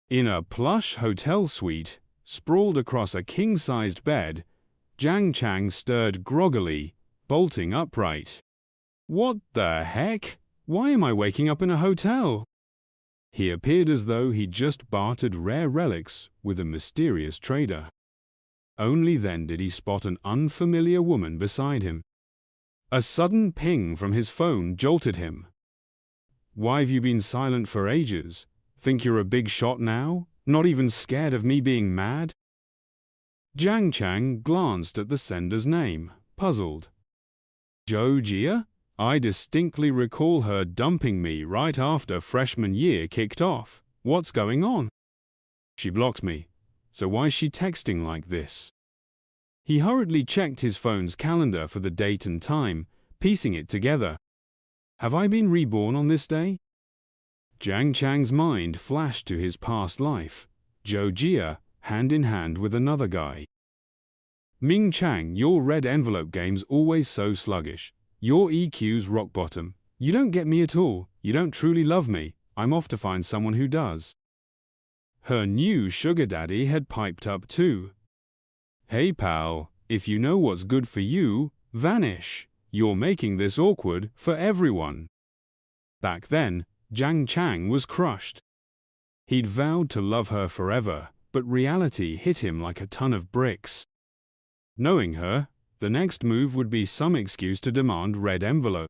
In a plush hotel suite, sprawled across a king-sized bed, Jiang Cheng stirred groggily, bolting upright. What the heck? Why am I waking up in a hotel? He appeared as though he'd just bartered rare relics with a mysterious trader. Only then did he spot an unfamiliar woman beside him. A sudden ping from his phone jolted him. Why have you been silent for ages? Think you're a big shot now? Not even scared of me being mad? Jiang Cheng glanced at the sender's name, puzzled. Zhou Jia? I distinctly recall her dumping me right after freshman year kicked off. What's going on? She blocked me, so why's she texting like this? He hurriedly checked his phone's calendar for the date and time, piecing it together. Have I been reborn on this day? Jiang Cheng's mind flashed to his past life, Zhou Jia, hand in hand with another guy. Ming Chang, your red envelope game's always so sluggish. Your EQ's rock bottom. You don't get me at all. You don't truly love me. I'm off to find someone who does. Her new sugar daddy had piped up too. Hey pal, if you know what's good for you, vanish. You're making this awkward for everyone. Back then, Jiang Cheng was crushed. He'd vowed to love her forever, but reality hit him like a ton of bricks. Knowing her, the next move would be some excuse to demand red envelope.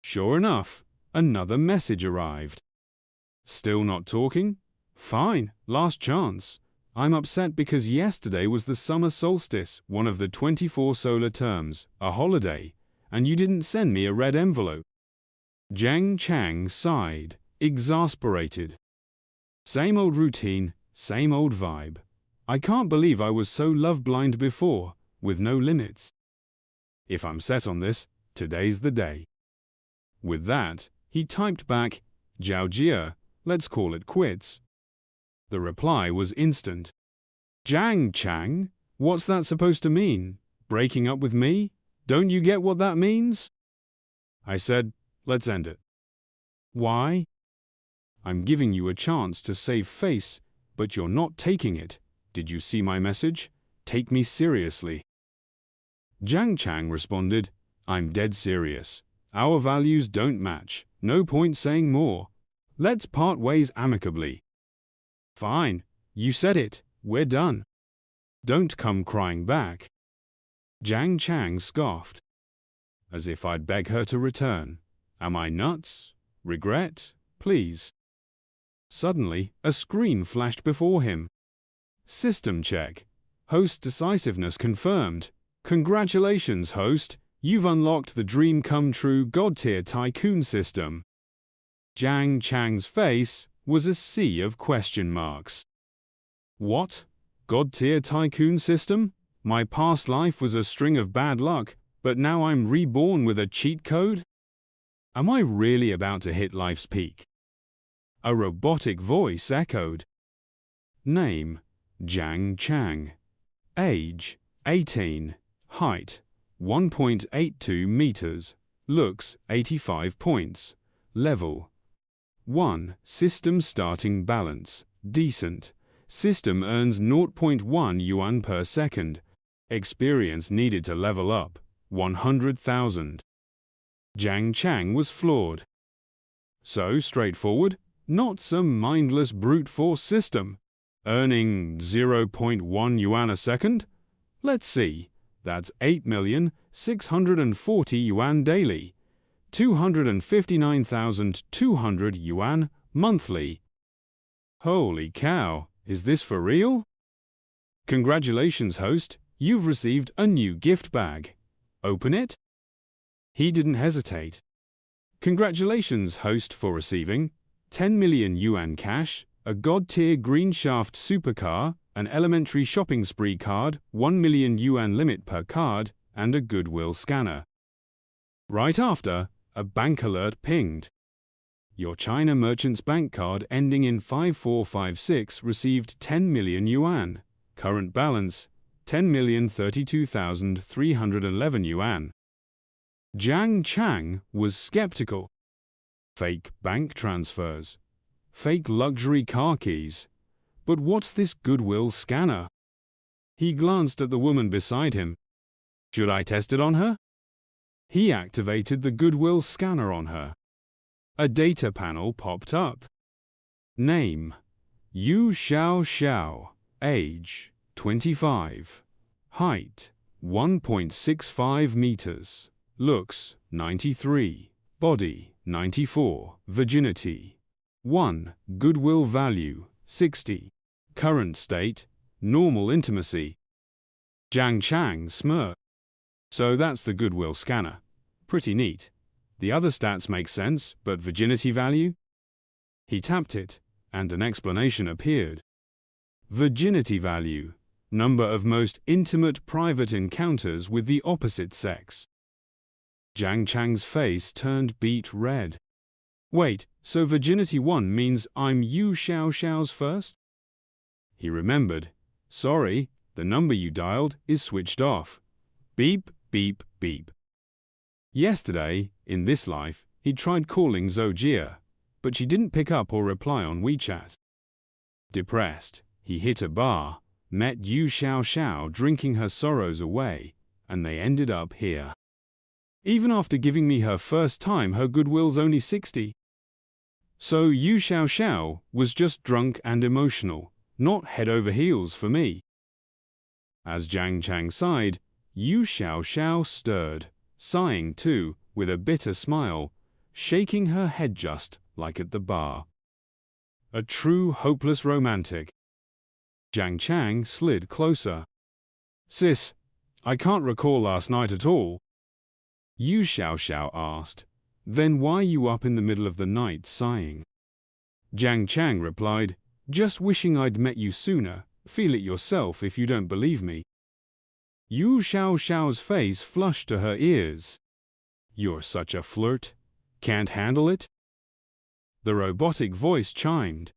Sure enough, another message arrived. Still not talking? Fine, last chance. I'm upset because yesterday was the summer solstice, one of the 24 solar terms, a holiday, and you didn't send me a red envelope. Jiang Cheng sighed, exasperated. Same old routine, same old vibe. I can't believe I was so love-blind before, with no limits. If I'm set on this, today's the day. With that, he typed back, Zhou Jia, let's call it quits. The reply was instant. Jiang Cheng, what's that supposed to mean? Breaking up with me? Don't you get what that means? I said, let's end it. Why? I'm giving you a chance to save face, but you're not taking it. Did you see my message? Take me seriously. Jiang Cheng responded, I'm dead serious. Our values don't match. No point saying more. Let's part ways amicably. Fine. You said it. We're done. Don't come crying back. Jiang Cheng scoffed. As if I'd beg her to return. Am I nuts? Regret? Please. Suddenly, a screen flashed before him. System check. Host decisiveness confirmed. Congratulations, host. You've unlocked the dream come true god-tier Tycoon system. Jiang Cheng's face was a sea of question marks. What? God-tier Tycoon system? My past life was a string of bad luck, but now I'm reborn with a cheat code? Am I really about to hit life's peak? A robotic voice echoed. Name, Jiang Cheng. Age, 18. Height, 1.82 meters. Looks, 85 points. Level, 1. System starting balance, decent. System earns 0.1 yuan per second. Experience needed to level up, 100,000. Jiang Cheng was floored. So straightforward? Not some mindless brute force system. Earning 0.1 yuan a second? Let's see. That's 8,640 yuan daily. 259,200 yuan monthly. Holy cow, is this for real? Congratulations, host. You've received a new gift bag. Open it? He didn't hesitate. Congratulations, host, for receiving 10 million yuan cash, a god-tier green shaft supercar, an elementary shopping spree card, 1 million yuan limit per card, and a goodwill scanner. Right after, a bank alert pinged. Your China Merchants Bank card ending in 5456 received 10 million yuan. Current balance, 10,032,311 yuan. Jiang Cheng was skeptical. Fake bank transfers. Fake luxury car keys. But what's this goodwill scanner? He glanced at the woman beside him. Should I test it on her? He activated the goodwill scanner on her. A data panel popped up. Name: Yu Xiao Xiao. Age: 25. Height: 1.65 meters. Looks: 93. Body: 94. Virginity: 1. Goodwill value: 60. Current state: normal intimacy. Jiang Cheng smirked. So that's the goodwill scanner. Pretty neat. The other stats make sense, but virginity value? He tapped it, and an explanation appeared. Virginity value: number of most intimate private encounters with the opposite sex. Jiang Cheng's face turned beet red. Wait, so virginity 1 means I'm Yu Xiao Xiao's first? He remembered. Sorry, the number you dialed is switched off. Beep, beep, beep. Yesterday, in this life, he tried calling Zojia, but she didn't pick up or reply on WeChat. Depressed, he hit a bar, met Yu Xiao Xiao drinking her sorrows away, and they ended up here. Even after giving me her first time, her goodwill's only 60. So Yu Xiao Xiao was just drunk and emotional, not head over heels for me. As Jiang Cheng sighed, Yu Xiao Xiao stirred, sighing too, with a bitter smile, shaking her head just like at the bar. A true hopeless romantic. Jiang Cheng slid closer. Sis, I can't recall last night at all. Yu Xiao Xiao asked. Then why you up in the middle of the night sighing? Jiang Cheng replied, just wishing I'd met you sooner. Feel it yourself if you don't believe me. Yu Xiao Xiao's face flushed to her ears. You're such a flirt. Can't handle it? The robotic voice chimed.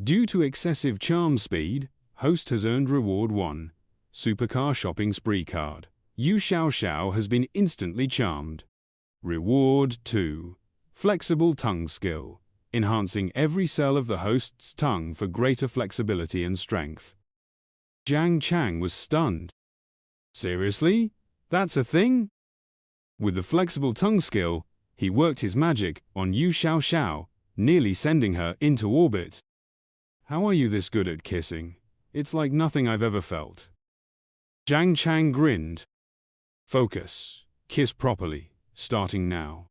Due to excessive charm speed, host has earned reward 1. Supercar shopping spree card. Yu Xiao Xiao has been instantly charmed. Reward 2. Flexible tongue skill. Enhancing every cell of the host's tongue for greater flexibility and strength. Jiang Cheng was stunned. Seriously? That's a thing? With the flexible tongue skill, he worked his magic on Yu Xiao Xiao, nearly sending her into orbit. How are you this good at kissing? It's like nothing I've ever felt. Jiang Cheng grinned. Focus. Kiss properly, starting now.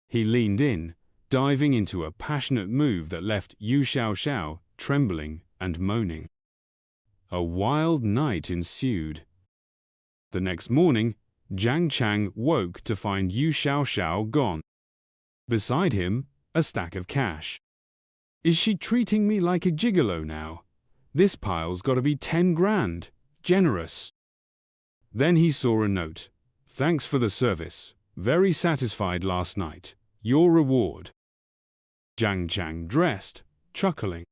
He leaned in, diving into a passionate move that left Yu Xiao Xiao trembling and moaning. A wild night ensued. The next morning, Jiang Cheng woke to find Yu Xiao Xiao gone. Beside him, a stack of cash. Is she treating me like a gigolo now? This pile's gotta be 10 grand. Generous. Then he saw a note. Thanks for the service. Very satisfied last night. Your reward. Jiang Cheng dressed, chuckling.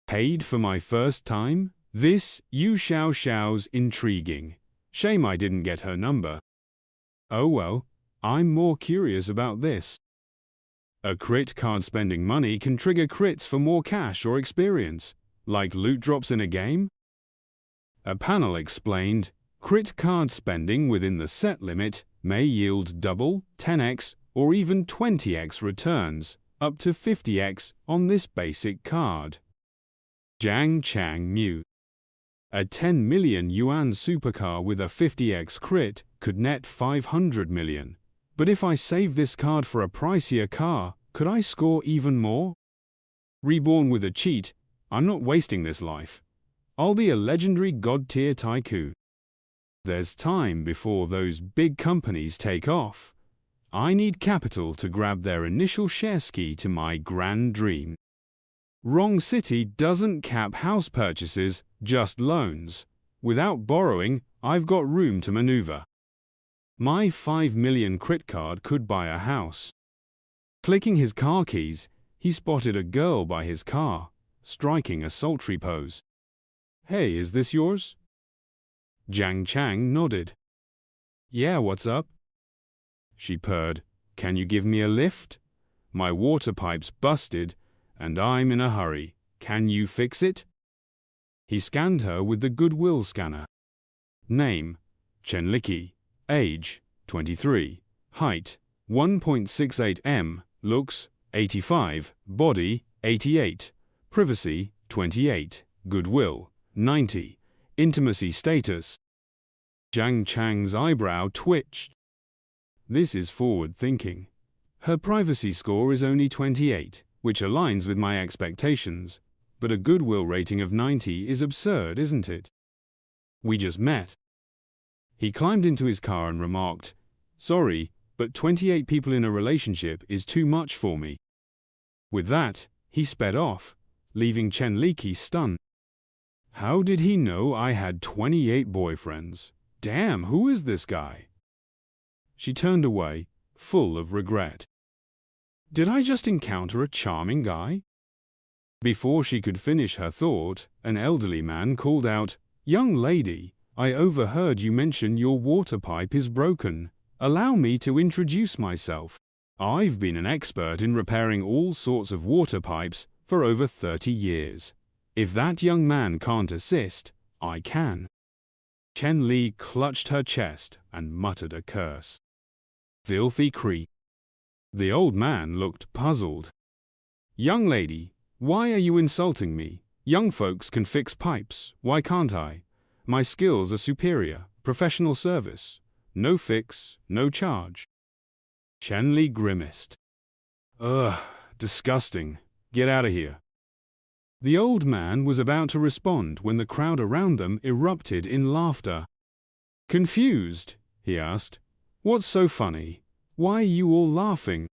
Paid for my first time? This Yu Xiao Xiao's intriguing. Shame I didn't get her number. Oh well, I'm more curious about this. A crit card spending money can trigger crits for more cash or experience, like loot drops in a game? A panel explained, crit card spending within the set limit may yield double, 10x, or even 20x returns, up to 50x on this basic card. Jiang Cheng knew. A 10 million yuan supercar with a 50x crit could net 500 million. But if I save this card for a pricier car, could I score even more? Reborn with a cheat, I'm not wasting this life. I'll be a legendary god-tier tycoon. There's time before those big companies take off. I need capital to grab their initial share ski to my grand dream. Wrong City doesn't cap house purchases, just loans. Without borrowing, I've got room to maneuver. My 5 million crit card could buy a house. Clicking his car keys, he spotted a girl by his car, striking a sultry pose. Hey, is this yours? Jiang Cheng nodded. Yeah, what's up? She purred. Can you give me a lift? My water pipe's busted, and I'm in a hurry. Can you fix it? He scanned her with the goodwill scanner. Name: Chenliki. Age: 23. Height: 1.68 m. Looks: 85. Body: 88. Privacy: 28. Goodwill: 90. Intimacy status. Jiang Cheng's eyebrow twitched. This is forward thinking. Her privacy score is only 28, which aligns with my expectations, but a goodwill rating of 90 is absurd, isn't it? We just met. He climbed into his car and remarked, "Sorry, but 28 people in a relationship is too much for me." With that, he sped off, leaving Chenliki stunned. How did he know I had 28 boyfriends? Damn, who is this guy? She turned away, full of regret. Did I just encounter a charming guy? Before she could finish her thought, an elderly man called out, "Young lady, I overheard you mention your water pipe is broken. Allow me to introduce myself. I've been an expert in repairing all sorts of water pipes for over 30 years. If that young man can't assist, I can." Chen Li clutched her chest and muttered a curse. Filthy creep. The old man looked puzzled. "Young lady, why are you insulting me? Young folks can fix pipes, why can't I? My skills are superior, professional service. No fix, no charge." Chen Li grimaced. Ugh, disgusting. Get out of here. The old man was about to respond when the crowd around them erupted in laughter. Confused, he asked, "What's so funny? Why are you all laughing?"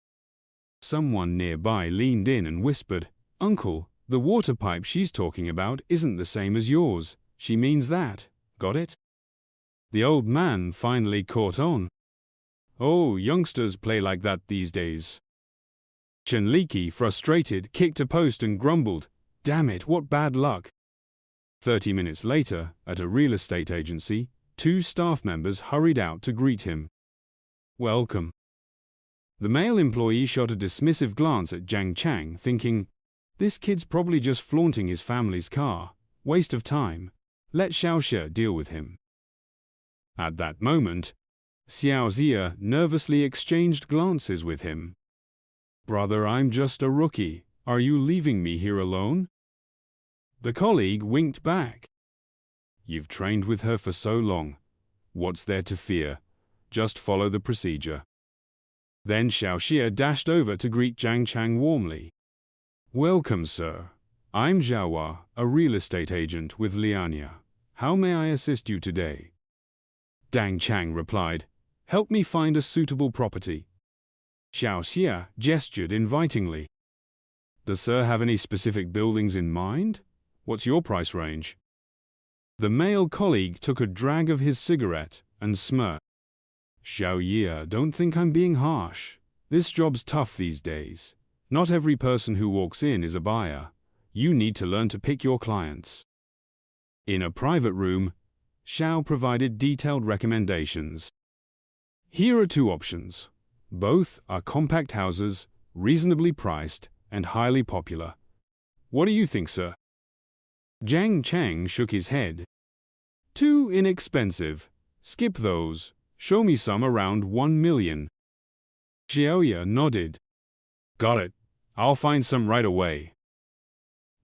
Someone nearby leaned in and whispered, "Uncle, the water pipe she's talking about isn't the same as yours. She means that. Got it?" The old man finally caught on. Oh, youngsters play like that these days. Chenliki, frustrated, kicked a post and grumbled, "Damn it, what bad luck." 30 minutes later, at a real estate agency, 2 staff members hurried out to greet him. "Welcome." The male employee shot a dismissive glance at Jiang Cheng, thinking, "This kid's probably just flaunting his family's car. Waste of time. Let Xiaoxia deal with him." At that moment, Xiao Zia nervously exchanged glances with him. "Brother, I'm just a rookie. Are you leaving me here alone?" The colleague winked back. "You've trained with her for so long. What's there to fear? Just follow the procedure." Then Xiaoxia dashed over to greet Jiang Cheng warmly. "Welcome, sir. I'm Zhaohua, a real estate agent with Lianya. How may I assist you today?" Jiang Cheng replied, "Help me find a suitable property." Xiaoxia gestured invitingly. "Does sir have any specific buildings in mind? What's your price range?" The male colleague took a drag of his cigarette and smirked. "Xiaoxia, don't think I'm being harsh. This job's tough these days. Not every person who walks in is a buyer. You need to learn to pick your clients." In a private room, Xiao provided detailed recommendations. "Here are 2 options. Both are compact houses, reasonably priced, and highly popular. What do you think, sir?" Jiang Cheng shook his head. "Too inexpensive. Skip those. Show me some around 1 million. Xiaoya nodded. "Got it. I'll find some right away."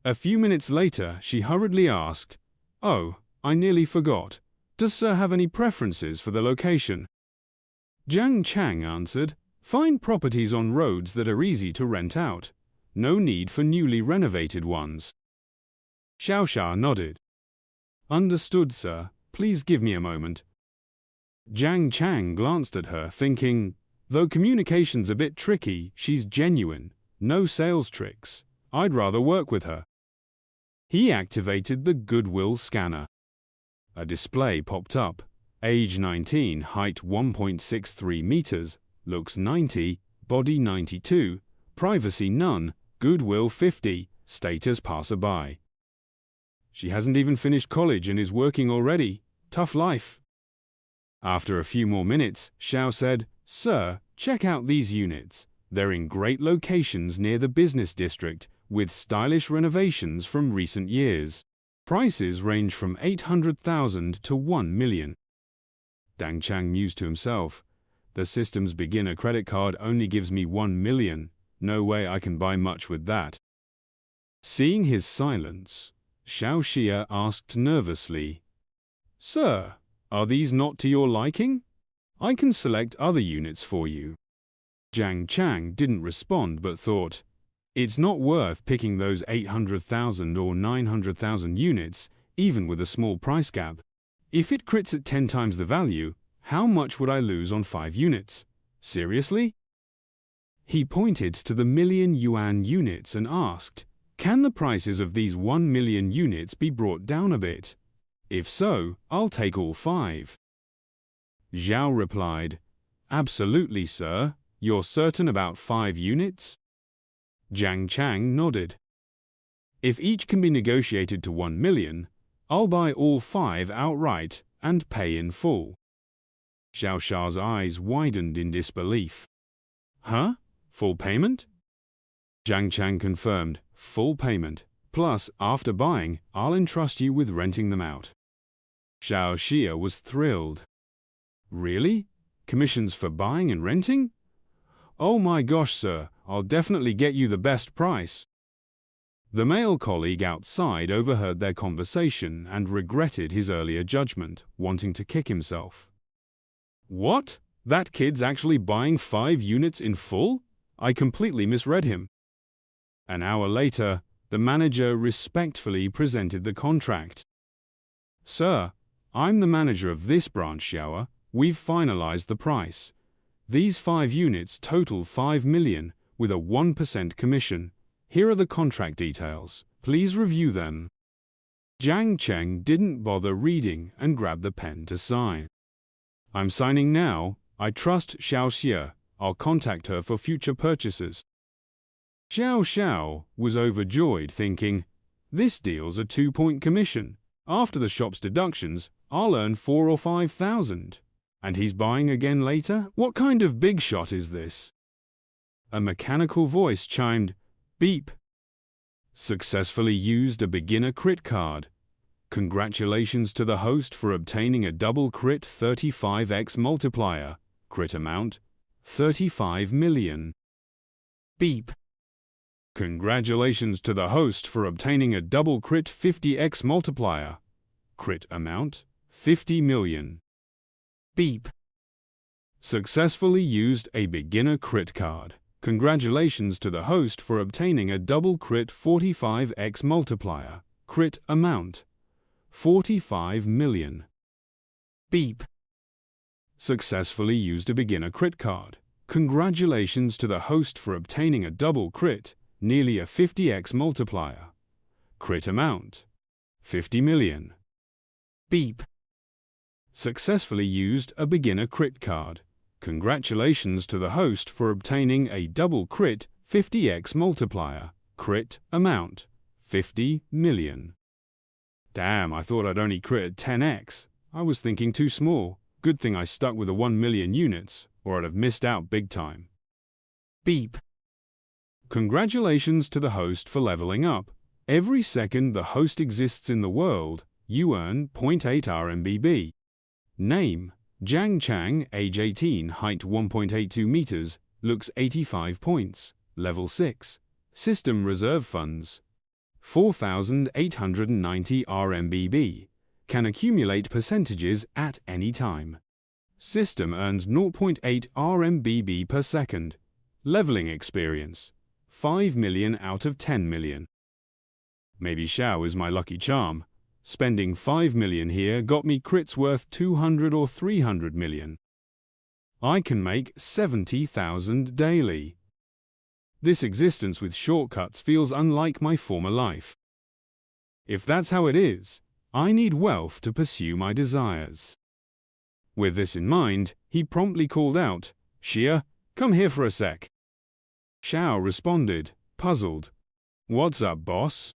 A few minutes later, she hurriedly asked, "Oh, I nearly forgot. Does sir have any preferences for the location?" Jiang Cheng answered, "Find properties on roads that are easy to rent out. No need for newly renovated ones." Xiaoxia nodded. "Understood, sir. Please give me a moment." Jiang Cheng glanced at her, thinking, though communication's a bit tricky, she's genuine. No sales tricks. I'd rather work with her. He activated the goodwill scanner. A display popped up. Age 19, height 1.63 meters, looks 90, body 92, privacy none, goodwill 50, status passerby. She hasn't even finished college and is working already. Tough life. After a few more minutes, Xiao said, "Sir, check out these units. They're in great locations near the business district, with stylish renovations from recent years. Prices range from 800,000 to 1 million. Jiang Cheng mused to himself. The system's beginner credit card only gives me 1 million. No way I can buy much with that. Seeing his silence, Xiao Xia asked nervously, "Sir, are these not to your liking? I can select other units for you." Jiang Cheng didn't respond but thought, it's not worth picking those 800,000 or 900,000 units, even with a small price gap. If it crits at 10 times the value, how much would I lose on 5 units? Seriously? He pointed to the million yuan units and asked, can the prices of these 1 million units be brought down a bit? If so, I'll take all 5. Zhao replied, absolutely, sir. You're certain about 5 units? Jiang Cheng nodded. If each can be negotiated to 1 million, I'll buy all 5 outright and pay in full. Xiao Xia's eyes widened in disbelief. Huh? Full payment? Jiang Cheng confirmed, full payment. Plus, after buying, I'll entrust you with renting them out. Xiao Xia was thrilled. Really? Commissions for buying and renting? Oh my gosh, sir, I'll definitely get you the best price. The male colleague outside overheard their conversation and regretted his earlier judgment, wanting to kick himself. What? That kid's actually buying 5 units in full? I completely misread him. An hour later, the manager respectfully presented the contract. Sir, I'm the manager of this branch, Xiao. We've finalized the price. These 5 units total 5 million, with a 1% commission. Here are the contract details. Please review them. Jiang Cheng didn't bother reading and grabbed the pen to sign. I'm signing now. I trust Xiao Xia. I'll contact her for future purchases. Xiao Xiao was overjoyed, thinking, this deal's a 2-point commission. After the shop's deductions, I'll earn 4,000 or 5,000. And he's buying again later? What kind of big shot is this? A mechanical voice chimed, beep. Successfully used a beginner crit card. Congratulations to the host for obtaining a double crit 35x multiplier. Crit amount, 35 million. Beep. Congratulations to the host for obtaining a double crit 50x multiplier. Crit amount, 50 million. Beep. Successfully used a beginner crit card. Congratulations to the host for obtaining a double crit 45x multiplier. Crit amount, 45 million. Beep. Successfully used a beginner crit card. Congratulations to the host for obtaining a double crit, nearly a 50x multiplier. Crit amount, 50 million. Beep. Successfully used a beginner crit card. Congratulations to the host for obtaining a double crit 50x multiplier. Crit amount, 50 million. Damn, I thought I'd only crit at 10x. I was thinking too small. Good thing I stuck with the 1 million units, or I'd have missed out big time. Beep. Congratulations to the host for leveling up. Every second the host exists in the world, you earn 0.8 RMBB. Name, Jiang Cheng, age 18, height 1.82 meters, looks 85 points, level 6. System reserve funds, 4,890 RMBB. Can accumulate percentages at any time. System earns 0.8 RMBB per second. Leveling experience, 5 million out of 10 million. Maybe Xiao is my lucky charm. Spending 5 million here got me crits worth 200 or 300 million. I can make 70,000 daily. This existence with shortcuts feels unlike my former life. If that's how it is, I need wealth to pursue my desires. With this in mind, he promptly called out, Xia, come here for a sec. Xiao responded, puzzled. What's up, boss?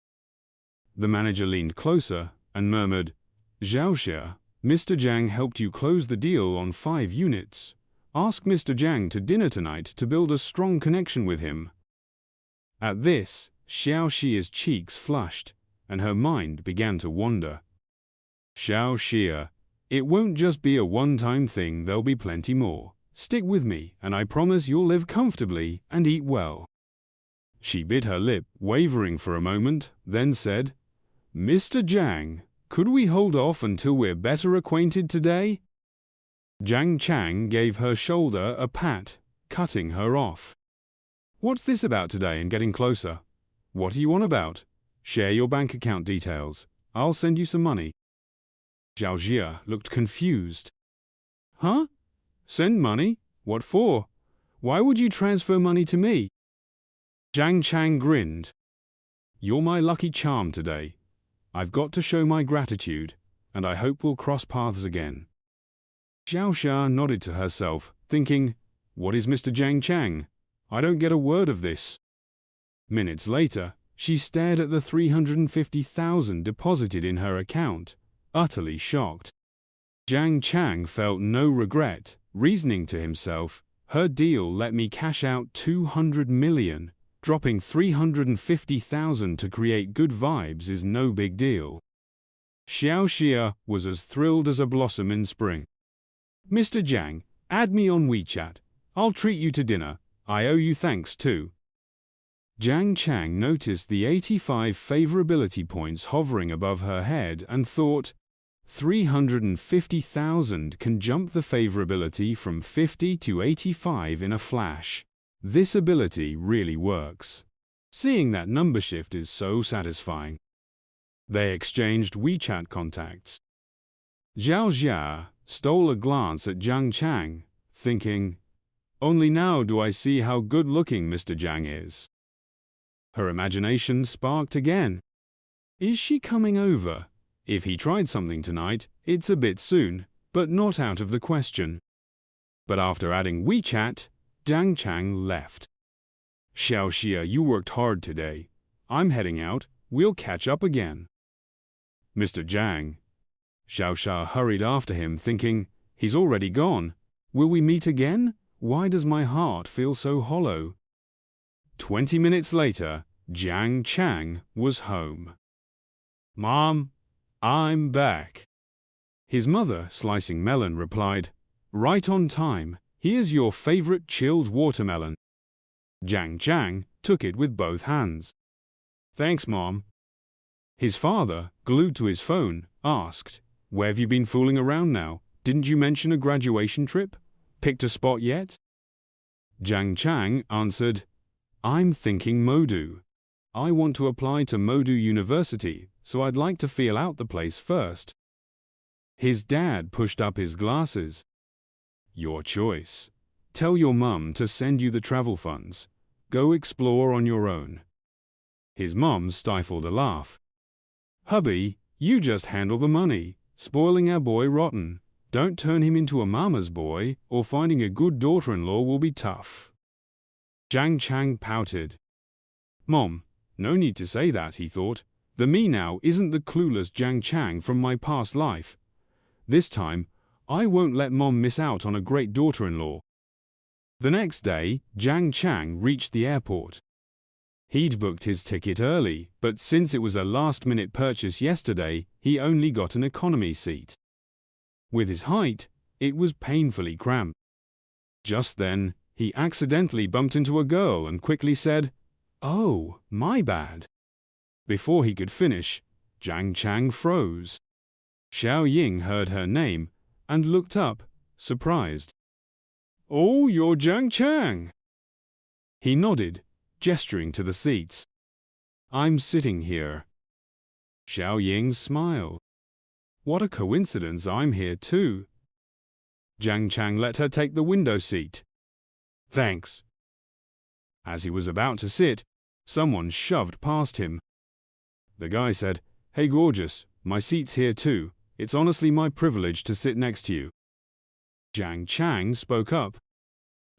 The manager leaned closer and murmured, Xiao Xia, Mr. Jiang helped you close the deal on 5 units. Ask Mr. Jiang to dinner tonight to build a strong connection with him. At this, Xiao Xia's cheeks flushed, and her mind began to wander. Xiao Xia, it won't just be a one-time thing, there'll be plenty more. Stick with me, and I promise you'll live comfortably and eat well. She bit her lip, wavering for a moment, then said, Mr. Jiang, could we hold off until we're better acquainted today? Jiang Cheng gave her shoulder a pat, cutting her off. What's this about today and getting closer? What are you on about? Share your bank account details. I'll send you some money. Xiao Jia looked confused. Huh? Send money? What for? Why would you transfer money to me? Jiang Cheng grinned. You're my lucky charm today. I've got to show my gratitude, and I hope we'll cross paths again. Xiao Xia nodded to herself, thinking, what is Mr. Jiang Cheng? I don't get a word of this. Minutes later, she stared at the 350,000 deposited in her account, utterly shocked. Jiang Cheng felt no regret, reasoning to himself, her deal let me cash out 200 million. Dropping 350,000 to create good vibes is no big deal. Xiao Xia was as thrilled as a blossom in spring. Mr. Jiang, add me on WeChat. I'll treat you to dinner. I owe you thanks too. Jiang Cheng noticed the 85 favorability points hovering above her head and thought, 350,000 can jump the favorability from 50 to 85 in a flash. This ability really works. Seeing that number shift is so satisfying. They exchanged WeChat contacts. Xiao Jia stole a glance at Jiang Cheng, thinking, only now do I see how good-looking Mr. Jiang is. Her imagination sparked again. Is she coming over? If he tried something tonight, it's a bit soon, but not out of the question. But after adding WeChat, Jiang Cheng left. Xiao Xia, you worked hard today. I'm heading out. We'll catch up again. Mr. Jiang. Xiao Xia hurried after him, thinking, he's already gone. Will we meet again? Why does my heart feel so hollow? 20 minutes later, Jiang Cheng was home. Mom, I'm back. His mother, slicing melon, replied, right on time. Here's your favorite chilled watermelon. Jiang Cheng took it with both hands. Thanks, Mom. His father, glued to his phone, asked, where have you been fooling around now? Didn't you mention a graduation trip? Picked a spot yet? Jiang Cheng answered, I'm thinking Modu. I want to apply to Modu University, so I'd like to feel out the place first. His dad pushed up his glasses. Your choice. Tell your mum to send you the travel funds. Go explore on your own. His mum stifled a laugh. Hubby, you just handle the money. Spoiling our boy rotten. Don't turn him into a mama's boy, or finding a good daughter-in-law will be tough. Jiang Cheng pouted. Mom, no need to say that, he thought. The me now isn't the clueless Jiang Cheng from my past life. This time, I won't let Mom miss out on a great daughter-in-law. The next day, Jiang Cheng reached the airport. He'd booked his ticket early, but since it was a last-minute purchase yesterday, he only got an economy seat. With his height, it was painfully cramped. Just then, he accidentally bumped into a girl and quickly said, "Oh, my bad." Before he could finish, Jiang Cheng froze. Xiao Ying heard her name and looked up, surprised. "Oh, you're Jiang Cheng." He nodded, gesturing to the seats. "I'm sitting here." Xiao Ying smiled. "What a coincidence, I'm here too." Jiang Cheng let her take the window seat. "Thanks." As he was about to sit, someone shoved past him. The guy said, "Hey gorgeous, my seat's here too. It's honestly my privilege to sit next to you." Jiang Cheng spoke up.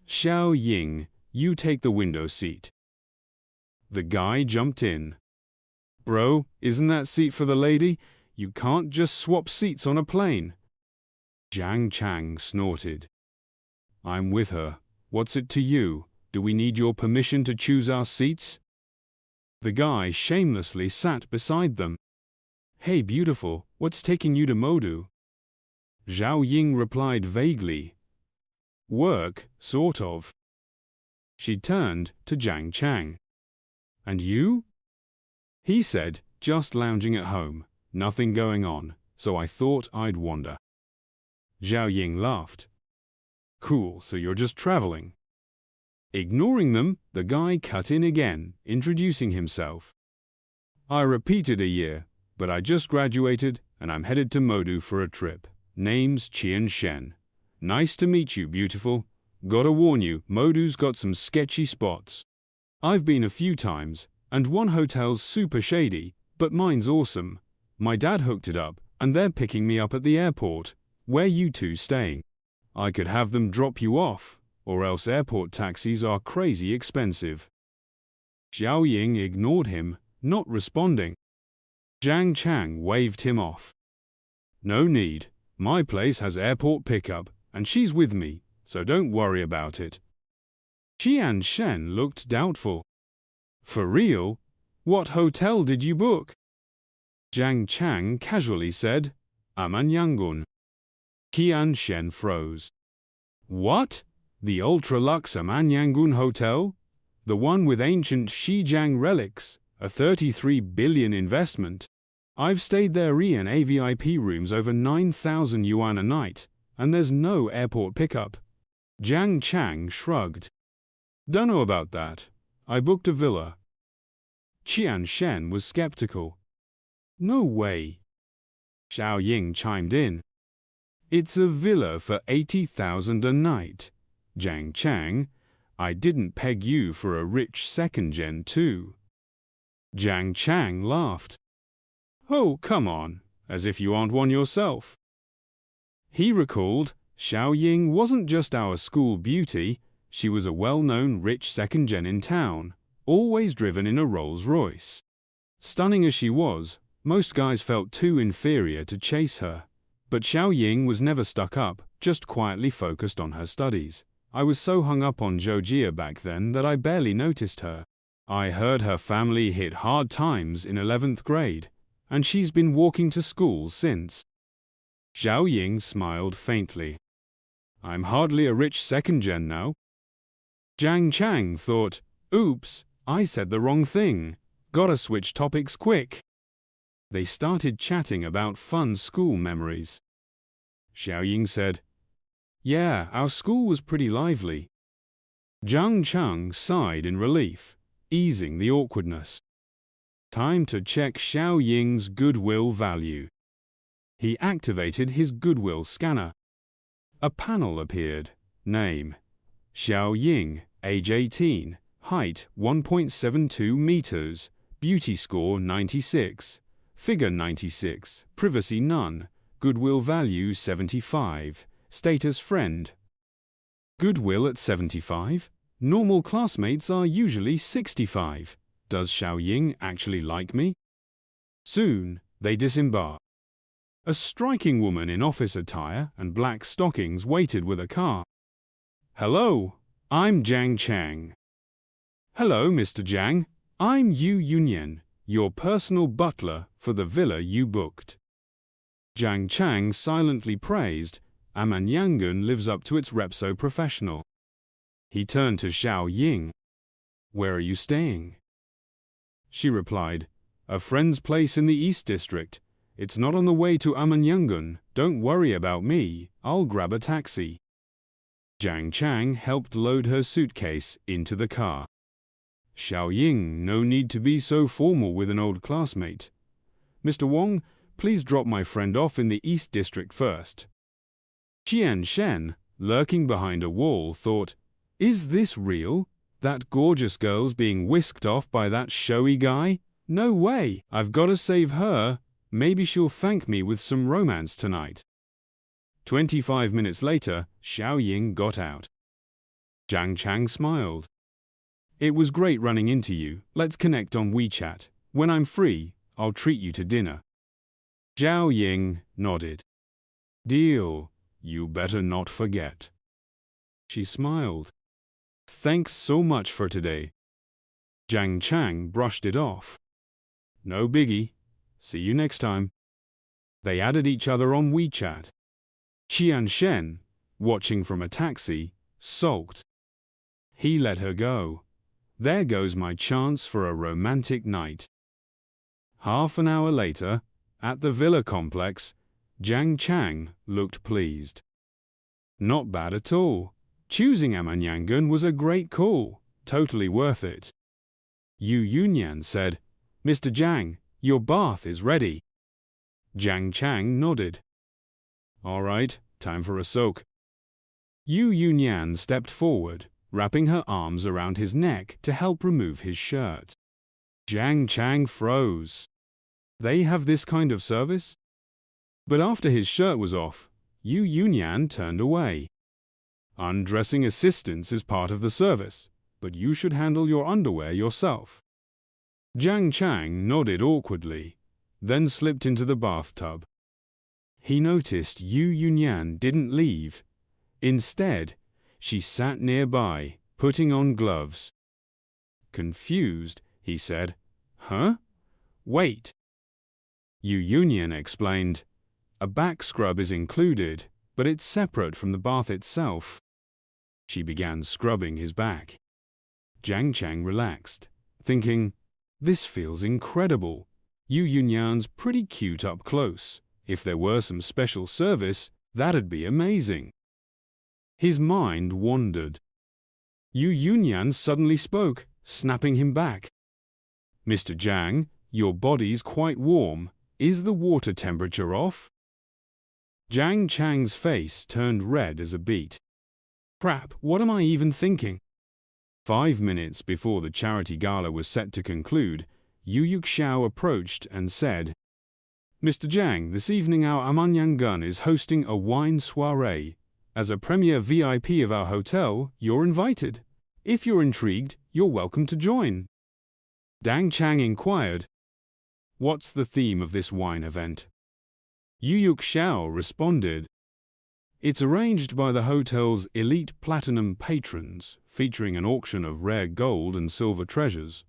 "Xiao Ying, you take the window seat." The guy jumped in. "Bro, isn't that seat for the lady? You can't just swap seats on a plane." Jiang Cheng snorted. "I'm with her. What's it to you? Do we need your permission to choose our seats?" The guy shamelessly sat beside them. "Hey beautiful, what's taking you to Modu?" Zhao Ying replied vaguely. "Work, sort of." She turned to Jiang Cheng. "And you?" He said, "Just lounging at home, nothing going on, so I thought I'd wander." Zhao Ying laughed. "Cool, so you're just traveling." Ignoring them, the guy cut in again, introducing himself. "I repeated a year, but I just graduated and I'm headed to Modu for a trip. Name's Qian Shen. Nice to meet you, beautiful. Gotta warn you, Modu's got some sketchy spots. I've been a few times, and one hotel's super shady, but mine's awesome. My dad hooked it up, and they're picking me up at the airport. Where you two staying? I could have them drop you off, or else airport taxis are crazy expensive." Xiao Ying ignored him, not responding. Jiang Cheng waved him off. "No need. My place has airport pickup, and she's with me, so don't worry about it." Qian Shen looked doubtful. "For real? What hotel did you book?" Jiang Cheng casually said, "Amanyangun." Qian Shen froze. "What? The ultra-luxe Amanyangun Hotel? The one with ancient Xizang relics, a 33 billion investment? I've stayed there in AVIP rooms over 9,000 yuan a night, and there's no airport pickup." Jiang Cheng shrugged. "Dunno about that. I booked a villa." Qian Shen was skeptical. "No way." Xiao Ying chimed in. "It's a villa for 80,000 a night. Jiang Cheng, I didn't peg you for a rich second gen too." Jiang Cheng laughed. "Oh, come on, as if you aren't one yourself." He recalled, Xiao Ying wasn't just our school beauty, she was a well-known rich second gen in town, always driven in a Rolls-Royce. Stunning as she was, most guys felt too inferior to chase her. But Xiao Ying was never stuck up, just quietly focused on her studies. I was so hung up on Zhoujia back then that I barely noticed her. I heard her family hit hard times in 11th grade, and she's been walking to school since. Xiao Ying smiled faintly. "I'm hardly a rich second gen now." Jiang Cheng thought, "Oops, I said the wrong thing. Gotta switch topics quick." They started chatting about fun school memories. Xiao Ying said, "Yeah, our school was pretty lively." Jiang Cheng sighed in relief, easing the awkwardness. Time to check Xiao Ying's goodwill value. He activated his goodwill scanner. A panel appeared. Name: Xiao Ying, age 18, height 1.72 meters, beauty score 96, figure 96, privacy none, goodwill value 75, status friend. Goodwill at 75? Normal classmates are usually 65. Does Xiao Ying actually like me? Soon, they disembarked. A striking woman in office attire and black stockings waited with a car. "Hello, I'm Jiang Cheng." "Hello, Mr. Jiang. I'm Yu Yunyan, your personal butler for the villa you booked." Jiang Cheng silently praised, "Amanyangun lives up to its rep so professional." He turned to Xiao Ying. "Where are you staying?" She replied, "A friend's place in the East District. It's not on the way to Amanyangun. Don't worry about me. I'll grab a taxi." Jiang Cheng helped load her suitcase into the car. "Xiao Ying, no need to be so formal with an old classmate. Mr. Wong, please drop my friend off in the East District first." Qian Shen, lurking behind a wall, thought, "Is this real? That gorgeous girl's being whisked off by that showy guy? No way! I've got to save her. Maybe she'll thank me with some romance tonight." 25 minutes later, Xiao Ying got out. Jiang Cheng smiled. "It was great running into you. Let's connect on WeChat. When I'm free, I'll treat you to dinner." Xiao Ying nodded. "Deal. You better not forget." She smiled. "Thanks so much for today." Jiang Cheng brushed it off. No biggie. See you next time. They added each other on WeChat. Qian Shen, watching from a taxi, sulked. He let her go. There goes my chance for a romantic night. Half an hour later, at the villa complex, Jiang Cheng looked pleased. Not bad at all. Choosing Amanyangan was a great call. Totally worth it. Yu Yunyan said, Mr. Jiang, your bath is ready. Jiang Cheng nodded. All right, time for a soak. Yu Yunyan stepped forward, wrapping her arms around his neck to help remove his shirt. Jiang Cheng froze. They have this kind of service? But after his shirt was off, Yu Yunyan turned away. Undressing assistance is part of the service, but you should handle your underwear yourself. Jiang Cheng nodded awkwardly, then slipped into the bathtub. He noticed Yu Yunyan didn't leave. Instead, she sat nearby, putting on gloves. Confused, he said, Huh? Wait. Yu Yunyan explained, a back scrub is included, but it's separate from the bath itself. She began scrubbing his back. Jiang Cheng relaxed, thinking, this feels incredible. Yu Yunyan's pretty cute up close. If there were some special service, that'd be amazing. His mind wandered. Yu Yunyan suddenly spoke, snapping him back. Mr. Jiang, your body's quite warm. Is the water temperature off? Jiang Cheng's face turned red as a beet. Crap, what am I even thinking? 5 minutes before the charity gala was set to conclude, Yu Yuxiao approached and said, Mr. Jiang, this evening our Amanyangan is hosting a wine soiree. As a premier VIP of our hotel, you're invited. If you're intrigued, you're welcome to join. Dang Chang inquired, what's the theme of this wine event? Yu Yuxiao responded, it's arranged by the hotel's elite platinum patrons, featuring an auction of rare gold and silver treasures.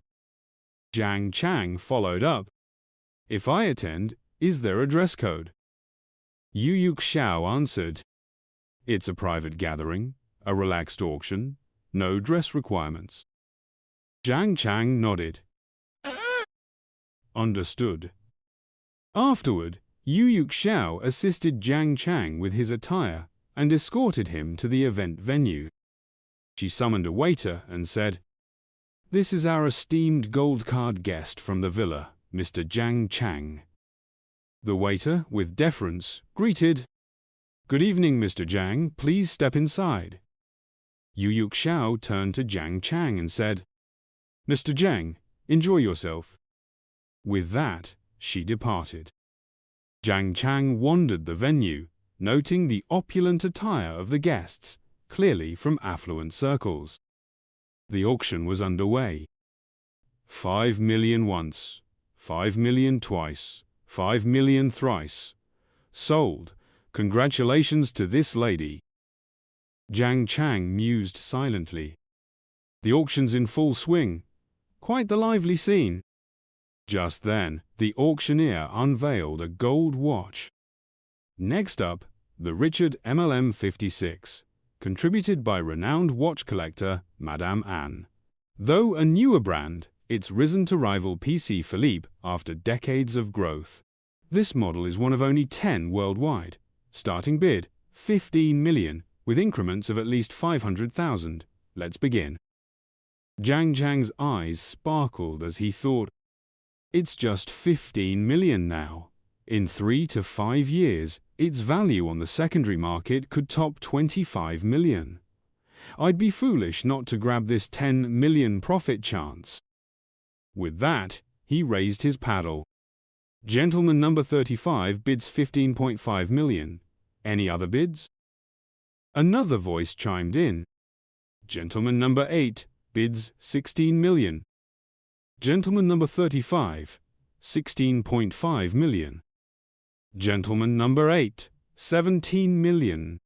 Jiang Cheng followed up, if I attend, is there a dress code? Yu Yuxiao answered, it's a private gathering, a relaxed auction, no dress requirements. Jiang Cheng nodded. Understood. Afterward, Yu Yuxiao assisted Jiang Cheng with his attire and escorted him to the event venue. She summoned a waiter and said, this is our esteemed gold card guest from the villa, Mr. Jiang Cheng. The waiter, with deference, greeted, good evening, Mr. Jiang, please step inside. Yu Yuxiao turned to Jiang Cheng and said, Mr. Jiang, enjoy yourself. With that, she departed. Jiang Cheng wandered the venue, noting the opulent attire of the guests, clearly from affluent circles. The auction was underway. 5 million once, 5 million twice, 5 million thrice. Sold. Congratulations to this lady. Jiang Cheng mused silently. The auction's in full swing. Quite the lively scene. Just then, the auctioneer unveiled a gold watch. Next up, the Richard MLM 56, contributed by renowned watch collector Madame Anne. Though a newer brand, it's risen to rival PC Philippe after decades of growth. This model is one of only 10 worldwide. Starting bid, 15 million, with increments of at least 500,000. Let's begin. Jiang Cheng's eyes sparkled as he thought, it's just 15 million now. In 3 to 5 years, its value on the secondary market could top 25 million. I'd be foolish not to grab this 10 million profit chance. With that, he raised his paddle. Gentleman number 35 bids 15.5 million. Any other bids? Another voice chimed in. Gentleman number 8 bids 16 million. Gentleman number 35, 16.5 million. Gentleman number 8, 17 million.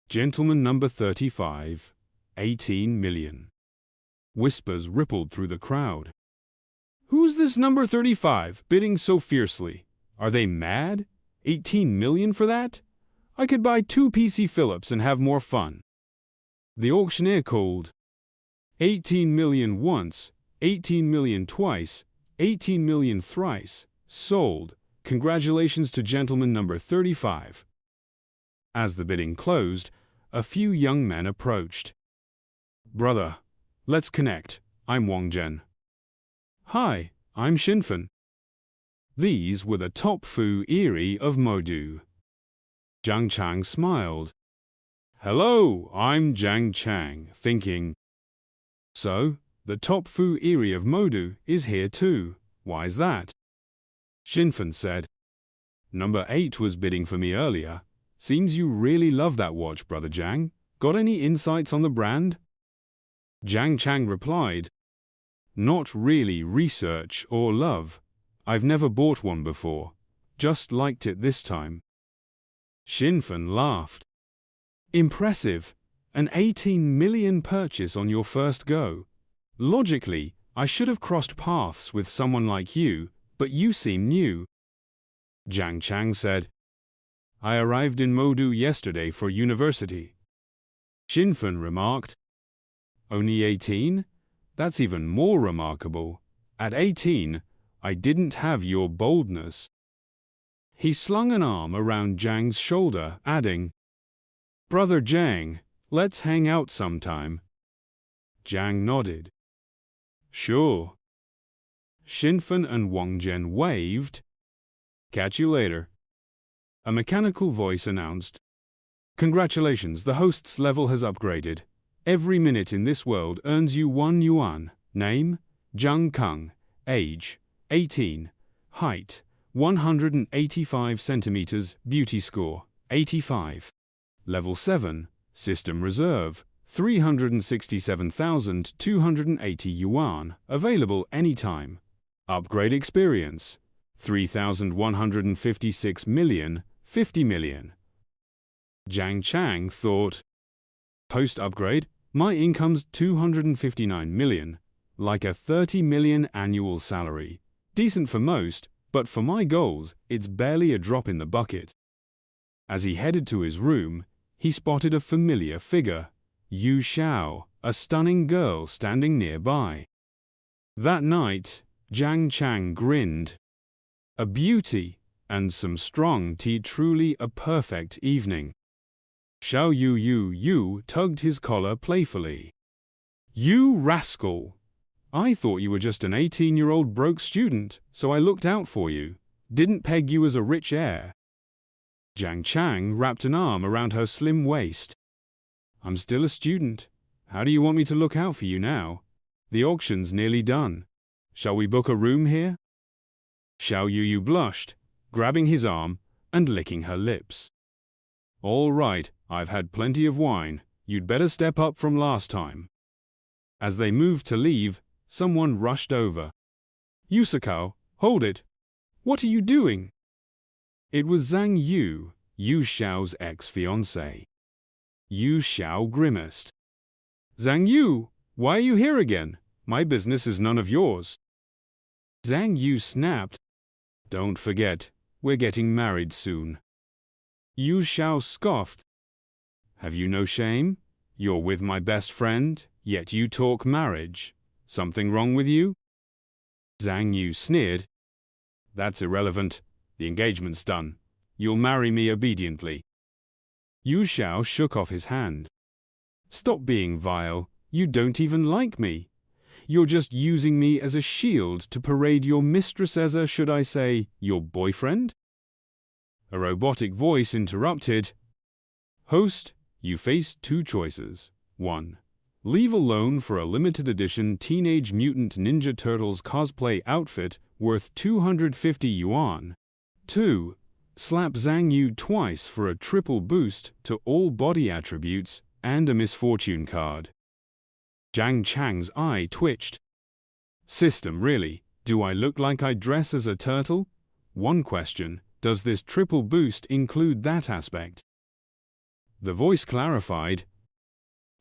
Gentleman number 35, 18 million. Whispers rippled through the crowd. Who's this number 35 bidding so fiercely? Are they mad? 18 million for that? I could buy 2 PC Philips and have more fun. The auctioneer called. 18 million once, 18 million twice, 18 million thrice. Sold. Congratulations to gentleman number 35. As the bidding closed, a few young men approached. Brother, let's connect. I'm Wangzhen. Hi, I'm Shinfen. These were the top Fu Eri of Modu. Jiang Cheng smiled. Hello, I'm Jiang Cheng, thinking. So, the top Fu Eri of Modu is here too. Why's that? Shinfen said. Number 8 was bidding for me earlier. Seems you really love that watch, Brother Jiang. Got any insights on the brand? Jiang Cheng replied. Not really research or love. I've never bought one before. Just liked it this time. Shinfen laughed. Impressive. An 18 million purchase on your first go. Logically, I should have crossed paths with someone like you, but you seem new. Jiang Cheng said. I arrived in Modu yesterday for university. Shinfen remarked. Only 18? That's even more remarkable. At 18, I didn't have your boldness. He slung an arm around Jiang's shoulder, adding, Brother Jiang, let's hang out sometime. Jiang nodded. Sure. Shinfen and Wangzhen waved. Catch you later. A mechanical voice announced, Congratulations, the host's level has upgraded. Every minute in this world earns you 1 yuan. Name, Jiang Keng. Age, 18. Height, 185 centimeters. Beauty score, 85. Level 7. System reserve, 367,280 yuan. Available anytime. Upgrade experience, 3,156 million, 50 million. Jiang Cheng thought, post-upgrade, my income's 259 million, like a 30 million annual salary. Decent for most, but for my goals, it's barely a drop in the bucket. As he headed to his room, he spotted a familiar figure, Yu Xiao, a stunning girl standing nearby. That night, Jiang Cheng grinned. A beauty, and some strong tea, truly a perfect evening. Xiao Yu tugged his collar playfully. You rascal! I thought you were just an 18-year-old broke student, so I looked out for you. Didn't peg you as a rich heir. Jiang Cheng wrapped an arm around her slim waist. I'm still a student. How do you want me to look out for you now? The auction's nearly done. Shall we book a room here? Xiao Yu blushed, grabbing his arm and licking her lips. All right, I've had plenty of wine. You'd better step up from last time. As they moved to leave, someone rushed over. Yusakao, hold it. What are you doing? It was Zhang Yu, Yu Xiao's ex-fiancée. Yu Xiao grimaced. Zhang Yu, why are you here again? My business is none of yours. Zhang Yu snapped. Don't forget, we're getting married soon. Yu Xiao scoffed. Have you no shame? You're with my best friend, yet you talk marriage. Something wrong with you? Zhang Yu sneered. That's irrelevant. The engagement's done. You'll marry me obediently. Yu Xiao shook off his hand. Stop being vile. You don't even like me. You're just using me as a shield to parade your mistress as a, should I say, your boyfriend? A robotic voice interrupted. Host, you face 2 choices. 1. Leave alone for a limited edition Teenage Mutant Ninja Turtles cosplay outfit worth 250 yuan. 2. Slap Zhang Yu twice for a triple boost to all body attributes and a misfortune card. Jiang Cheng's eye twitched. System, really? Do I look like I dress as a turtle? One question, does this triple boost include that aspect? The voice clarified.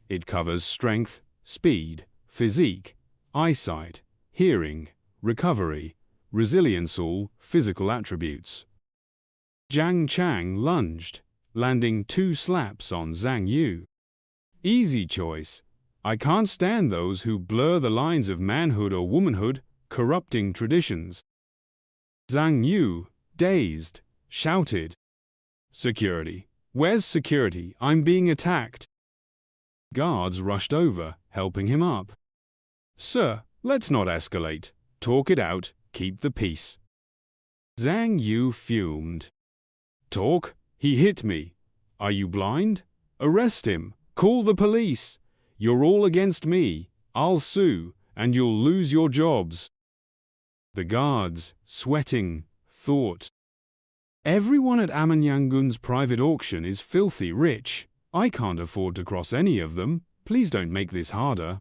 It covers strength, speed, physique, eyesight, hearing, recovery, resilience, all physical attributes. Jiang Cheng lunged, landing 2 slaps on Zhang Yu. Easy choice. I can't stand those who blur the lines of manhood or womanhood, corrupting traditions. Zhang Yu, dazed, shouted, "Security! Where's security? I'm being attacked!" Guards rushed over, helping him up. "Sir, let's not escalate. Talk it out, keep the peace." Zhang Yu fumed. "Talk? He hit me. Are you blind? Arrest him. Call the police. You're all against me. I'll sue, and you'll lose your jobs." The guards, sweating, thought, "Everyone at Amanyangun's private auction is filthy rich. I can't afford to cross any of them. Please don't make this harder."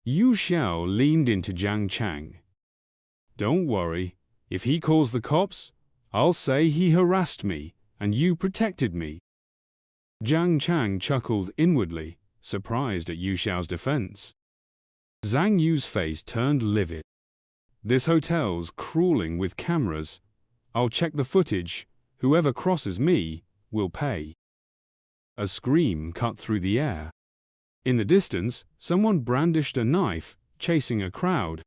Yu Xiao leaned into Jiang Cheng. "Don't worry. If he calls the cops, I'll say he harassed me and you protected me." Jiang Cheng chuckled inwardly, surprised at Yu Xiao's defense. Zhang Yu's face turned livid. "This hotel's crawling with cameras. I'll check the footage. Whoever crosses me will pay." A scream cut through the air. In the distance, someone brandished a knife, chasing a crowd.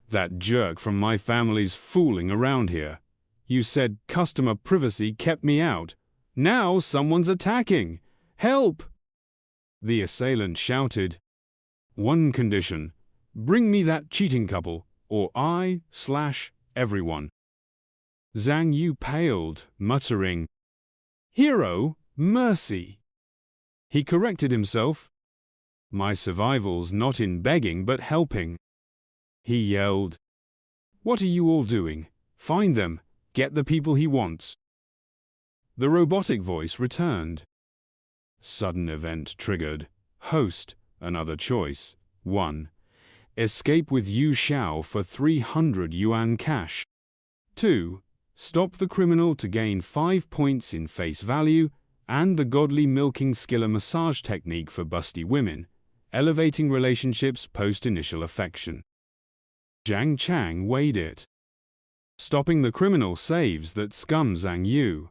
"That jerk from my family's fooling around here. You said customer privacy kept me out. Now someone's attacking. Help!" The assailant shouted. "One condition. Bring me that cheating couple, or I/everyone." Zhang Yu paled, muttering, "Hero, mercy." He corrected himself. "My survival's not in begging but helping." He yelled, "What are you all doing? Find them. Get the people he wants." The robotic voice returned. Sudden event triggered. Host, another choice. 1. Escape with Yu Xiao for 300 yuan cash. 2. Stop the criminal to gain 5 points in face value, and the godly milking skiller massage technique for busty women, elevating relationships post-initial affection. Jiang Cheng weighed it. Stopping the criminal saves that scum Zhang Yu.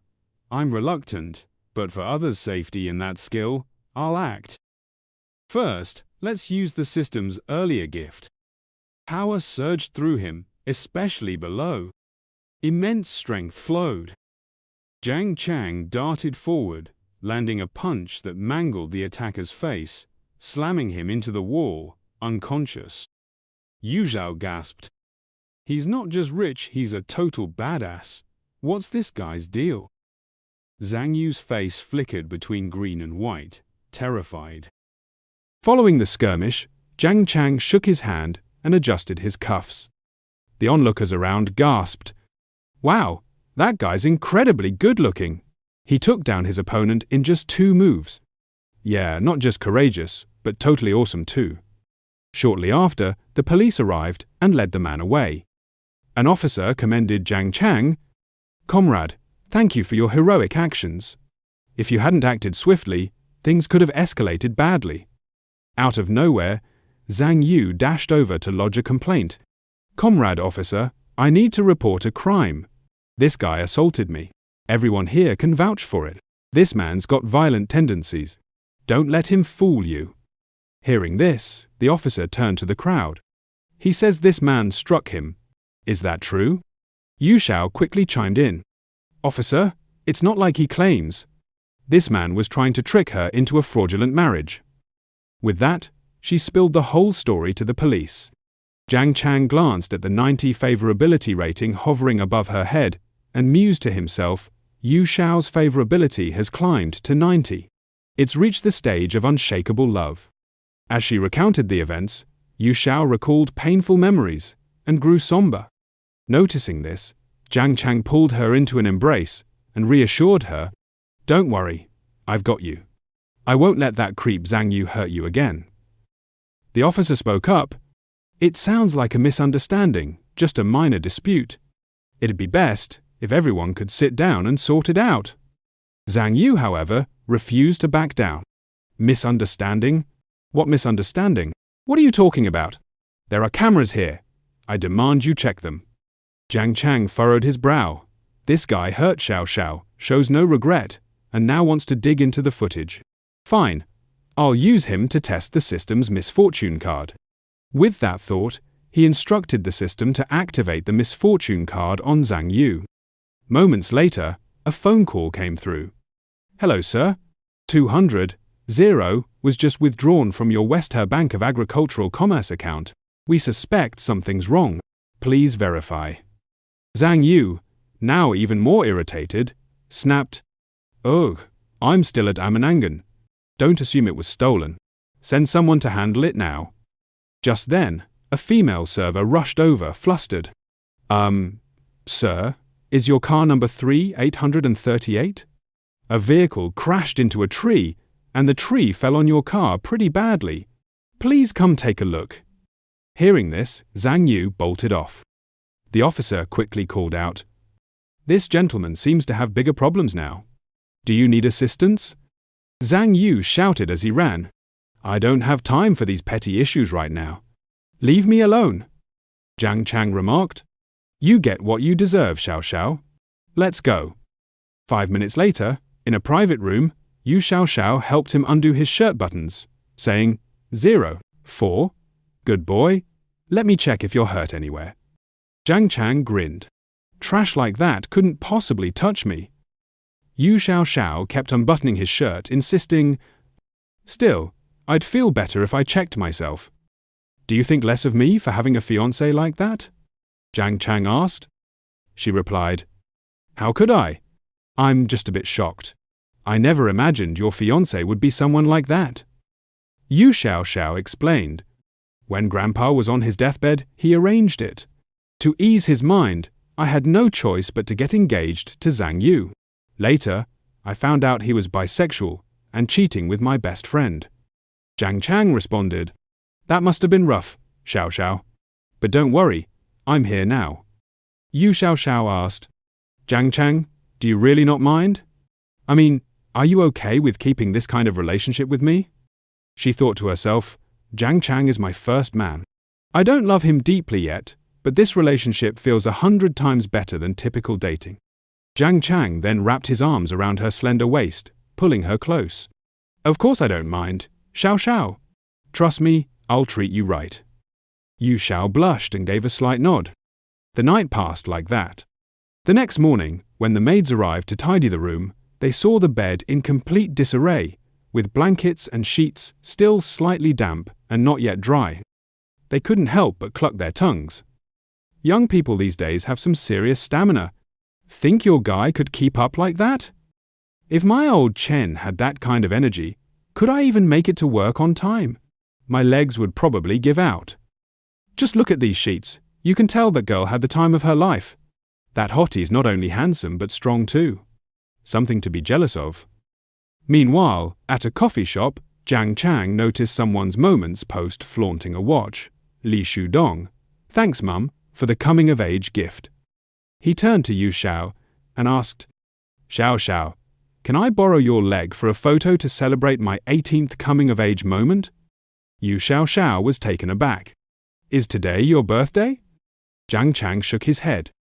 I'm reluctant, but for others' safety in that skill, I'll act. First, let's use the system's earlier gift. Power surged through him, especially below. Immense strength flowed. Jiang Cheng darted forward, landing a punch that mangled the attacker's face, slamming him into the wall, unconscious. Yu Xiao gasped. "He's not just rich, he's a total badass. What's this guy's deal?" Zhang Yu's face flickered between green and white, terrified. Following the skirmish, Jiang Cheng shook his hand and adjusted his cuffs. The onlookers around gasped. "Wow, that guy's incredibly good-looking." He took down his opponent in just 2 moves. Yeah, not just courageous, but totally awesome too. Shortly after, the police arrived and led the man away. An officer commended Jiang Cheng. "Comrade, thank you for your heroic actions. If you hadn't acted swiftly, things could have escalated badly." Out of nowhere, Zhang Yu dashed over to lodge a complaint. "Comrade officer, I need to report a crime. This guy assaulted me. Everyone here can vouch for it. This man's got violent tendencies. Don't let him fool you." Hearing this, the officer turned to the crowd. "He says this man struck him. Is that true?" Yu Xiao quickly chimed in. "Officer, it's not like he claims. This man was trying to trick her into a fraudulent marriage." With that, she spilled the whole story to the police. Jiang Cheng glanced at the 90 favorability rating hovering above her head and mused to himself, Yu Xiao's favorability has climbed to 90. It's reached the stage of unshakable love. As she recounted the events, Yu Xiao recalled painful memories and grew somber. Noticing this, Jiang Cheng pulled her into an embrace and reassured her, "Don't worry, I've got you. I won't let that creep Zhang Yu hurt you again." The officer spoke up. "It sounds like a misunderstanding, just a minor dispute. It'd be best if everyone could sit down and sort it out." Zhang Yu, however, refused to back down. "Misunderstanding? What misunderstanding? What are you talking about? There are cameras here. I demand you check them. Jiang Cheng furrowed his brow. This guy hurt Xiao Xiao, shows no regret, and now wants to dig into the footage. Fine. I'll use him to test the system's misfortune card. With that thought, he instructed the system to activate the misfortune card on Zhang Yu. Moments later, a phone call came through. Hello, sir. 200, 0, was just withdrawn from your Westher Bank of Agricultural Commerce account. We suspect something's wrong. Please verify. Zhang Yu, now even more irritated, snapped, Ugh, I'm still at Amanangan. Don't assume it was stolen. Send someone to handle it now. Just then, a female server rushed over, flustered. Sir, is your car number 3838? A vehicle crashed into a tree, and the tree fell on your car pretty badly. Please come take a look. Hearing this, Zhang Yu bolted off. The officer quickly called out, This gentleman seems to have bigger problems now. Do you need assistance? Zhang Yu shouted as he ran. I don't have time for these petty issues right now. Leave me alone. Jiang Cheng remarked. You get what you deserve, Xiao Xiao. Let's go. 5 minutes later, in a private room, Yu Xiao Xiao helped him undo his shirt buttons, saying, 0, 4. Good boy. Let me check if you're hurt anywhere. Jiang Cheng grinned. Trash like that couldn't possibly touch me. Yu Xiao Xiao kept unbuttoning his shirt, insisting, Still, I'd feel better if I checked myself. Do you think less of me for having a fiancé like that? Jiang Cheng asked. She replied, How could I? I'm just a bit shocked. I never imagined your fiancé would be someone like that. Yu Xiao Xiao explained. When Grandpa was on his deathbed, he arranged it. To ease his mind, I had no choice but to get engaged to Zhang Yu. Later, I found out he was bisexual and cheating with my best friend. Jiang Cheng responded, That must have been rough, Xiao Xiao. But don't worry, I'm here now. Yu Xiao Xiao asked, Jiang Cheng, do you really not mind? I mean, are you okay with keeping this kind of relationship with me? She thought to herself, Jiang Cheng is my first man. I don't love him deeply yet, but this relationship feels 100 times better than typical dating. Jiang Cheng then wrapped his arms around her slender waist, pulling her close. Of course I don't mind, Xiao Xiao. Trust me, I'll treat you right. Yu Xiao blushed and gave a slight nod. The night passed like that. The next morning, when the maids arrived to tidy the room, they saw the bed in complete disarray, with blankets and sheets still slightly damp and not yet dry. They couldn't help but cluck their tongues. Young people these days have some serious stamina. Think your guy could keep up like that? If my old Chen had that kind of energy, could I even make it to work on time? My legs would probably give out. Just look at these sheets. You can tell that girl had the time of her life. That hottie's not only handsome but strong too. Something to be jealous of. Meanwhile, at a coffee shop, Jiang Cheng noticed someone's moments post flaunting a watch. Li Shudong. Thanks, Mum, for the coming-of-age gift. He turned to Yu Xiao and asked, Xiao Xiao, can I borrow your leg for a photo to celebrate my 18th coming-of-age moment? Yu Xiao Xiao was taken aback. Is today your birthday? Jiang Cheng shook his head.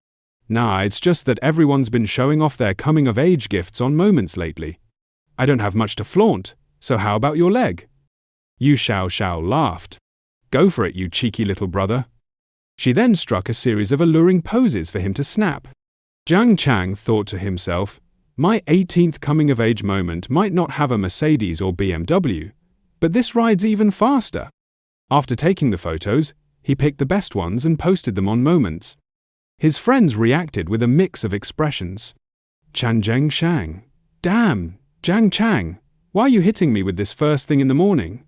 Nah, it's just that everyone's been showing off their coming-of-age gifts on Moments lately. I don't have much to flaunt, so how about your leg? Yu Xiao Xiao laughed. Go for it, you cheeky little brother. She then struck a series of alluring poses for him to snap. Jiang Cheng thought to himself, my 18th coming-of-age moment might not have a Mercedes or BMW, but this ride's even faster. After taking the photos, he picked the best ones and posted them on Moments. His friends reacted with a mix of expressions. Chanzheng Shang. Damn, Jiang Cheng, why are you hitting me with this first thing in the morning?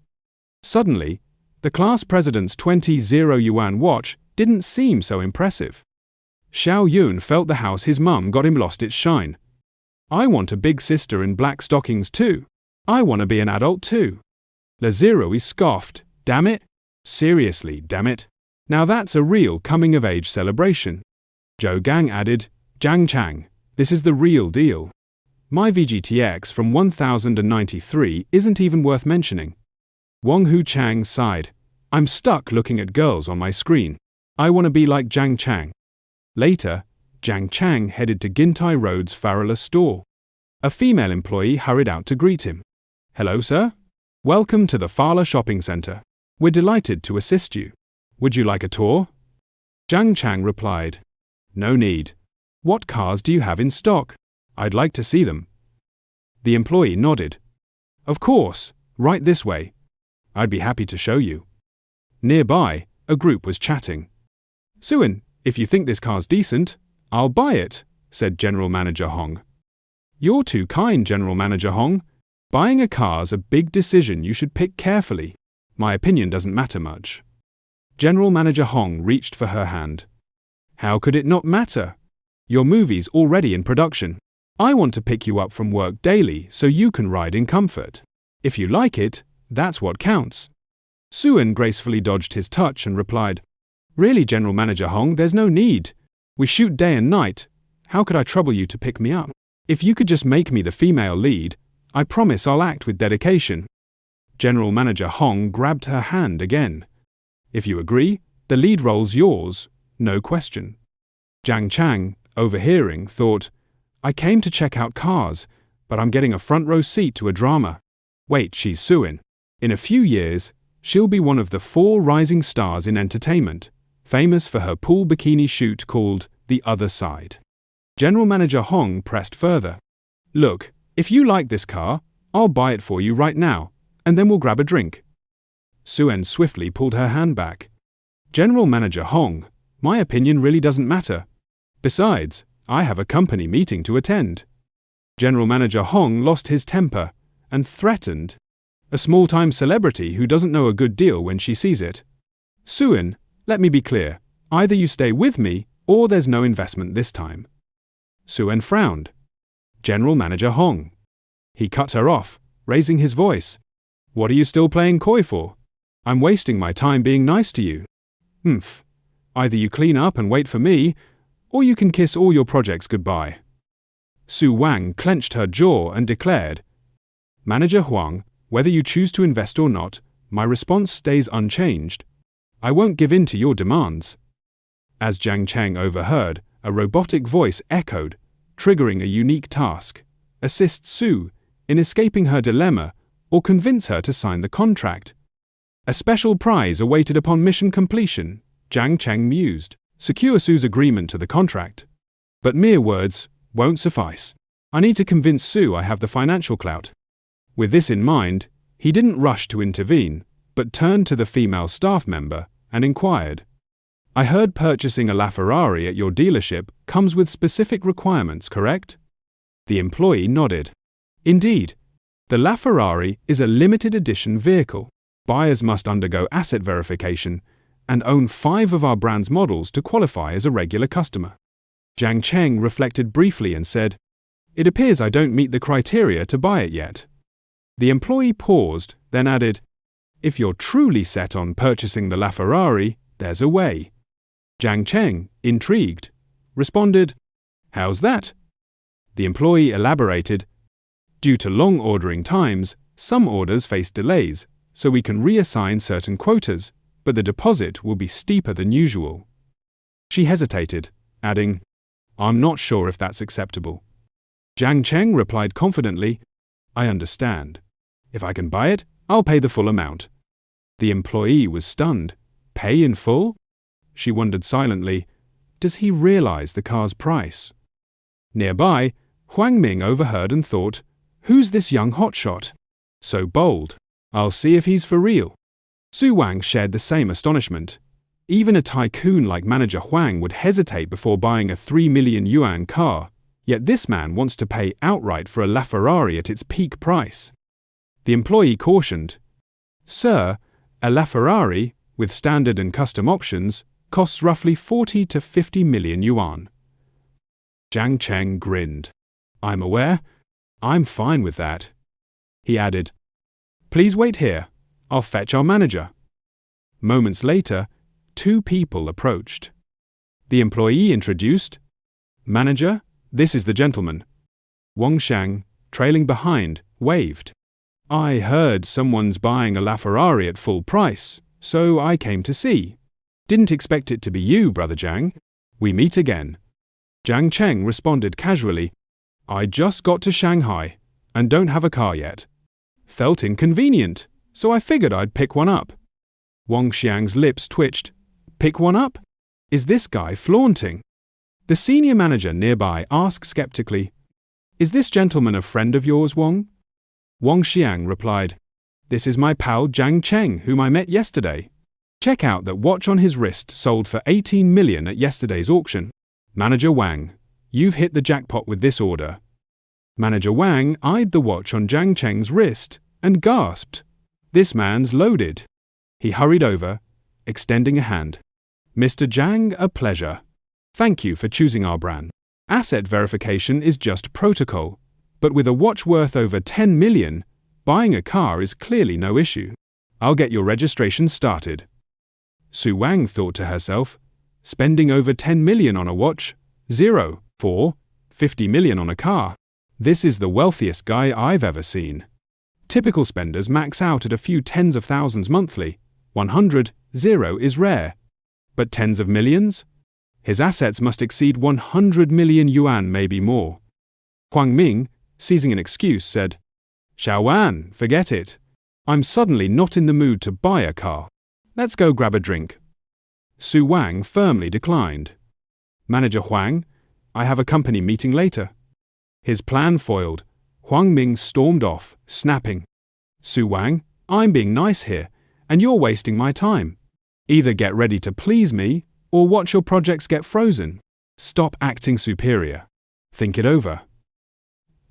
Suddenly, the class president's 20 yuan watch didn't seem so impressive. Xiao Yun felt the house his mum got him lost its shine. I want a big sister in black stockings too. I want to be an adult too. Lazirui scoffed. Damn it. Seriously, damn it. Now that's a real coming-of-age celebration. Zhou Gang added, Jiang Cheng, this is the real deal. My VGTX from 1093 isn't even worth mentioning. Wang Hu Chang sighed. I'm stuck looking at girls on my screen. I want to be like Jiang Cheng. Later, Jiang Cheng headed to Gintai Road's Farala store. A female employee hurried out to greet him. "Hello, sir. Welcome to the Farala shopping center. We're delighted to assist you. Would you like a tour?" Jiang Cheng replied, "No need. What cars do you have in stock? I'd like to see them." The employee nodded. "Of course, right this way. I'd be happy to show you." Nearby, a group was chatting. "Suin, if you think this car's decent, I'll buy it," said General Manager Hong. "You're too kind, General Manager Hong. Buying a car's a big decision you should pick carefully. My opinion doesn't matter much." General Manager Hong reached for her hand. "How could it not matter? Your movie's already in production. I want to pick you up from work daily so you can ride in comfort. If you like it, that's what counts." Suin gracefully dodged his touch and replied, "Really, General Manager Hong, there's no need. We shoot day and night. How could I trouble you to pick me up? If you could just make me the female lead, I promise I'll act with dedication." General Manager Hong grabbed her hand again. "If you agree, the lead role's yours, no question." Jiang Cheng, overhearing, thought, "I came to check out cars, but I'm getting a front row seat to a drama. Wait, she's Suin. In a few years, she'll be one of the 4 rising stars in entertainment, famous for her pool bikini shoot called The Other Side." General Manager Hong pressed further. "Look, if you like this car, I'll buy it for you right now, and then we'll grab a drink." Suin swiftly pulled her hand back. "General Manager Hong, my opinion really doesn't matter. Besides, I have a company meeting to attend." General Manager Hong lost his temper and threatened, "A small-time celebrity who doesn't know a good deal when she sees it. Suin, let me be clear. Either you stay with me, or there's no investment this time." Suin frowned. "General Manager Hong." He cut her off, raising his voice. "What are you still playing coy for? I'm wasting my time being nice to you. Either you clean up and wait for me, or you can kiss all your projects goodbye." Su Wang clenched her jaw and declared, "Manager Huang, whether you choose to invest or not, my response stays unchanged. I won't give in to your demands." As Jiang Cheng overheard, a robotic voice echoed, triggering a unique task: assist Su in escaping her dilemma or convince her to sign the contract. "A special prize awaited upon mission completion," Jiang Cheng mused. "Secure Su's agreement to the contract. But mere words won't suffice. I need to convince Su I have the financial clout." With this in mind, he didn't rush to intervene, but turned to the female staff member and inquired, "I heard purchasing a LaFerrari at your dealership comes with specific requirements, correct?" The employee nodded. "Indeed. The LaFerrari is a limited edition vehicle. Buyers must undergo asset verification and own 5 of our brand's models to qualify as a regular customer." Jiang Cheng reflected briefly and said, "It appears I don't meet the criteria to buy it yet." The employee paused, then added, "If you're truly set on purchasing the LaFerrari, there's a way." Jiang Cheng, intrigued, responded, "How's that?" The employee elaborated, "Due to long ordering times, some orders face delays, so we can reassign certain quotas, but the deposit will be steeper than usual." She hesitated, adding, "I'm not sure if that's acceptable." Jiang Cheng replied confidently, "I understand. If I can buy it, I'll pay the full amount." The employee was stunned. Pay in full? She wondered silently, does he realize the car's price? Nearby, Huang Ming overheard and thought, "Who's this young hotshot? So bold. I'll see if he's for real." Su Wang shared the same astonishment. Even a tycoon like Manager Huang would hesitate before buying a 3 million yuan car, yet this man wants to pay outright for a LaFerrari at its peak price. The employee cautioned, "Sir, a LaFerrari, with standard and custom options, costs roughly 40 to 50 million yuan. Jiang Cheng grinned. "I'm aware. I'm fine with that." He added, "Please wait here. I'll fetch our manager." Moments later, 2 people approached. The employee introduced, "Manager, this is the gentleman." Wang Shang, trailing behind, waved. "I heard someone's buying a LaFerrari at full price. So I came to see. Didn't expect it to be you, Brother Jiang. We meet again. Jiang Cheng responded casually. I just got to Shanghai and don't have a car yet. Felt inconvenient, so I figured I'd pick one up. Wang Xiang's lips twitched. Pick one up? Is this guy flaunting? The senior manager nearby asked skeptically, Is this gentleman a friend of yours, Wang? Wang Xiang replied, This is my pal Jiang Cheng, whom I met yesterday. Check out that watch on his wrist sold for 18 million at yesterday's auction. Manager Wang, you've hit the jackpot with this order. Manager Wang eyed the watch on Jiang Cheng's wrist and gasped, This man's loaded. He hurried over, extending a hand. Mr. Jiang, a pleasure. Thank you for choosing our brand. Asset verification is just protocol, but with a watch worth over 10 million, buying a car is clearly no issue. I'll get your registration started. Su Wang thought to herself, spending over 10 million on a watch, 50 million on a car. This is the wealthiest guy I've ever seen. Typical spenders max out at a few tens of thousands monthly. 100 is rare. But tens of millions? His assets must exceed 100 million yuan, maybe more. Huang Ming, seizing an excuse, said, Xiao Wan, forget it. I'm suddenly not in the mood to buy a car. Let's go grab a drink. Su Wang firmly declined. Manager Huang, I have a company meeting later. His plan foiled, Huang Ming stormed off, snapping, Su Wang, I'm being nice here, and you're wasting my time. Either get ready to please me, or watch your projects get frozen. Stop acting superior. Think it over.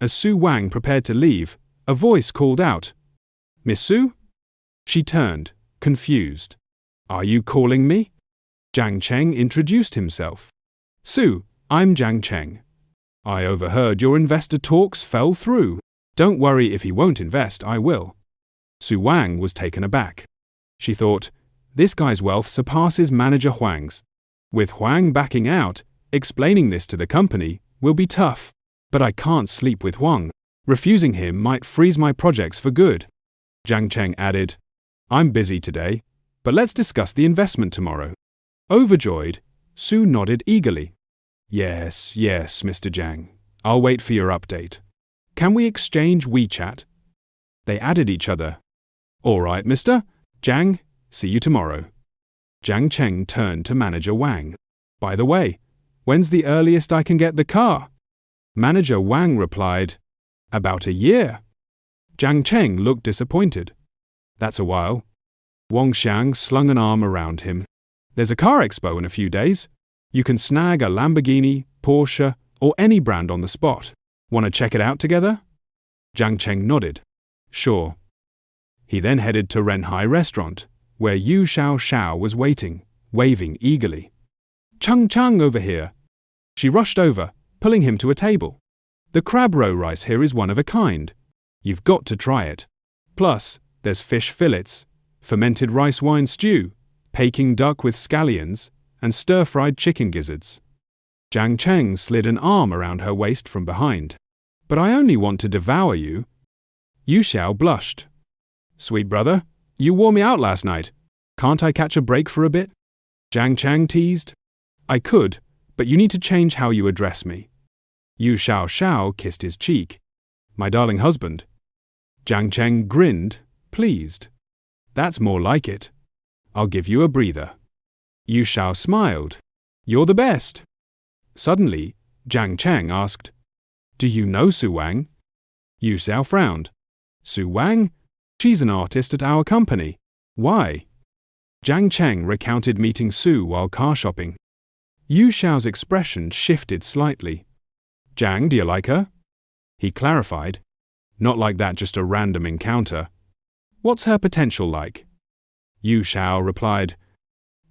As Su Wang prepared to leave, a voice called out, Miss Su? She turned, confused. Are you calling me? Jiang Cheng introduced himself. Su, I'm Jiang Cheng. I overheard your investor talks fell through. Don't worry if he won't invest, I will. Su Wang was taken aback. She thought, this guy's wealth surpasses Manager Huang's. With Huang backing out, explaining this to the company will be tough. But I can't sleep with Huang. Refusing him might freeze my projects for good. Jiang Cheng added, I'm busy today, but let's discuss the investment tomorrow. Overjoyed, Su nodded eagerly. Yes, Mr. Jiang. I'll wait for your update. Can we exchange WeChat? They added each other. All right, Mr. Jiang, see you tomorrow. Jiang Cheng turned to Manager Wang. By the way, when's the earliest I can get the car? Manager Wang replied, About a year. Jiang Cheng looked disappointed. That's a while. Wang Xiang slung an arm around him. There's a car expo in a few days. You can snag a Lamborghini, Porsche, or any brand on the spot. Want to check it out together? Jiang Cheng nodded. Sure. He then headed to Renhai Restaurant, where Yu Xiao was waiting, waving eagerly. Chung over here. She rushed over, pulling him to a table. The crab roe rice here is one of a kind. You've got to try it. Plus, there's fish fillets, fermented rice wine stew, Peking duck with scallions, and stir-fried chicken gizzards. Jiang Cheng slid an arm around her waist from behind. But I only want to devour you. Yu Xiao blushed. Sweet brother, you wore me out last night. Can't I catch a break for a bit? Jiang Cheng teased. I could, but you need to change how you address me. Yu Xiao kissed his cheek. My darling husband. Jiang Cheng grinned, pleased. That's more like it. I'll give you a breather. Yu Xiao smiled. You're the best. Suddenly, Jiang Cheng asked, Do you know Su Wang? Yu Xiao frowned. Su Wang? She's an artist at our company. Why? Jiang Cheng recounted meeting Su while car shopping. Yu Xiao's expression shifted slightly. Jiang, do you like her? He clarified. Not like that, just a random encounter. What's her potential like? Yu Xiao replied,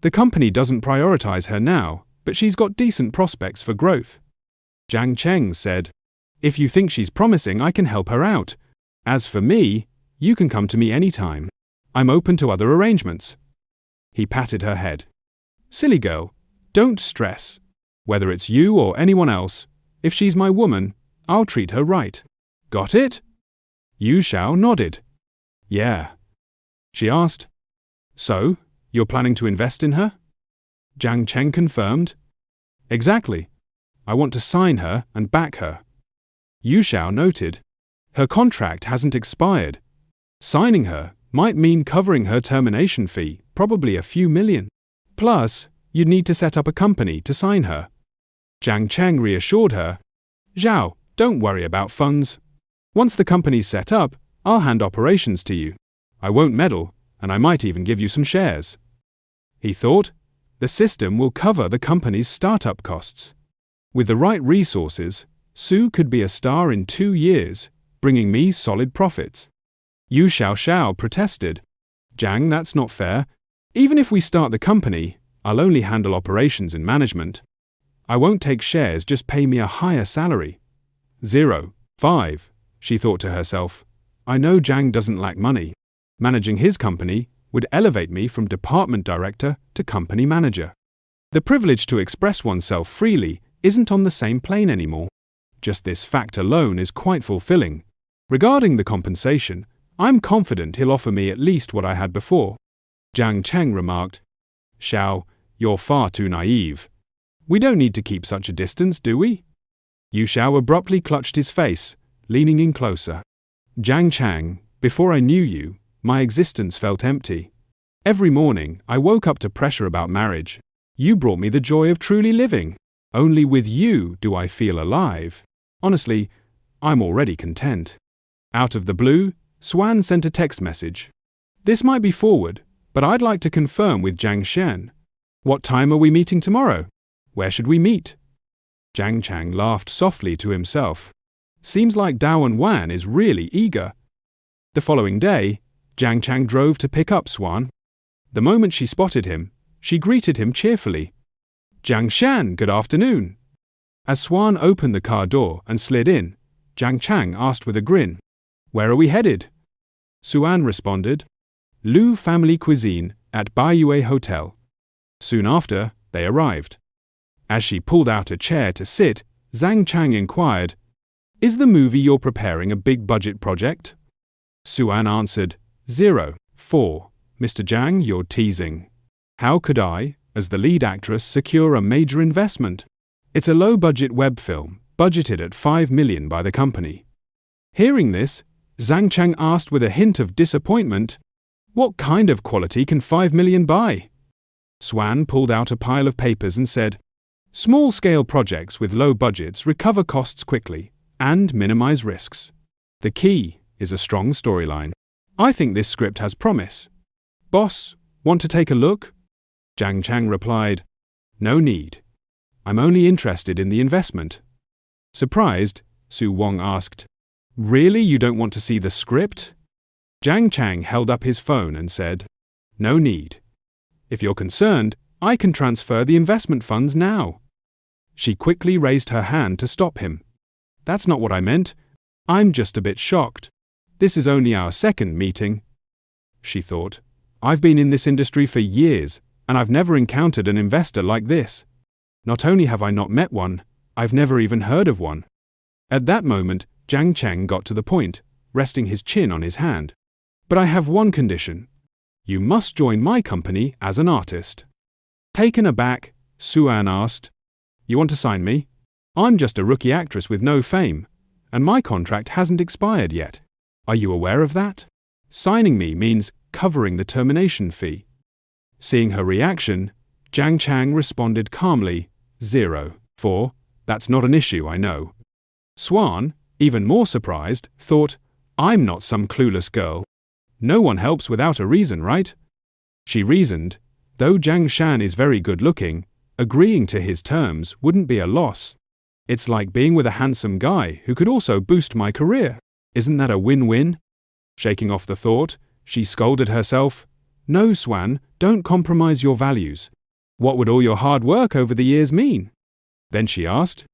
The company doesn't prioritize her now, but she's got decent prospects for growth. Jiang Cheng said, If you think she's promising, I can help her out. As for me, you can come to me anytime. I'm open to other arrangements. He patted her head. Silly girl, don't stress. Whether it's you or anyone else, if she's my woman, I'll treat her right. Got it? Yu Xiao nodded. Yeah. She asked, So, You're planning to invest in her? Jiang Cheng confirmed. Exactly. I want to sign her and back her. Yu Xiao noted. Her contract hasn't expired. Signing her might mean covering her termination fee, probably a few million. Plus, you'd need to set up a company to sign her. Jiang Cheng reassured her. Zhao, don't worry about funds. Once the company's set up, I'll hand operations to you. I won't meddle, and I might even give you some shares. He thought, the system will cover the company's startup costs. With the right resources, Su could be a star in 2 years, bringing me solid profits. Yu Xiao protested. Jiang, that's not fair. Even if we start the company, I'll only handle operations and management. I won't take shares, just pay me a higher salary. 5, she thought to herself. I know Jiang doesn't lack money. Managing his company would elevate me from department director to company manager. The privilege to express oneself freely isn't on the same plane anymore. Just this fact alone is quite fulfilling. Regarding the compensation, I'm confident he'll offer me at least what I had before. Jiang Cheng remarked. Xiao, you're far too naive. We don't need to keep such a distance, do we? Yu Xiao abruptly clutched his face, leaning in closer. Jiang Cheng, before I knew you, my existence felt empty. Every morning, I woke up to pressure about marriage. You brought me the joy of truly living. Only with you do I feel alive. Honestly, I'm already content. Out of the blue, Swan sent a text message. This might be forward, but I'd like to confirm with Jiang Shen. What time are we meeting tomorrow? Where should we meet? Jiang Cheng laughed softly to himself. Seems like Dao Wan is really eager. The following day, Jiang Cheng drove to pick up Swan. The moment she spotted him, she greeted him cheerfully. Jiang Shan, good afternoon. As Swan opened the car door and slid in, Jiang Cheng asked with a grin, Where are we headed? Suan responded, Lu Family Cuisine at Baiyue Hotel. Soon after, they arrived. As she pulled out a chair to sit, Zhang Chang inquired, Is the movie you're preparing a big-budget project? Suan answered, 4. Mr. Jiang, you're teasing. How could I, as the lead actress, secure a major investment? It's a low-budget web film, budgeted at 5 million by the company. Hearing this, Zhang Chang asked with a hint of disappointment, What kind of quality can 5 million buy? Swan pulled out a pile of papers and said, Small-scale projects with low budgets recover costs quickly and minimize risks. The key is a strong storyline. I think this script has promise. Boss, want to take a look? Jiang Chang replied, No need. I'm only interested in the investment. Surprised, Su Wong asked, Really, you don't want to see the script? Jiang Chang held up his phone and said, No need. If you're concerned, I can transfer the investment funds now. She quickly raised her hand to stop him. That's not what I meant. I'm just a bit shocked. This is only our second meeting. She thought, I've been in this industry for years, and I've never encountered an investor like this. Not only have I not met one, I've never even heard of one. At that moment, Jiang Cheng got to the point, resting his chin on his hand. But I have one condition. You must join my company as an artist. Taken aback, Suan asked, You want to sign me? I'm just a rookie actress with no fame, and my contract hasn't expired yet. Are you aware of that? Signing me means covering the termination fee. Seeing her reaction, Jiang Chang responded calmly, 4. That's not an issue, I know. Swan, even more surprised, thought, I'm not some clueless girl. No one helps without a reason, right? She reasoned, though Jiang Shan is very good-looking, agreeing to his terms wouldn't be a loss. It's like being with a handsome guy who could also boost my career. Isn't that a win-win? Shaking off the thought, she scolded herself, No, Swan, don't compromise your values. What would all your hard work over the years mean? Then she asked,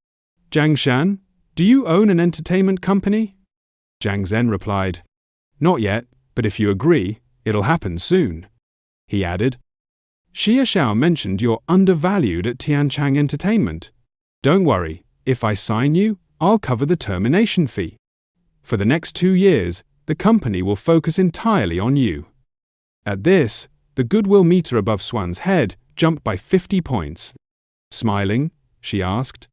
Jiang Shan, do you own an entertainment company? Jiang Zhen replied, Not yet, but if you agree, it'll happen soon. He added, Xia Xiao mentioned you're undervalued at Tianchang Entertainment. Don't worry, if I sign you, I'll cover the termination fee. For the next 2 years, the company will focus entirely on you. At this, The goodwill meter above Swan's head jumped by 50 points. Smiling, she asked,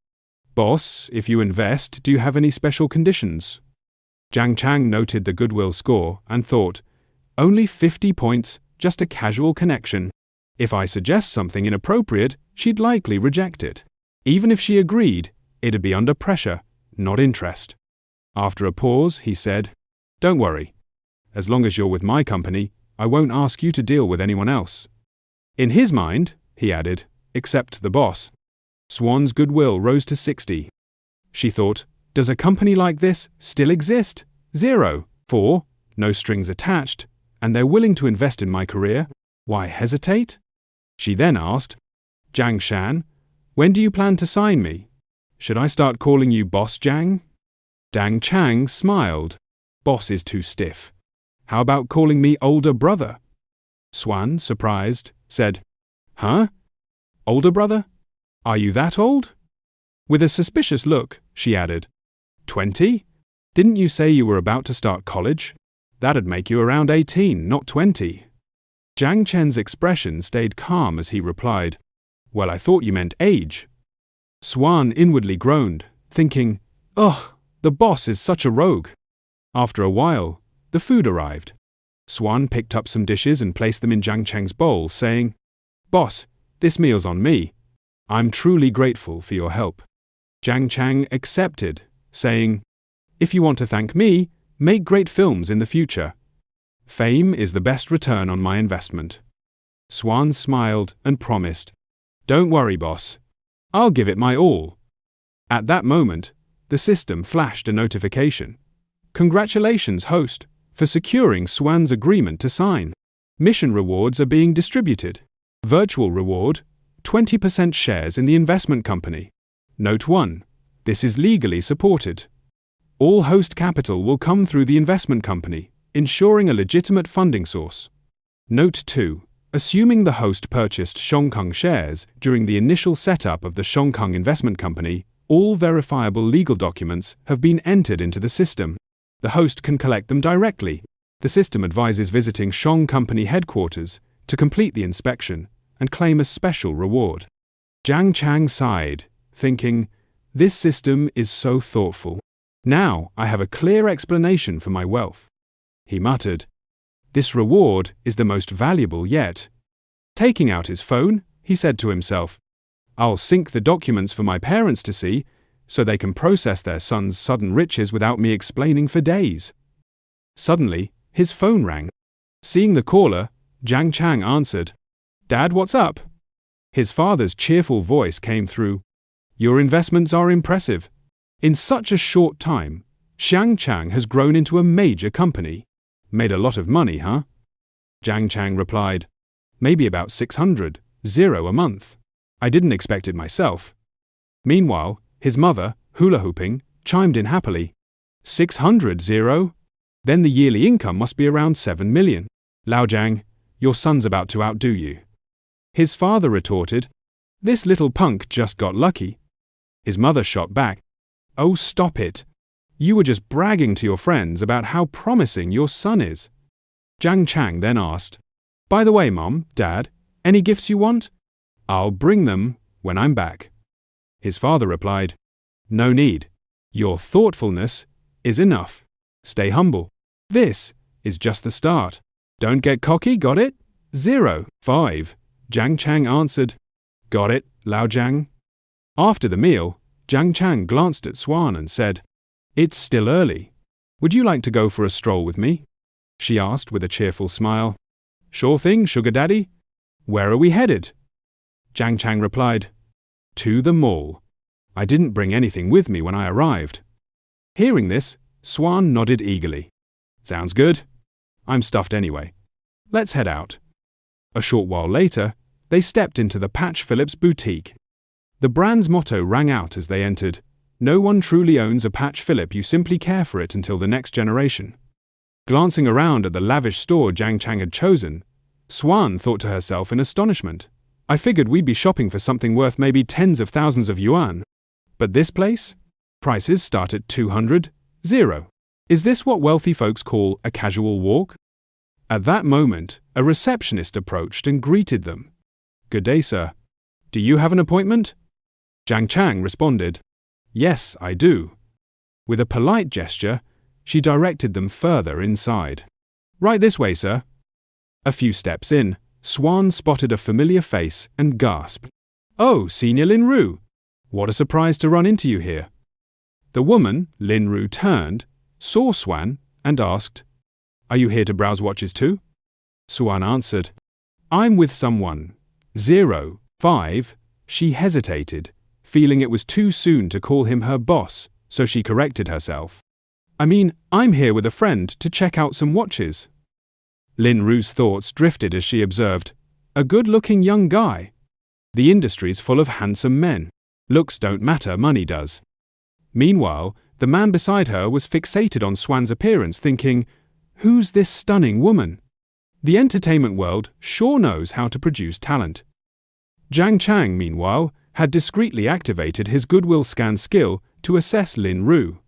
"Boss, if you invest, do you have any special conditions?" Jiang Cheng noted the goodwill score and thought, "Only 50 points, just a casual connection. If I suggest something inappropriate, she'd likely reject it. Even if she agreed, it'd be under pressure, not interest." After a pause, he said, "Don't worry. As long as you're with my company, I won't ask you to deal with anyone else." In his mind, he added, "except the boss." Swan's goodwill rose to 60. She thought, does a company like this still exist? 0. 4. No strings attached, and they're willing to invest in my career. Why hesitate? She then asked, "Jiang Shan, when do you plan to sign me? Should I start calling you Boss Jiang?" Jiang Cheng smiled. "Boss is too stiff. How about calling me older brother?" Swan, surprised, said, "Huh? Older brother? Are you that old?" With a suspicious look, she added, 20? Didn't you say you were about to start college? That'd make you around 18, not 20. Jiang Chen's expression stayed calm as he replied, "Well, I thought you meant age." Swan inwardly groaned, thinking, "Ugh, the boss is such a rogue." After a while, the food arrived. Swan picked up some dishes and placed them in Jiang Cheng's bowl, saying, "Boss, this meal's on me. I'm truly grateful for your help." Jiang Cheng accepted, saying, "If you want to thank me, make great films in the future. Fame is the best return on my investment." Swan smiled and promised, "Don't worry, boss. I'll give it my all." At that moment, the system flashed a notification. "Congratulations, host, for securing Swan's agreement to sign. Mission rewards are being distributed. Virtual reward, 20% shares in the investment company. Note 1. This is legally supported. All host capital will come through the investment company, ensuring a legitimate funding source. Note 2. Assuming the host purchased Shongkong shares during the initial setup of the Shongkong Investment Company, all verifiable legal documents have been entered into the system. The host can collect them directly. The system advises visiting Shong Company headquarters to complete the inspection and claim a special reward." Jiang Cheng sighed, thinking, "This system is so thoughtful. Now I have a clear explanation for my wealth." He muttered, "This reward is the most valuable yet." Taking out his phone, he said to himself, "I'll sync the documents for my parents to see, so they can process their son's sudden riches without me explaining for days." Suddenly, his phone rang. Seeing the caller, Jiang Cheng answered, "Dad, what's up?" His father's cheerful voice came through, "Your investments are impressive. In such a short time, Jiang Cheng has grown into a major company. Made a lot of money, huh?" Jiang Cheng replied, "Maybe about 600 a month. I didn't expect it myself." Meanwhile, his mother, hula hooping, chimed in happily, 600? Then the yearly income must be around 7 million. Lao Jiang, your son's about to outdo you." His father retorted, "This little punk just got lucky." His mother shot back, "Oh, stop it. You were just bragging to your friends about how promising your son is." Jiang Cheng then asked, "By the way, Mom, Dad, any gifts you want? I'll bring them when I'm back." His father replied, "No need. Your thoughtfulness is enough. Stay humble. This is just the start. Don't get cocky, got it? 5. Jiang Cheng answered, "Got it, Lao Jiang." After the meal, Jiang Cheng glanced at Swan and said, "It's still early. Would you like to go for a stroll with me?" She asked with a cheerful smile. "Sure thing, sugar daddy. Where are we headed?" Jiang Cheng replied, "To the mall. I didn't bring anything with me when I arrived." Hearing this, Swan nodded eagerly. "Sounds good. I'm stuffed anyway. Let's head out." A short while later, they stepped into the Patch Phillips boutique. The brand's motto rang out as they entered, "No one truly owns a Patch Phillip, you simply care for it until the next generation." Glancing around at the lavish store Jiang Cheng had chosen, Swan thought to herself in astonishment, "I figured we'd be shopping for something worth maybe tens of thousands of yuan. But this place? Prices start at 200. Is this what wealthy folks call a casual walk?" At that moment, a receptionist approached and greeted them. "Good day, sir. Do you have an appointment?" Jiang Cheng responded, "Yes, I do." With a polite gesture, she directed them further inside. "Right this way, sir." A few steps in, Swan spotted a familiar face and gasped, "Oh, Senior Lin Ru! What a surprise to run into you here." The woman, Lin Ru, turned, saw Swan, and asked, "Are you here to browse watches too?" Swan answered, "I'm with someone. 05. She hesitated, feeling it was too soon to call him her boss, so she corrected herself. I'm here with a friend to check out some watches." Lin Ru's thoughts drifted as she observed, "A good-looking young guy. The industry's full of handsome men. Looks don't matter, money does." Meanwhile, the man beside her was fixated on Swan's appearance, thinking, "Who's this stunning woman? The entertainment world sure knows how to produce talent." Jiang Cheng, meanwhile, had discreetly activated his goodwill scan skill to assess Lin Ru.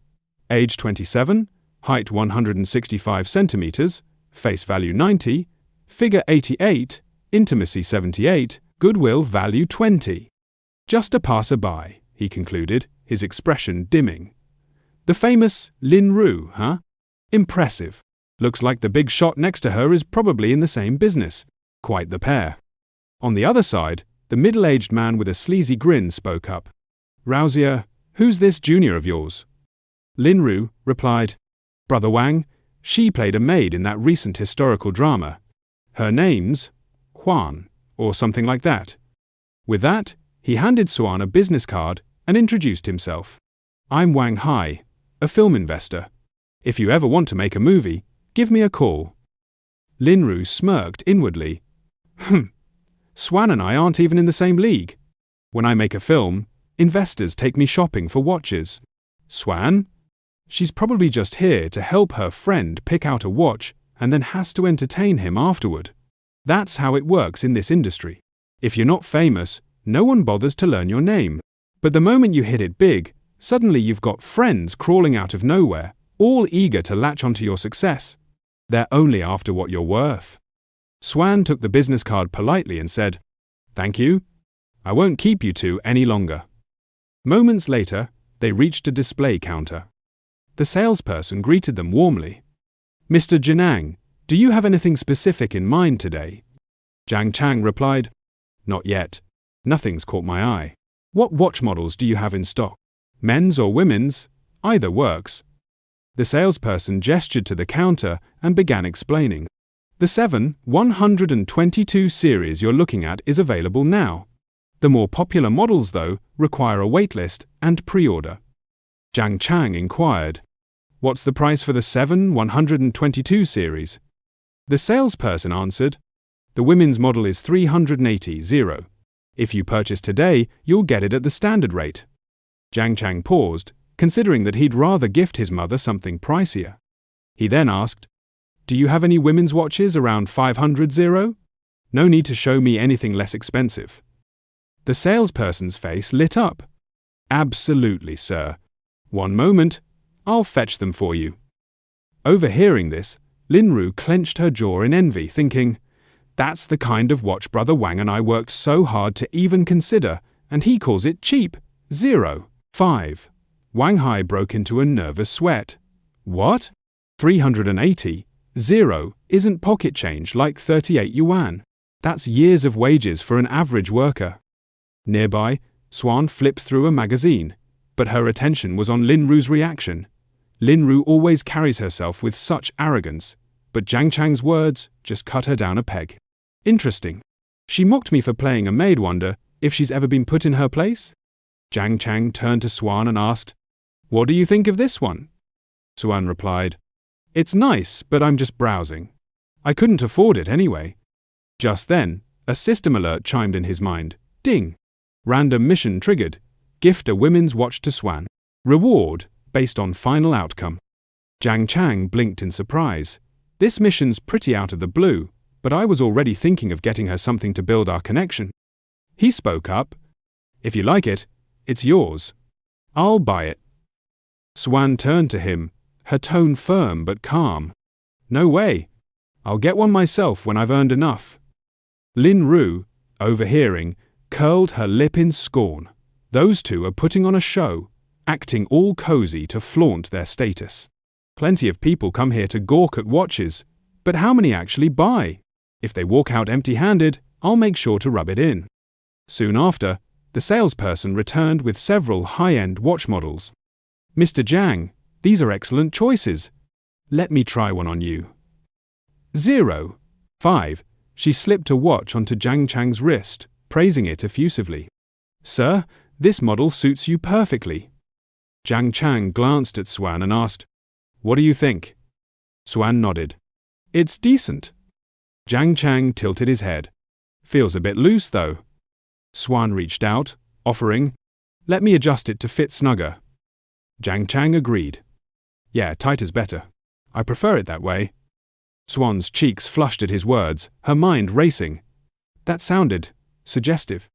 Age 27, height 165 centimeters, face value 90, figure 88, intimacy 78, goodwill value 20. "Just a passerby," he concluded, his expression dimming. "The famous Lin Ru, huh? Impressive. Looks like the big shot next to her is probably in the same business. Quite the pair." On the other side, the middle-aged man with a sleazy grin spoke up. "Rousier, who's this junior of yours?" Lin Ru replied, "Brother Wang, she played a maid in that recent historical drama. Her name's Huan, or something like that." With that, he handed Swan a business card and introduced himself. "I'm Wang Hai, a film investor. If you ever want to make a movie, give me a call." Lin Ru smirked inwardly. Swan and I aren't even in the same league. When I make a film, investors take me shopping for watches. Swan? She's probably just here to help her friend pick out a watch and then has to entertain him afterward. That's how it works in this industry. If you're not famous, no one bothers to learn your name. But the moment you hit it big, suddenly you've got friends crawling out of nowhere, all eager to latch onto your success. They're only after what you're worth. Swan took the business card politely and said, "Thank you. I won't keep you two any longer." Moments later, they reached a display counter. The salesperson greeted them warmly. "Mr. Janang, do you have anything specific in mind today?" Jiang Cheng replied, "Not yet. Nothing's caught my eye. What watch models do you have in stock? Men's or women's? Either works." The salesperson gestured to the counter and began explaining. "The 122 series you're looking at is available now. The more popular models, though, require a waitlist and pre-order." Jiang Cheng inquired, "What's the price for the 122 series?" The salesperson answered, "The women's model is 380. If you purchase today, you'll get it at the standard rate." Jiang Cheng paused, considering that he'd rather gift his mother something pricier. He then asked, "Do you have any women's watches around 500? No need to show me anything less expensive." The salesperson's face lit up. "Absolutely, sir. One moment, I'll fetch them for you." Overhearing this, Lin Ru clenched her jaw in envy, thinking, "That's the kind of watch Brother Wang and I worked so hard to even consider, and he calls it cheap. 05. Wang Hai broke into a nervous sweat. "What? 380? Isn't pocket change like 38 yuan. That's years of wages for an average worker." Nearby, Swan flipped through a magazine, but her attention was on Lin Ru's reaction. Lin Ru always carries herself with such arrogance, but Jiang Cheng's words just cut her down a peg. "Interesting. She mocked me for playing a maid. Wonder if she's ever been put in her place?" Jiang Cheng turned to Swan and asked, "What do you think of this one?" Swan replied, "It's nice, but I'm just browsing. I couldn't afford it anyway." Just then, a system alert chimed in his mind. Ding! Random mission triggered. Gift a women's watch to Swan. Reward based on final outcome. Jiang Cheng blinked in surprise. This mission's pretty out of the blue, but I was already thinking of getting her something to build our connection. He spoke up. "If you like it, it's yours. I'll buy it." Swan turned to him, her tone firm but calm. "No way. I'll get one myself when I've earned enough. Lin Ru, overhearing, curled her lip in scorn. Those two are putting on a show, acting all cozy to flaunt their status. Plenty of people come here to gawk at watches, but how many actually buy? If they walk out empty-handed, I'll make sure to rub it in. Soon after, the salesperson returned with several high-end watch models. Mr. Jiang, these are excellent choices. Let me try one on you. 5. She slipped a watch onto Jiang Cheng's wrist, praising it effusively. Sir, this model suits you perfectly. Jiang Cheng glanced at Swan and asked, What do you think? Swan nodded. It's decent. Jiang Cheng tilted his head. Feels a bit loose, though. Swan reached out, offering, Let me adjust it to fit snugger. Jiang Cheng agreed. Yeah, tighter's better. I prefer it that way. Swan's cheeks flushed at his words, her mind racing. That sounded suggestive.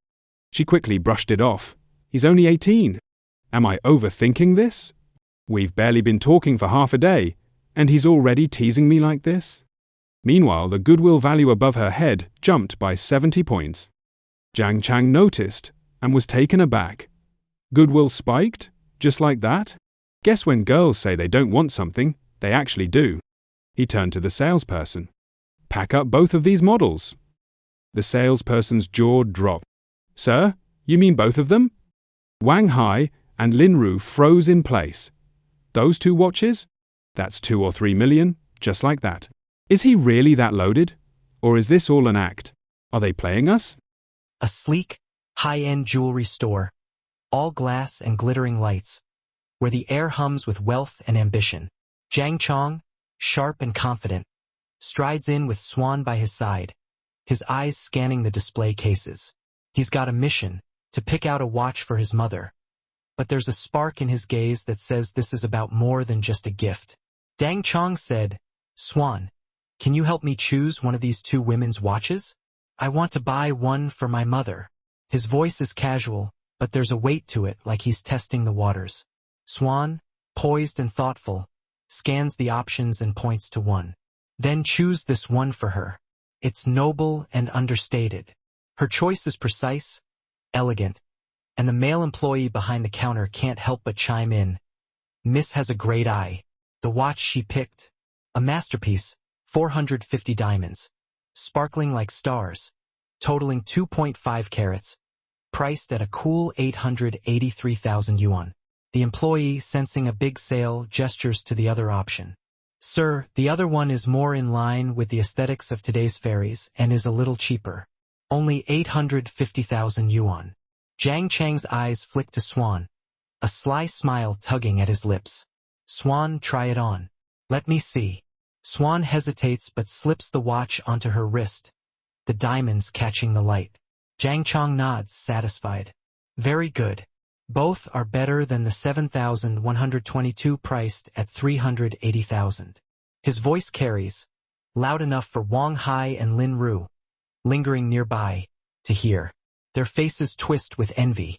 She quickly brushed it off. He's only 18. Am I overthinking this? We've barely been talking for half a day, and he's already teasing me like this? Meanwhile, the goodwill value above her head jumped by 70 points. Jiang Cheng noticed and was taken aback. Goodwill spiked? Just like that? Guess when girls say they don't want something, they actually do. He turned to the salesperson. Pack up both of these models. The salesperson's jaw dropped. Sir, you mean both of them? Wang Hai and Lin Ru froze in place. Those two watches? That's 2 or 3 million, just like that. Is he really that loaded? Or is this all an act? Are they playing us? A sleek, high-end jewelry store, all glass and glittering lights, where the air hums with wealth and ambition. Jiang Cheng, sharp and confident, strides in with Swan by his side, his eyes scanning the display cases. He's got a mission, to pick out a watch for his mother. But there's a spark in his gaze that says this is about more than just a gift. Jiang Cheng said, Swan, can you help me choose one of these two women's watches? I want to buy one for my mother. His voice is casual, but there's a weight to it, like he's testing the waters. Swan, poised and thoughtful, scans the options and points to one. Then choose this one for her. It's noble and understated. Her choice is precise, elegant, and the male employee behind the counter can't help but chime in. Miss has a great eye. The watch she picked, a masterpiece, 450 diamonds, sparkling like stars, totaling 2.5 carats, priced at a cool 883,000 yuan. The employee, sensing a big sale, gestures to the other option. Sir, the other one is more in line with the aesthetics of today's fairies and is a little cheaper. Only 850,000 yuan. Jiang Cheng's eyes flick to Swan, a sly smile tugging at his lips. Swan, try it on. Let me see. Swan hesitates but slips the watch onto her wrist, the diamonds catching the light. Jiang Cheng nods, satisfied. Very good. Both are better than the 7,122 priced at 380,000. His voice carries, loud enough for Wang Hai and Lin Ru, lingering nearby, to hear. Their faces twist with envy.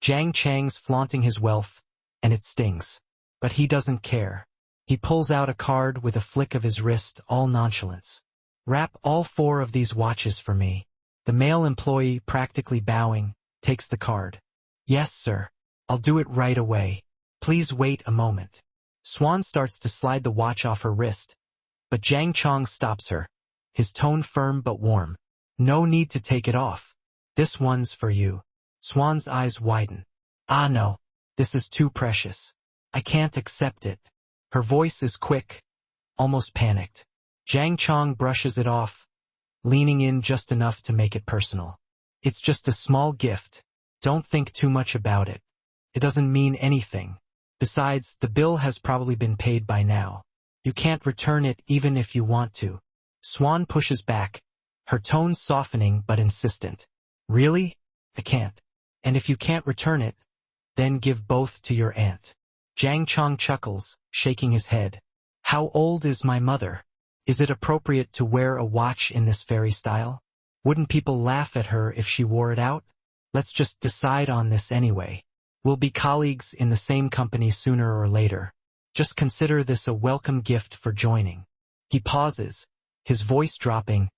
Jiang Cheng's flaunting his wealth, and it stings. But he doesn't care. He pulls out a card with a flick of his wrist, all nonchalance. Wrap all 4 of these watches for me. The male employee, practically bowing, takes the card. Yes, sir. I'll do it right away. Please wait a moment. Swan starts to slide the watch off her wrist, but Jiang Cheng stops her, his tone firm but warm. No need to take it off. This one's for you. Swan's eyes widen. Ah no, this is too precious. I can't accept it. Her voice is quick, almost panicked. Jiang Cheng brushes it off, leaning in just enough to make it personal. It's just a small gift. Don't think too much about it. It doesn't mean anything. Besides, the bill has probably been paid by now. You can't return it even if you want to. Swan pushes back, her tone softening but insistent. Really? I can't. And if you can't return it, then give both to your aunt. Jiang Cheng chuckles, shaking his head. How old is my mother? Is it appropriate to wear a watch in this fairy style? Wouldn't people laugh at her if she wore it out? Let's just decide on this anyway. We'll be colleagues in the same company sooner or later. Just consider this a welcome gift for joining. He pauses, his voice dropping,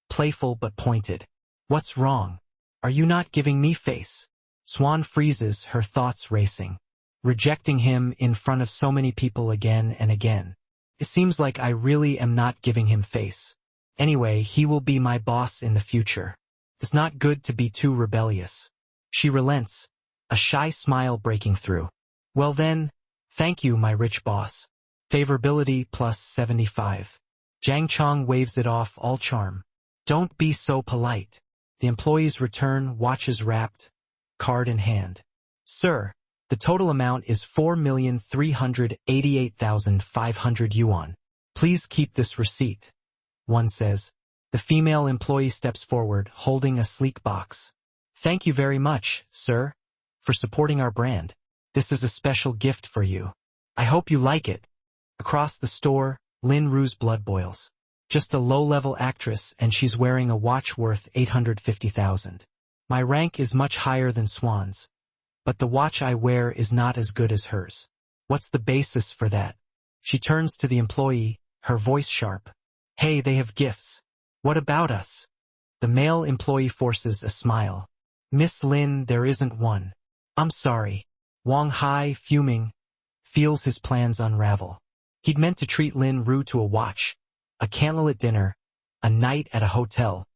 playful but pointed. What's wrong? Are you not giving me face? Swan freezes, her thoughts racing. Rejecting him in front of so many people again and again. It seems like I really am not giving him face. Anyway, he will be my boss in the future. It's not good to be too rebellious. She relents, a shy smile breaking through. Well then, thank you, my rich boss. Favorability plus 75. Jiang Cheng waves it off, all charm. Don't be so polite. The employees return, watches wrapped, card in hand. Sir, the total amount is 4,388,500 yuan. Please keep this receipt. One says. The female employee steps forward, holding a sleek box. Thank you very much, sir, for supporting our brand. This is a special gift for you. I hope you like it. Across the store, Lin Ru's blood boils. Just a low-level actress, and she's wearing a watch worth 850,000. My rank is much higher than Swan's, but the watch I wear is not as good as hers. What's the basis for that? She turns to the employee, her voice sharp. Hey, they have gifts. What about us? The male employee forces a smile. Miss Lin, there isn't one. I'm sorry. Wang Hai, fuming, feels his plans unravel. He'd meant to treat Lin Ru to a watch, a candlelit dinner, a night at a hotel.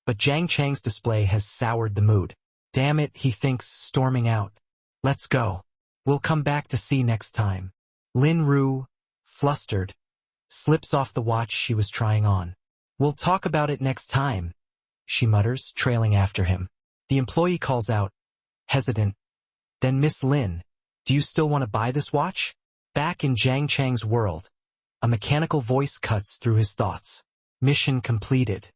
But Jiang Cheng's display has soured the mood. Damn it, he thinks, storming out. Let's go. We'll come back to see next time. Lin Ru, flustered, slips off the watch she was trying on. We'll talk about it next time, she mutters, trailing after him. The employee calls out, hesitant. Then Miss Lin, do you still want to buy this watch? Back in Jiang Cheng's world, a mechanical voice cuts through his thoughts. Mission completed.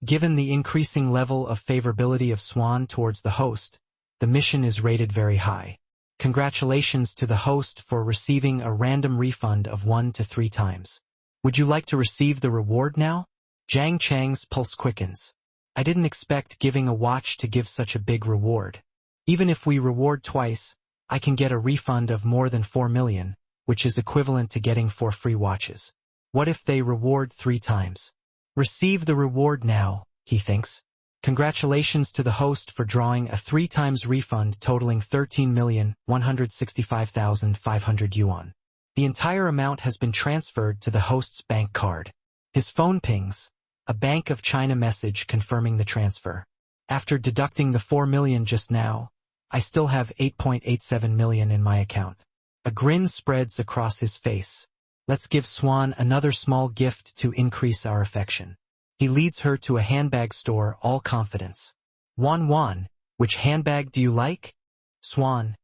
Given the increasing level of favorability of Swan towards the host, the mission is rated very high. Congratulations to the host for receiving a random refund of 1 to 3 times. Would you like to receive the reward now? Jiang Cheng's pulse quickens. I didn't expect giving a watch to give such a big reward. Even if we reward twice, I can get a refund of more than 4 million, which is equivalent to getting 4 free watches. What if they reward 3 times? Receive the reward now, he thinks. Congratulations to the host for drawing a 3 times refund totaling 13,165,500 yuan. The entire amount has been transferred to the host's bank card. His phone pings, a Bank of China message confirming the transfer. After deducting the 4 million just now, I still have 8.87 million in my account. A grin spreads across his face. Let's give Swan another small gift to increase our affection. He leads her to a handbag store, all confidence. Wan, which handbag do you like? Swan,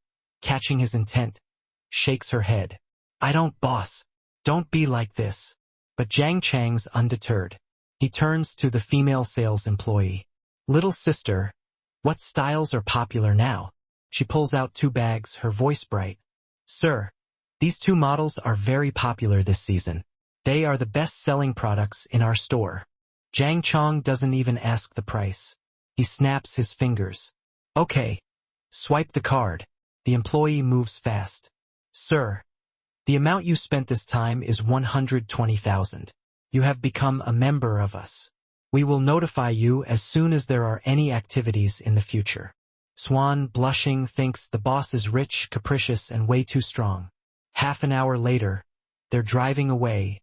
catching his intent, shakes her head. I don't, boss. Don't be like this. But Jiang Cheng's undeterred. He turns to the female sales employee. Little sister, what styles are popular now? She pulls out 2 bags, her voice bright. Sir, these 2 models are very popular this season. They are the best-selling products in our store. Jiang Cheng doesn't even ask the price. He snaps his fingers. Okay. Swipe the card. The employee moves fast. Sir, the amount you spent this time is 120,000. You have become a member of us. We will notify you as soon as there are any activities in the future. Swan, blushing, thinks the boss is rich, capricious, and way too strong. Half an hour later, they're driving away,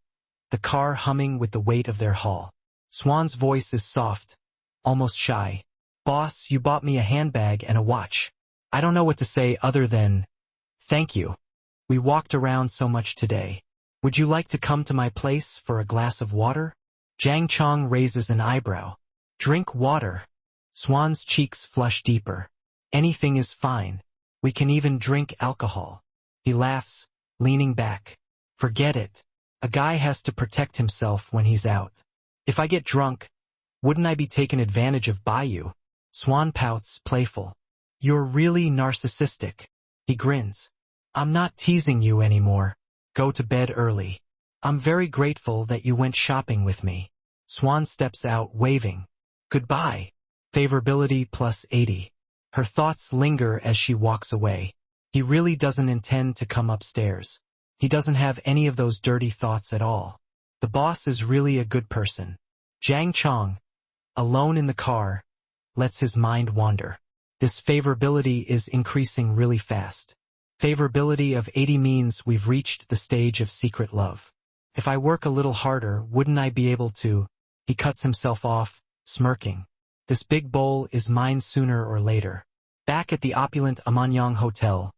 the car humming with the weight of their haul. Swan's voice is soft, almost shy. Boss, you bought me a handbag and a watch. I don't know what to say other than, thank you. We walked around so much today. Would you like to come to my place for a glass of water? Jiang Cheng raises an eyebrow. Drink water. Swan's cheeks flush deeper. Anything is fine. We can even drink alcohol. He laughs, leaning back. Forget it. A guy has to protect himself when he's out. If I get drunk, wouldn't I be taken advantage of by you? Swan pouts, playful. You're really narcissistic. He grins. I'm not teasing you anymore. Go to bed early. I'm very grateful that you went shopping with me. Swan steps out, waving. Goodbye. Favorability plus 80. Her thoughts linger as she walks away. He really doesn't intend to come upstairs. He doesn't have any of those dirty thoughts at all. The boss is really a good person. Jiang Cheng, alone in the car, lets his mind wander. This favorability is increasing really fast. Favorability of 80 means we've reached the stage of secret love. If I work a little harder, wouldn't I be able to? He cuts himself off, smirking. This big bowl is mine sooner or later. Back at the opulent Amanyang Hotel,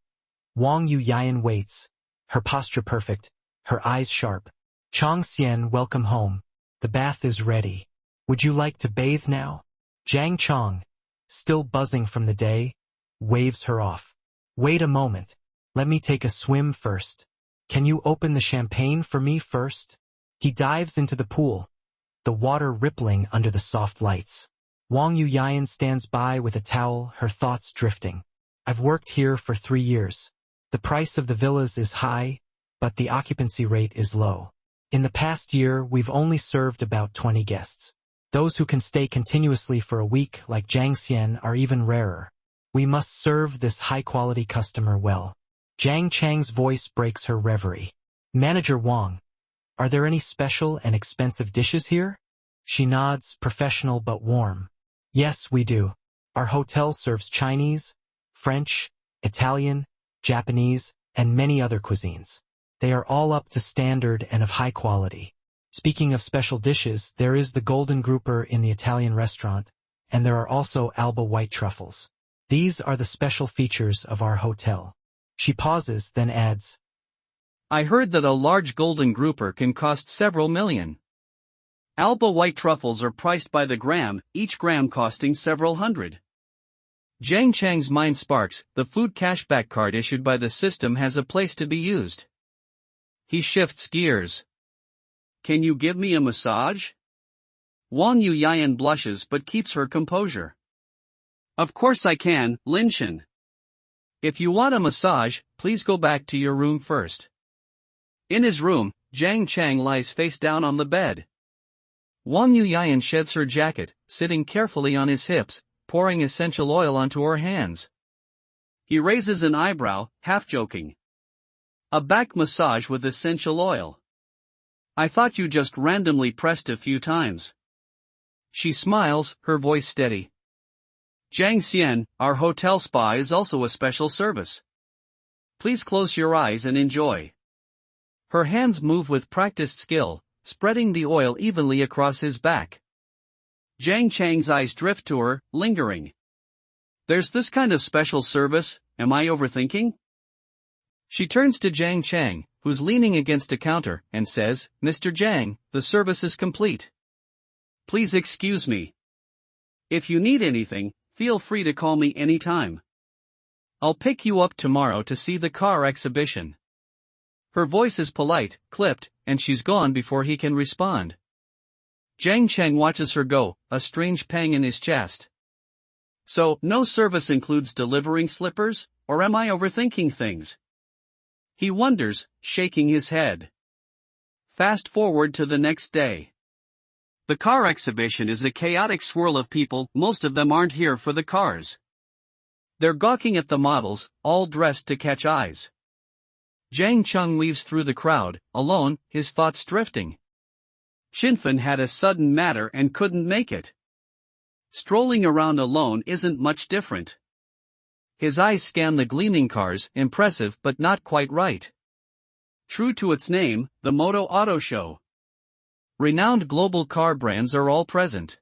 Wang Yuyan waits, her posture perfect, her eyes sharp. Chang Xian, welcome home. The bath is ready. Would you like to bathe now? Jiang Cheng, still buzzing from the day, waves her off. Wait a moment. Let me take a swim first. Can you open the champagne for me first? He dives into the pool, the water rippling under the soft lights. Wang Yuyan stands by with a towel, her thoughts drifting. I've worked here for 3 years. The price of the villas is high, but the occupancy rate is low. In the past year, we've only served about 20 guests. Those who can stay continuously for a week, like Jiang Xian, are even rarer. We must serve this high-quality customer well. Jiang Cheng's voice breaks her reverie. Manager Wang, are there any special and expensive dishes here? She nods, professional but warm. Yes, we do. Our hotel serves Chinese, French, Italian, Japanese, and many other cuisines. They are all up to standard and of high quality. Speaking of special dishes, there is the golden grouper in the Italian restaurant, and there are also Alba white truffles. These are the special features of our hotel. She pauses, then adds, I heard that a large golden grouper can cost several million. Alba white truffles are priced by the gram, each gram costing several hundred. Jiang Cheng's mind sparks, the food cashback card issued by the system has a place to be used. He shifts gears. Can you give me a massage? Wang Yuyan blushes but keeps her composure. Of course I can, Linshan. If you want a massage, please go back to your room first. In his room, Jiang Cheng lies face down on the bed. Wang Yuyan sheds her jacket, sitting carefully on his hips, pouring essential oil onto her hands. He raises an eyebrow, half joking. A back massage with essential oil. I thought you just randomly pressed a few times. She smiles, her voice steady. Jiang Xian, our hotel spa is also a special service. Please close your eyes and enjoy. Her hands move with practiced skill, spreading the oil evenly across his back. Jiang Cheng's eyes drift to her, lingering. There's this kind of special service, am I overthinking? She turns to Jiang Cheng, who's leaning against a counter, and says, Mr. Jiang, the service is complete. Please excuse me. If you need anything, feel free to call me anytime. I'll pick you up tomorrow to see the car exhibition. Her voice is polite, clipped, and she's gone before he can respond. Jiang Cheng watches her go, a strange pang in his chest. So, no service includes delivering slippers, or am I overthinking things? He wonders, shaking his head. Fast forward to the next day. The car exhibition is a chaotic swirl of people, most of them aren't here for the cars. They're gawking at the models, all dressed to catch eyes. Jiang Cheng weaves through the crowd, alone, his thoughts drifting. Shinfen had a sudden matter and couldn't make it. Strolling around alone isn't much different. His eyes scan the gleaming cars, impressive but not quite right. True to its name, the Moto Auto Show. Renowned global car brands are all present.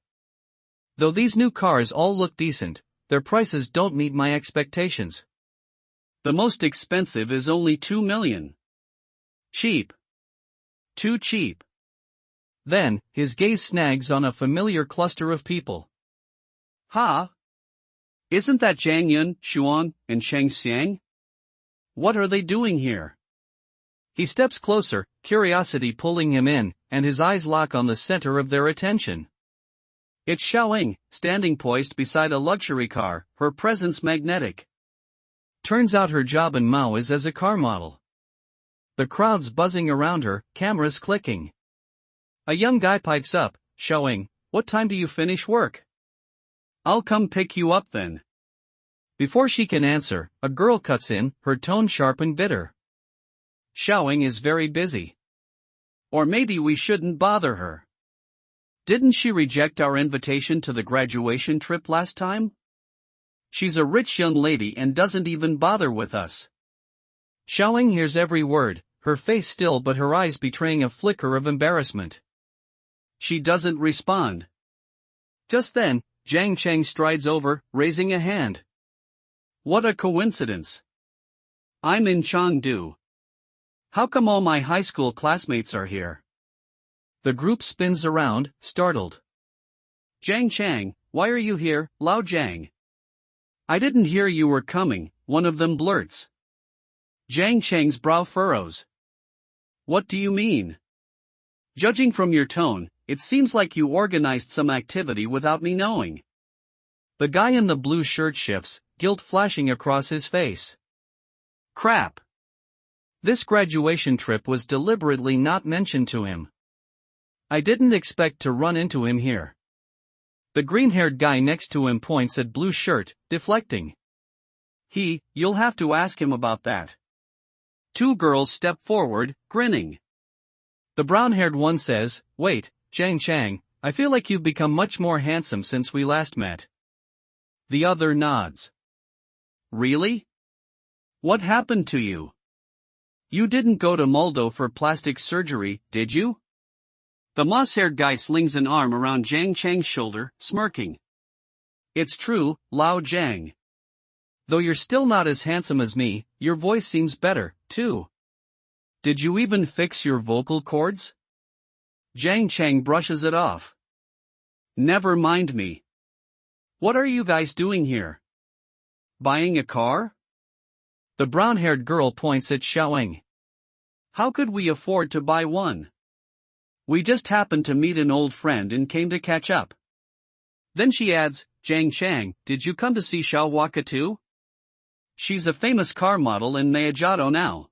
Though these new cars all look decent, their prices don't meet my expectations. The most expensive is only 2 million. Cheap. Too cheap. Then, his gaze snags on a familiar cluster of people. Ha! Isn't that Zhang Yun, Xuan, and Sheng Xiang? What are they doing here? He steps closer, curiosity pulling him in, and his eyes lock on the center of their attention. It's Xiaoying, standing poised beside a luxury car, her presence magnetic. Turns out her job in Mao is as a car model. The crowd's buzzing around her, cameras clicking. A young guy pipes up, Xiaoying, what time do you finish work? I'll come pick you up then. Before she can answer, a girl cuts in, her tone sharp and bitter. Xiaoying is very busy. Or maybe we shouldn't bother her. Didn't she reject our invitation to the graduation trip last time? She's a rich young lady and doesn't even bother with us. Xiaoying hears every word, her face still but her eyes betraying a flicker of embarrassment. She doesn't respond. Just then, Jiang Cheng strides over, raising a hand. What a coincidence. I'm in Chengdu. How come all my high school classmates are here? The group spins around, startled. Jiang Cheng, why are you here, Lao Jiang? I didn't hear you were coming, one of them blurts. Jiang Cheng's brow furrows. What do you mean? Judging from your tone, it seems like you organized some activity without me knowing. The guy in the blue shirt shifts, guilt flashing across his face. Crap. This graduation trip was deliberately not mentioned to him. I didn't expect to run into him here. The green-haired guy next to him points at blue shirt, deflecting. You'll have to ask him about that. Two girls step forward, grinning. The brown-haired one says, wait, Jiang Cheng, I feel like you've become much more handsome since we last met. The other nods. Really? What happened to you? You didn't go to Moldo for plastic surgery, did you? The moss-haired guy slings an arm around Jiang Cheng's shoulder, smirking. It's true, Lao Jiang. Though you're still not as handsome as me, your voice seems better, too. Did you even fix your vocal cords? Jiang Cheng brushes it off. Never mind me. What are you guys doing here? Buying a car? The brown-haired girl points at Xiaoying. How could we afford to buy one? We just happened to meet an old friend and came to catch up. Then she adds, Jiang Cheng, did you come to see Xiaowaka too? She's a famous car model in Mayajado now.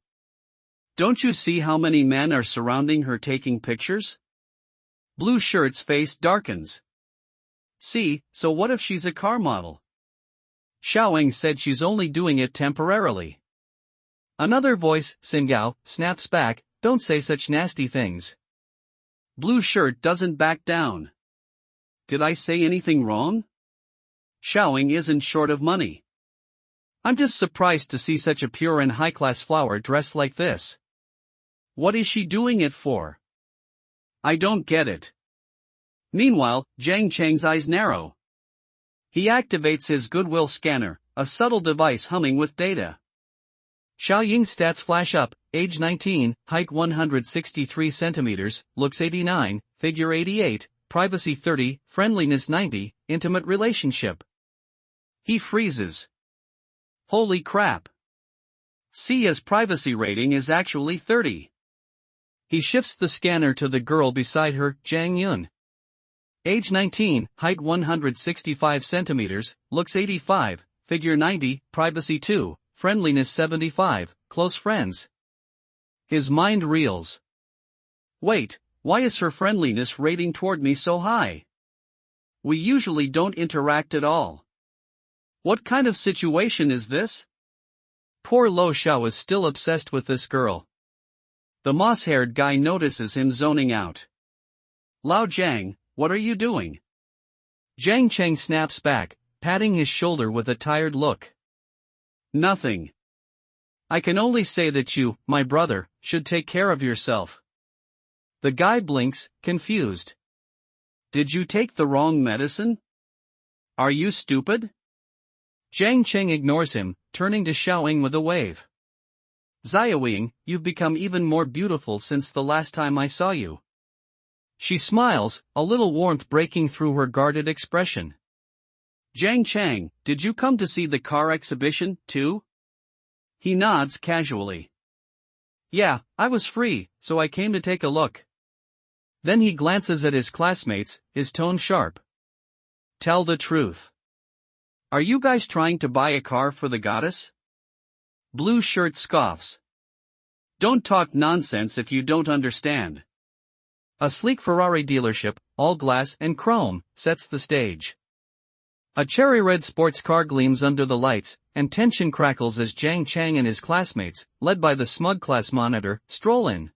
Don't you see how many men are surrounding her taking pictures? Blue shirt's face darkens. See, so what if she's a car model? Xiaoying said she's only doing it temporarily. Another voice, Singao, snaps back, don't say such nasty things. Blue shirt doesn't back down. Did I say anything wrong? Xiaoying isn't short of money. I'm just surprised to see such a pure and high-class flower dressed like this. What is she doing it for? I don't get it. Meanwhile, Jiang Cheng's eyes narrow. He activates his goodwill scanner, a subtle device humming with data. Xiaoying's stats flash up, age 19, height 163 centimeters, looks 89, figure 88, privacy 30, friendliness 90, intimate relationship. He freezes. Holy crap. Sia's privacy rating is actually 30. He shifts the scanner to the girl beside her, Jiang Yun. Age 19, height 165 centimeters, looks 85, figure 90, privacy 2, friendliness 75, close friends. His mind reels. Wait, why is her friendliness rating toward me so high? We usually don't interact at all. What kind of situation is this? Poor Lo Xiao is still obsessed with this girl. The moss-haired guy notices him zoning out. Lao Jiang, what are you doing? Jiang Cheng snaps back, patting his shoulder with a tired look. Nothing. I can only say that you, my brother, should take care of yourself. The guy blinks, confused. Did you take the wrong medicine? Are you stupid? Jiang Cheng ignores him, turning to Xiaoying with a wave. Xiaoying, you've become even more beautiful since the last time I saw you. She smiles, a little warmth breaking through her guarded expression. Jiang Cheng, did you come to see the car exhibition, too? He nods casually. Yeah, I was free, so I came to take a look. Then he glances at his classmates, his tone sharp. Tell the truth. Are you guys trying to buy a car for the goddess? Blue shirt scoffs. Don't talk nonsense if you don't understand. A sleek Ferrari dealership, all glass and chrome, sets the stage. A cherry-red sports car gleams under the lights, and tension crackles as Jiang Cheng and his classmates, led by the smug class monitor, stroll in.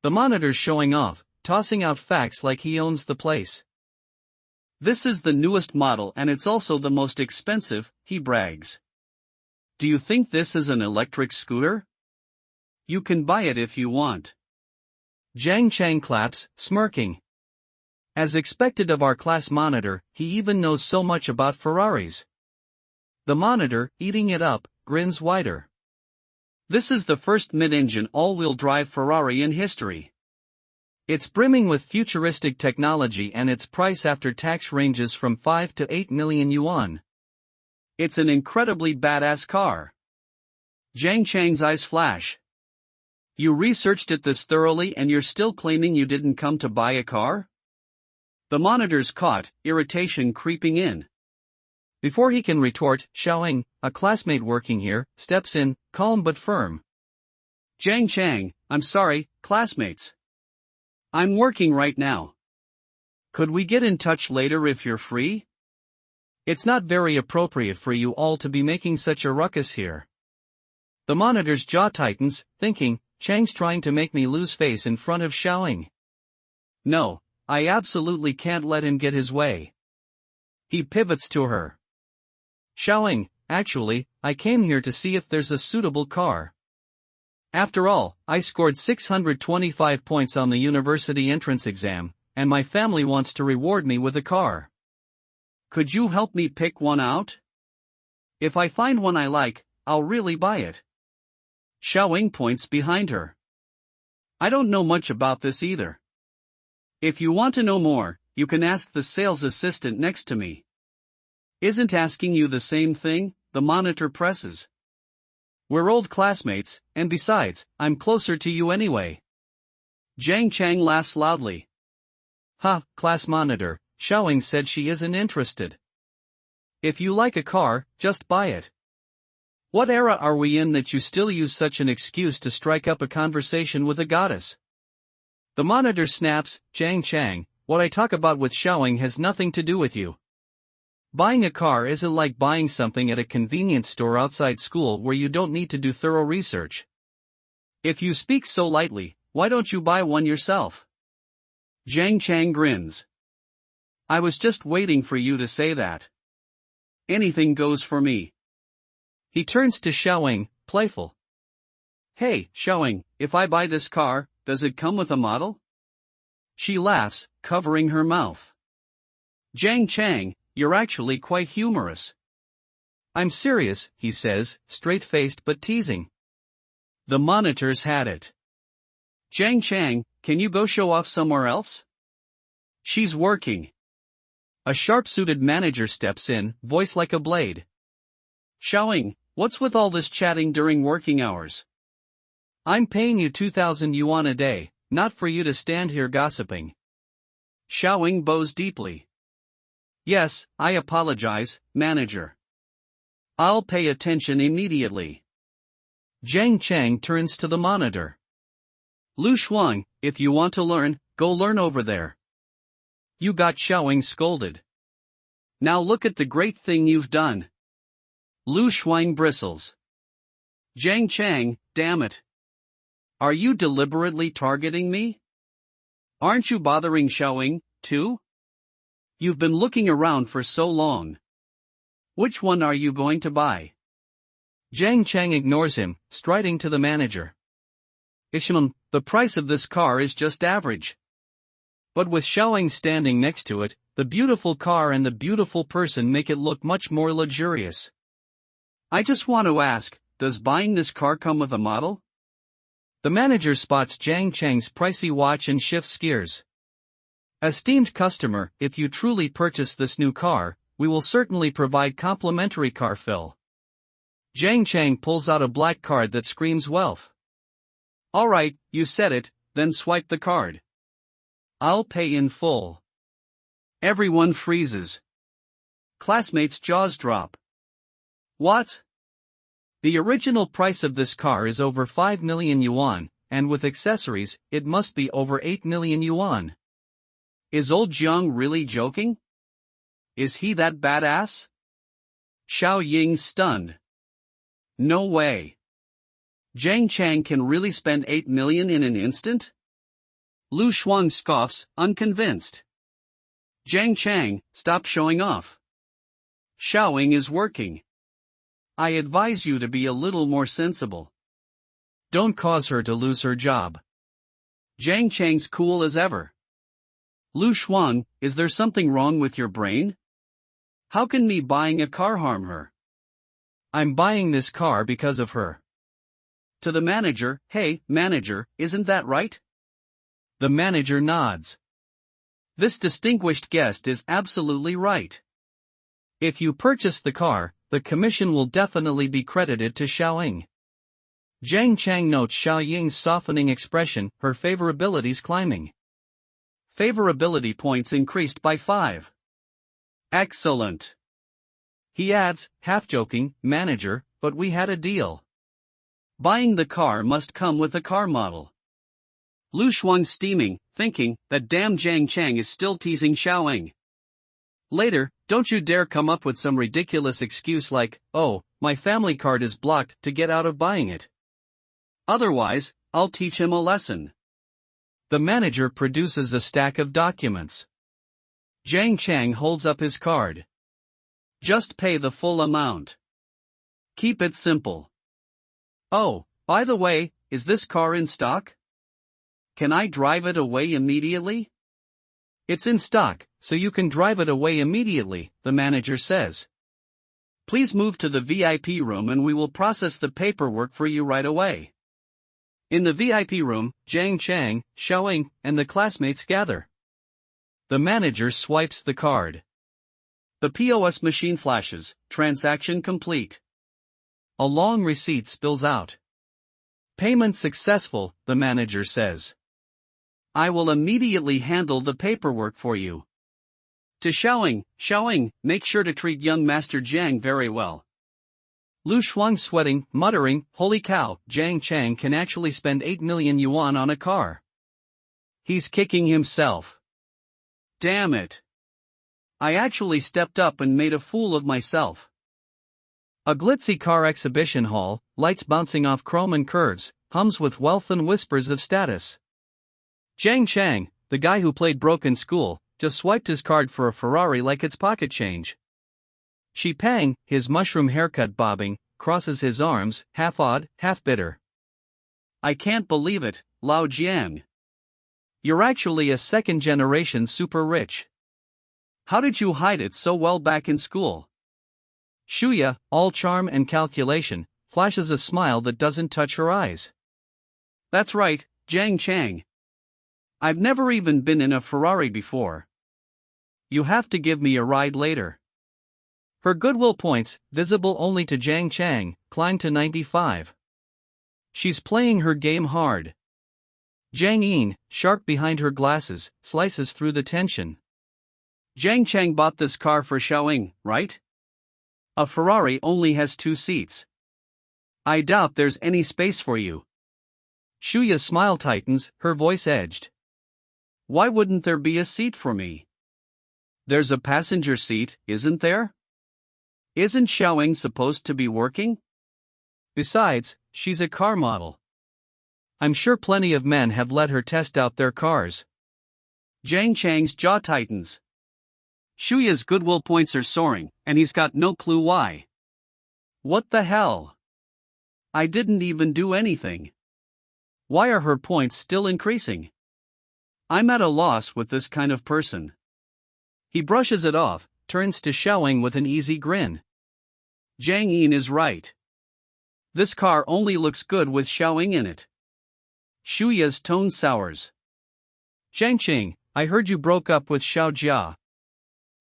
The monitor's showing off, tossing out facts like he owns the place. This is the newest model and it's also the most expensive, he brags. Do you think this is an electric scooter? You can buy it if you want. Jiang Cheng claps, smirking. As expected of our class monitor, he even knows so much about Ferraris. The monitor, eating it up, grins wider. This is the first mid-engine all-wheel drive Ferrari in history. It's brimming with futuristic technology and its price after tax ranges from 5 to 8 million yuan. It's an incredibly badass car. Jiang Cheng's eyes flash. You researched it this thoroughly and you're still claiming you didn't come to buy a car? The monitor's caught, irritation creeping in. Before he can retort, Xiaoying, a classmate working here, steps in, calm but firm. Jiang Cheng, I'm sorry, classmates. I'm working right now. Could we get in touch later if you're free? It's not very appropriate for you all to be making such a ruckus here. The monitor's jaw tightens, thinking, Chang's trying to make me lose face in front of Xiaoying. No, I absolutely can't let him get his way. He pivots to her. Xiaoying, actually, I came here to see if there's a suitable car. After all, I scored 625 points on the university entrance exam, and my family wants to reward me with a car. Could you help me pick one out? If I find one I like, I'll really buy it. Xiaoying points behind her. I don't know much about this either. If you want to know more, you can ask the sales assistant next to me. Isn't asking you the same thing? The monitor presses. We're old classmates, and besides, I'm closer to you anyway. Jiang Cheng laughs loudly. Ha, class monitor, Xiaoying said she isn't interested. If you like a car, just buy it. What era are we in that you still use such an excuse to strike up a conversation with a goddess? The monitor snaps, Jiang Cheng, what I talk about with Xiaoying has nothing to do with you. Buying a car isn't like buying something at a convenience store outside school where you don't need to do thorough research. If you speak so lightly, why don't you buy one yourself? Jiang Cheng grins. I was just waiting for you to say that. Anything goes for me. He turns to Xiaoying, playful. Hey, Xiaoying, if I buy this car, does it come with a model? She laughs, covering her mouth. Jiang Cheng, you're actually quite humorous. I'm serious, he says, straight-faced but teasing. The monitors had it. Jiang Cheng, can you go show off somewhere else? She's working. A sharp-suited manager steps in, voice like a blade. Xiaoying, what's with all this chatting during working hours? I'm paying you 2,000 yuan a day, not for you to stand here gossiping. Xiaoying bows deeply. Yes, I apologize, manager. I'll pay attention immediately. Jiang Cheng turns to the monitor. Lu Shuang, if you want to learn, go learn over there. You got Xiaoying scolded. Now look at the great thing you've done. Lu Shuang bristles. Jiang Cheng, damn it. Are you deliberately targeting me? Aren't you bothering Xiaoying, too? You've been looking around for so long. Which one are you going to buy? Jiang Cheng ignores him, striding to the manager. Isham, the price of this car is just average. But with Xiaoying standing next to it, the beautiful car and the beautiful person make it look much more luxurious. I just want to ask, does buying this car come with a model? The manager spots Jiang Cheng's pricey watch and shifts gears. Esteemed customer, if you truly purchase this new car, we will certainly provide complimentary car fill. Jiang Cheng pulls out a black card that screams wealth. Alright, you said it, then swipe the card. I'll pay in full. Everyone freezes. Classmates' jaws drop. What? The original price of this car is over 5 million yuan, and with accessories, it must be over 8 million yuan. Is old Jiang really joking? Is he that badass? Xiaoying stunned. No way. Jiang Cheng can really spend 8 million in an instant? Lu Shuang scoffs, unconvinced. Jiang Cheng, stop showing off. Xiaoying is working. I advise you to be a little more sensible. Don't cause her to lose her job. Jiang Cheng's cool as ever. Lu Shuang, is there something wrong with your brain? How can me buying a car harm her? I'm buying this car because of her. To the manager, hey, manager, isn't that right? The manager nods. This distinguished guest is absolutely right. If you purchase the car, the commission will definitely be credited to Xiaoying. Jiang Cheng notes Xiaoying's softening expression, her favorabilities climbing. Favorability points increased by 5. Excellent. He adds, half-joking, manager, but we had a deal. Buying the car must come with a car model. Lu Shuang steaming, thinking that damn Jiang Cheng is still teasing Xiaoying. Later, don't you dare come up with some ridiculous excuse like, oh, my family card is blocked to get out of buying it. Otherwise, I'll teach him a lesson. The manager produces a stack of documents. Jiang Cheng holds up his card. Just pay the full amount. Keep it simple. Oh, by the way, is this car in stock? Can I drive it away immediately? It's in stock, so you can drive it away immediately, the manager says. Please move to the VIP room and we will process the paperwork for you right away. In the VIP room, Jiang Cheng, Xiaoying, and the classmates gather. The manager swipes the card. The POS machine flashes, transaction complete. A long receipt spills out. Payment successful, the manager says. I will immediately handle the paperwork for you. To Xiaoying, make sure to treat young Master Jiang very well. Lu Shuang sweating, muttering, holy cow, Jiang Cheng can actually spend 8 million yuan on a car. He's kicking himself. Damn it. I actually stepped up and made a fool of myself. A glitzy car exhibition hall, lights bouncing off chrome and curves, hums with wealth and whispers of status. Jiang Cheng, the guy who played broke in school, just swiped his card for a Ferrari like it's pocket change. Shi Pang, his mushroom haircut bobbing, crosses his arms, half odd, half bitter. I can't believe it, Lao Jiang. You're actually a second-generation super rich. How did you hide it so well back in school? Shuya, all charm and calculation, flashes a smile that doesn't touch her eyes. That's right, Jiang Cheng. I've never even been in a Ferrari before. You have to give me a ride later. Her goodwill points, visible only to Jiang Cheng, climb to 95. She's playing her game hard. Jiang Yin, sharp behind her glasses, slices through the tension. Jiang Cheng bought this car for Xiaoying, right? A Ferrari only has 2 seats. I doubt there's any space for you. Shuya's smile tightens, her voice edged. Why wouldn't there be a seat for me? There's a passenger seat, isn't there? Isn't Xiaoying supposed to be working? Besides, she's a car model. I'm sure plenty of men have let her test out their cars. Jiang Cheng's jaw tightens. Shuya's goodwill points are soaring, and he's got no clue why. What the hell? I didn't even do anything. Why are her points still increasing? I'm at a loss with this kind of person. He brushes it off, turns to Xiaoying with an easy grin. Jiang Yin is right. This car only looks good with Xiaoying in it. Shuya's tone sours. Jiangqing, I heard you broke up with Xiao Jia.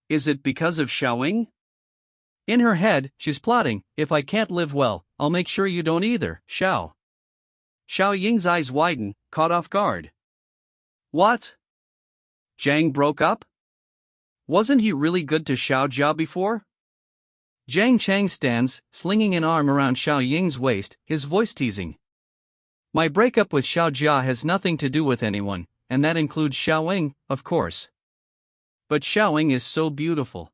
Is it because of Xiaoying? In her head, she's plotting, if I can't live well, I'll make sure you don't either, Xiao. Xiao Ying's eyes widen, caught off guard. What? Jiang broke up? Wasn't he really good to Xiao Jia before? Jiang Cheng stands, slinging an arm around Xiao Ying's waist, his voice teasing. My breakup with Xiao Jia has nothing to do with anyone, and that includes Xiaoying, of course. But Xiaoying is so beautiful.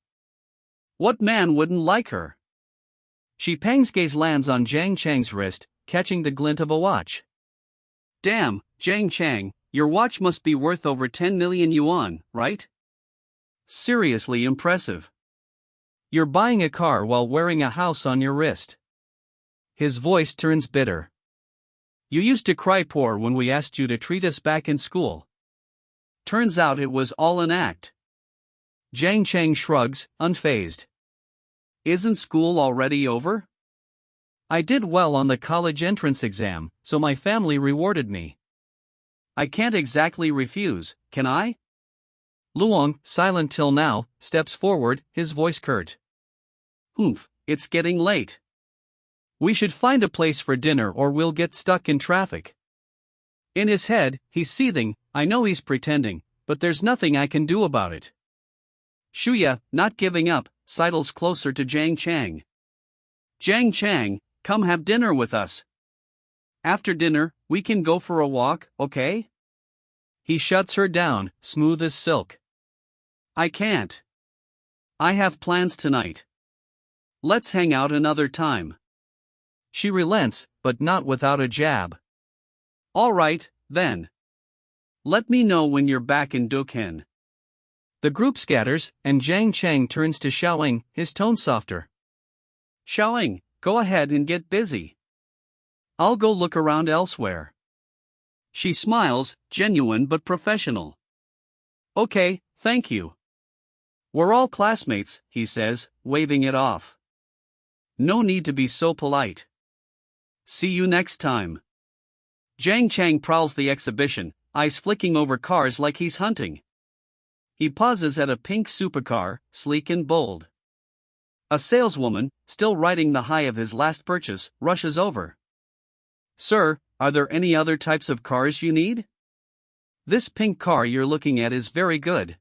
What man wouldn't like her? Shi Peng's gaze lands on Jiang Cheng's wrist, catching the glint of a watch. Damn, Jiang Cheng, your watch must be worth over 10 million yuan, right? Seriously impressive. You're buying a car while wearing a house on your wrist. His voice turns bitter. You used to cry poor when we asked you to treat us back in school. Turns out it was all an act. Jiang Cheng shrugs, unfazed. Isn't school already over? I did well on the college entrance exam, so my family rewarded me. I can't exactly refuse, can I? Luong, silent till now, steps forward, his voice curt. Humph, it's getting late. We should find a place for dinner or we'll get stuck in traffic. In his head, he's seething. I know he's pretending, but there's nothing I can do about it. Shuya, not giving up, sidles closer to Jiang Cheng. Jiang Cheng, come have dinner with us. After dinner, we can go for a walk, okay? He shuts her down, smooth as silk. I can't. I have plans tonight. Let's hang out another time. She relents, but not without a jab. All right, then. Let me know when you're back in Dukhan. The group scatters, and Jiang Cheng turns to Xiaoying, his tone softer. Xiaoying, go ahead and get busy. I'll go look around elsewhere. She smiles, genuine but professional. Okay, thank you. We're all classmates, he says, waving it off. No need to be so polite. See you next time. Jiang Cheng prowls the exhibition, eyes flicking over cars like he's hunting. He pauses at a pink supercar, sleek and bold. A saleswoman, still riding the high of his last purchase, rushes over. Sir, are there any other types of cars you need? This pink car you're looking at is very good.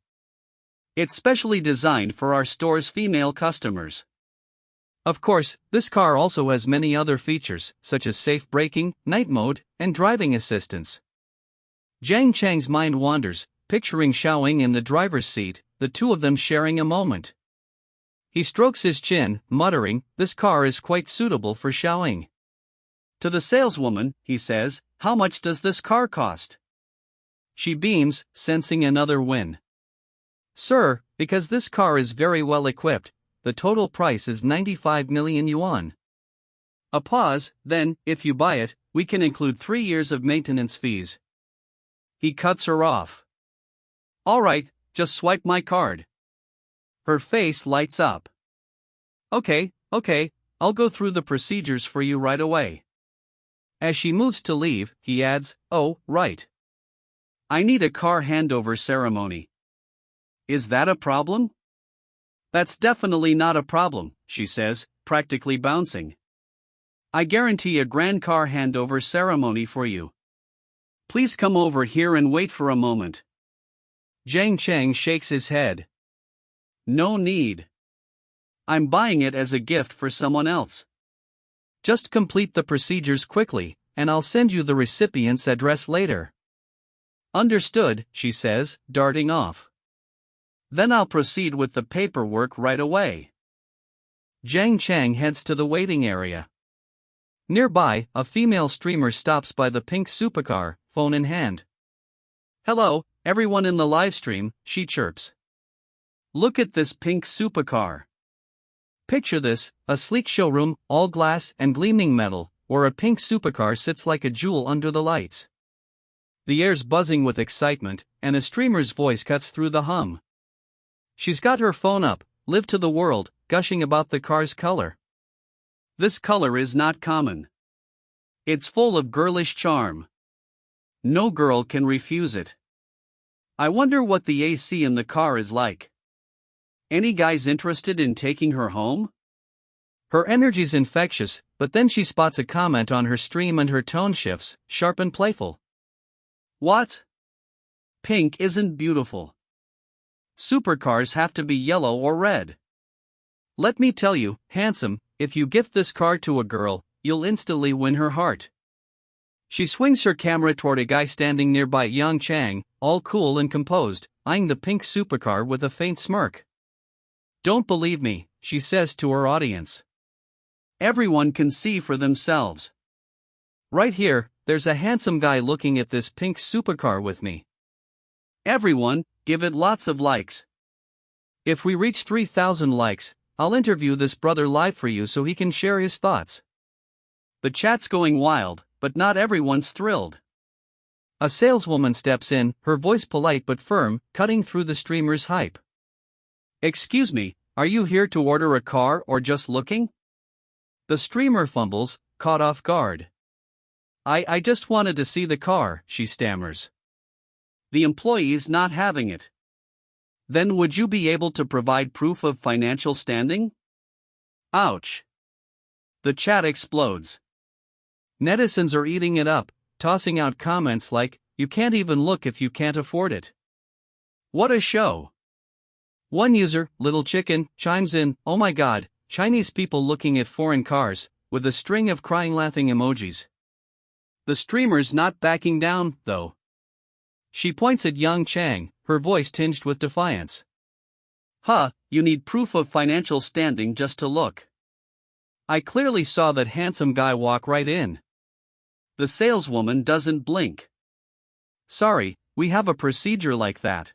It's specially designed for our store's female customers. Of course, this car also has many other features, such as safe braking, night mode, and driving assistance. Jiang Cheng's mind wanders, picturing Xiaoying in the driver's seat, the two of them sharing a moment. He strokes his chin, muttering, this car is quite suitable for Xiaoying. To the saleswoman, he says, how much does this car cost? She beams, sensing another win. Sir, because this car is very well equipped, the total price is 95 million yuan. A pause, then, if you buy it, we can include 3 years of maintenance fees. He cuts her off. All right, just swipe my card. Her face lights up. Okay, I'll go through the procedures for you right away. As she moves to leave, he adds, oh, right. I need a car handover ceremony. Is that a problem? That's definitely not a problem, she says, practically bouncing. I guarantee a grand car handover ceremony for you. Please come over here and wait for a moment. Jiang Cheng shakes his head. No need. I'm buying it as a gift for someone else. Just complete the procedures quickly, and I'll send you the recipient's address later. Understood, she says, darting off. Then I'll proceed with the paperwork right away. Jiang Cheng heads to the waiting area. Nearby, a female streamer stops by the pink supercar, phone in hand. Hello, everyone in the livestream, she chirps. Look at this pink supercar. Picture this, a sleek showroom, all glass and gleaming metal, where a pink supercar sits like a jewel under the lights. The air's buzzing with excitement, and a streamer's voice cuts through the hum. She's got her phone up, live to the world, gushing about the car's color. This color is not common. It's full of girlish charm. No girl can refuse it. I wonder what the AC in the car is like. Any guys interested in taking her home? Her energy's infectious, but then she spots a comment on her stream and her tone shifts, sharp and playful. What? Pink isn't beautiful. Supercars have to be yellow or red. Let me tell you, handsome, if you gift this car to a girl, you'll instantly win her heart. She swings her camera toward a guy standing nearby, Jiang Cheng, all cool and composed, eyeing the pink supercar with a faint smirk. Don't believe me, she says to her audience. Everyone can see for themselves. Right here, there's a handsome guy looking at this pink supercar with me. Everyone, give it lots of likes. If we reach 3,000 likes, I'll interview this brother live for you so he can share his thoughts. The chat's going wild, but not everyone's thrilled. A saleswoman steps in, her voice polite but firm, cutting through the streamer's hype. Excuse me, are you here to order a car or just looking? The streamer fumbles, caught off guard. I just wanted to see the car, she stammers. The employee's not having it. Then would you be able to provide proof of financial standing? Ouch. The chat explodes. Netizens are eating it up, tossing out comments like, you can't even look if you can't afford it. What a show. One user, Little Chicken, chimes in, oh my god, Chinese people looking at foreign cars, with a string of crying laughing emojis. The streamer's not backing down, though. She points at Jiang Cheng, her voice tinged with defiance. Huh, you need proof of financial standing just to look. I clearly saw that handsome guy walk right in. The saleswoman doesn't blink. Sorry, we have a procedure like that.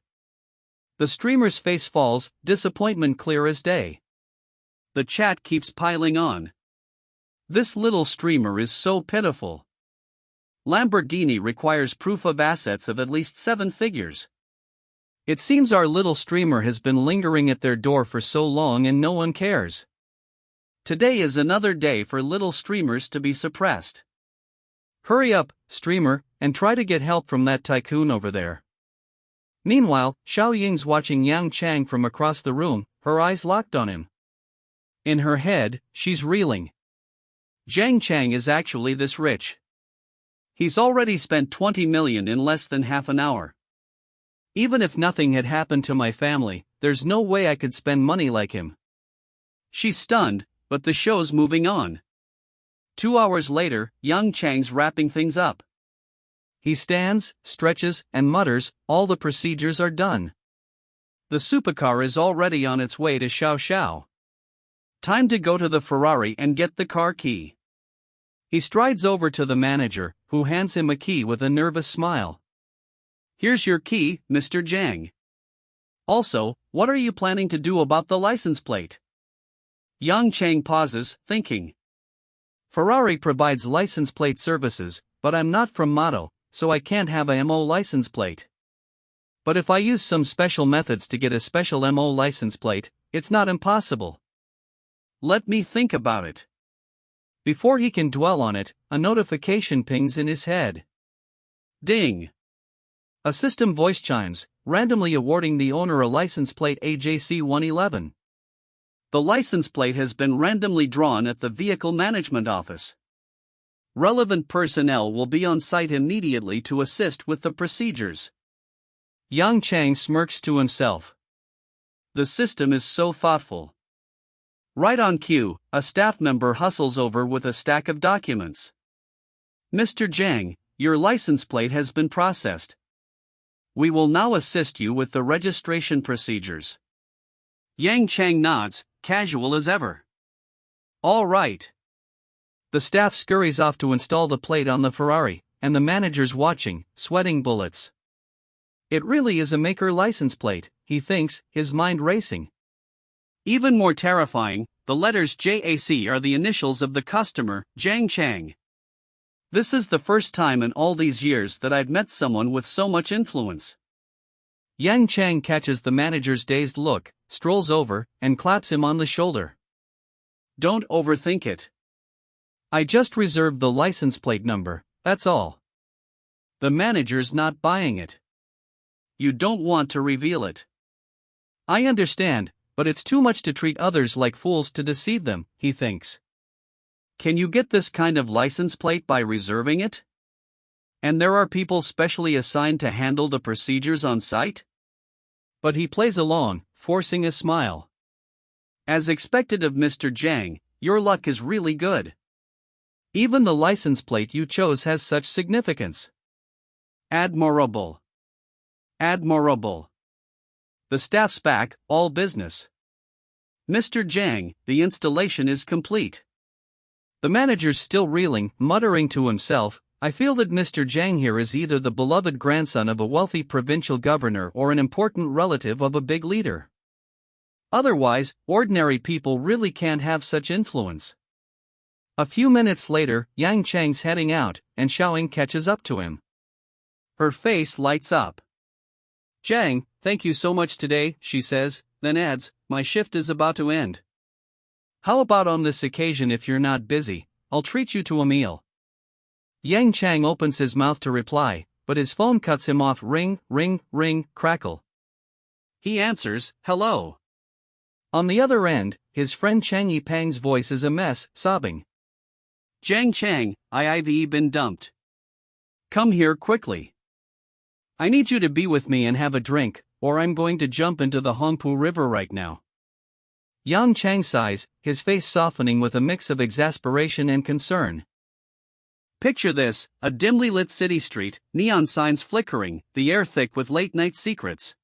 The streamer's face falls, disappointment clear as day. The chat keeps piling on. This little streamer is so pitiful. Lamborghini requires proof of assets of at least 7 figures. It seems our little streamer has been lingering at their door for so long and no one cares. Today is another day for little streamers to be suppressed. Hurry up, streamer, and try to get help from that tycoon over there. Meanwhile, Xiaoying's watching Jiang Cheng from across the room, her eyes locked on him. In her head, she's reeling. Jiang Cheng is actually this rich. He's already spent 20 million in less than half an hour. Even if nothing had happened to my family, there's no way I could spend money like him. She's stunned, but the show's moving on. 2 hours later, Jiang Cheng's wrapping things up. He stands, stretches, and mutters, all the procedures are done. The supercar is already on its way to Xiao Xiao. Time to go to the Ferrari and get the car key. He strides over to the manager, who hands him a key with a nervous smile. Here's your key, Mr. Jiang. Also, what are you planning to do about the license plate? Jiang Cheng pauses, thinking. Ferrari provides license plate services, but I'm not from Motto, so I can't have a MO license plate. But if I use some special methods to get a special MO license plate, it's not impossible. Let me think about it. Before he can dwell on it, a notification pings in his head. Ding! A system voice chimes, randomly awarding the owner a license plate AJC111. The license plate has been randomly drawn at the Vehicle Management Office. Relevant personnel will be on site immediately to assist with the procedures. Jiang Cheng smirks to himself. The system is so thoughtful. Right on cue, a staff member hustles over with a stack of documents. Mr. Jiang, your license plate has been processed. We will now assist you with the registration procedures. Jiang Cheng nods, casual as ever. All right. The staff scurries off to install the plate on the Ferrari, and the manager's watching, sweating bullets. It really is a maker license plate, he thinks, his mind racing. Even more terrifying, the letters JAC are the initials of the customer, Jiang Cheng. This is the first time in all these years that I've met someone with so much influence. Jiang Cheng catches the manager's dazed look, strolls over, and claps him on the shoulder. Don't overthink it. I just reserved the license plate number, that's all. The manager's not buying it. You don't want to reveal it. I understand, but it's too much to treat others like fools to deceive them, he thinks. Can you get this kind of license plate by reserving it? And there are people specially assigned to handle the procedures on site? But he plays along, forcing a smile. As expected of Mr. Jiang, your luck is really good. Even the license plate you chose has such significance. Admirable. Admirable. The staff's back, all business. Mr. Jiang, the installation is complete. The manager's still reeling, muttering to himself, I feel that Mr. Jiang here is either the beloved grandson of a wealthy provincial governor or an important relative of a big leader. Otherwise, ordinary people really can't have such influence. A few minutes later, Yang Cheng's heading out, and Xiaoying catches up to him. Her face lights up. Jiang, thank you so much today, she says, then adds, my shift is about to end. How about on this occasion if you're not busy, I'll treat you to a meal. Yang Cheng opens his mouth to reply, but his phone cuts him off. Ring, ring, ring, crackle. He answers, hello. On the other end, his friend Chang Yipang's voice is a mess, sobbing. Jiang Cheng, I've been dumped. Come here quickly. I need you to be with me and have a drink, or I'm going to jump into the Hongpu River right now. Yang Cheng sighs, his face softening with a mix of exasperation and concern. Picture this, a dimly lit city street, neon signs flickering, the air thick with late-night secrets.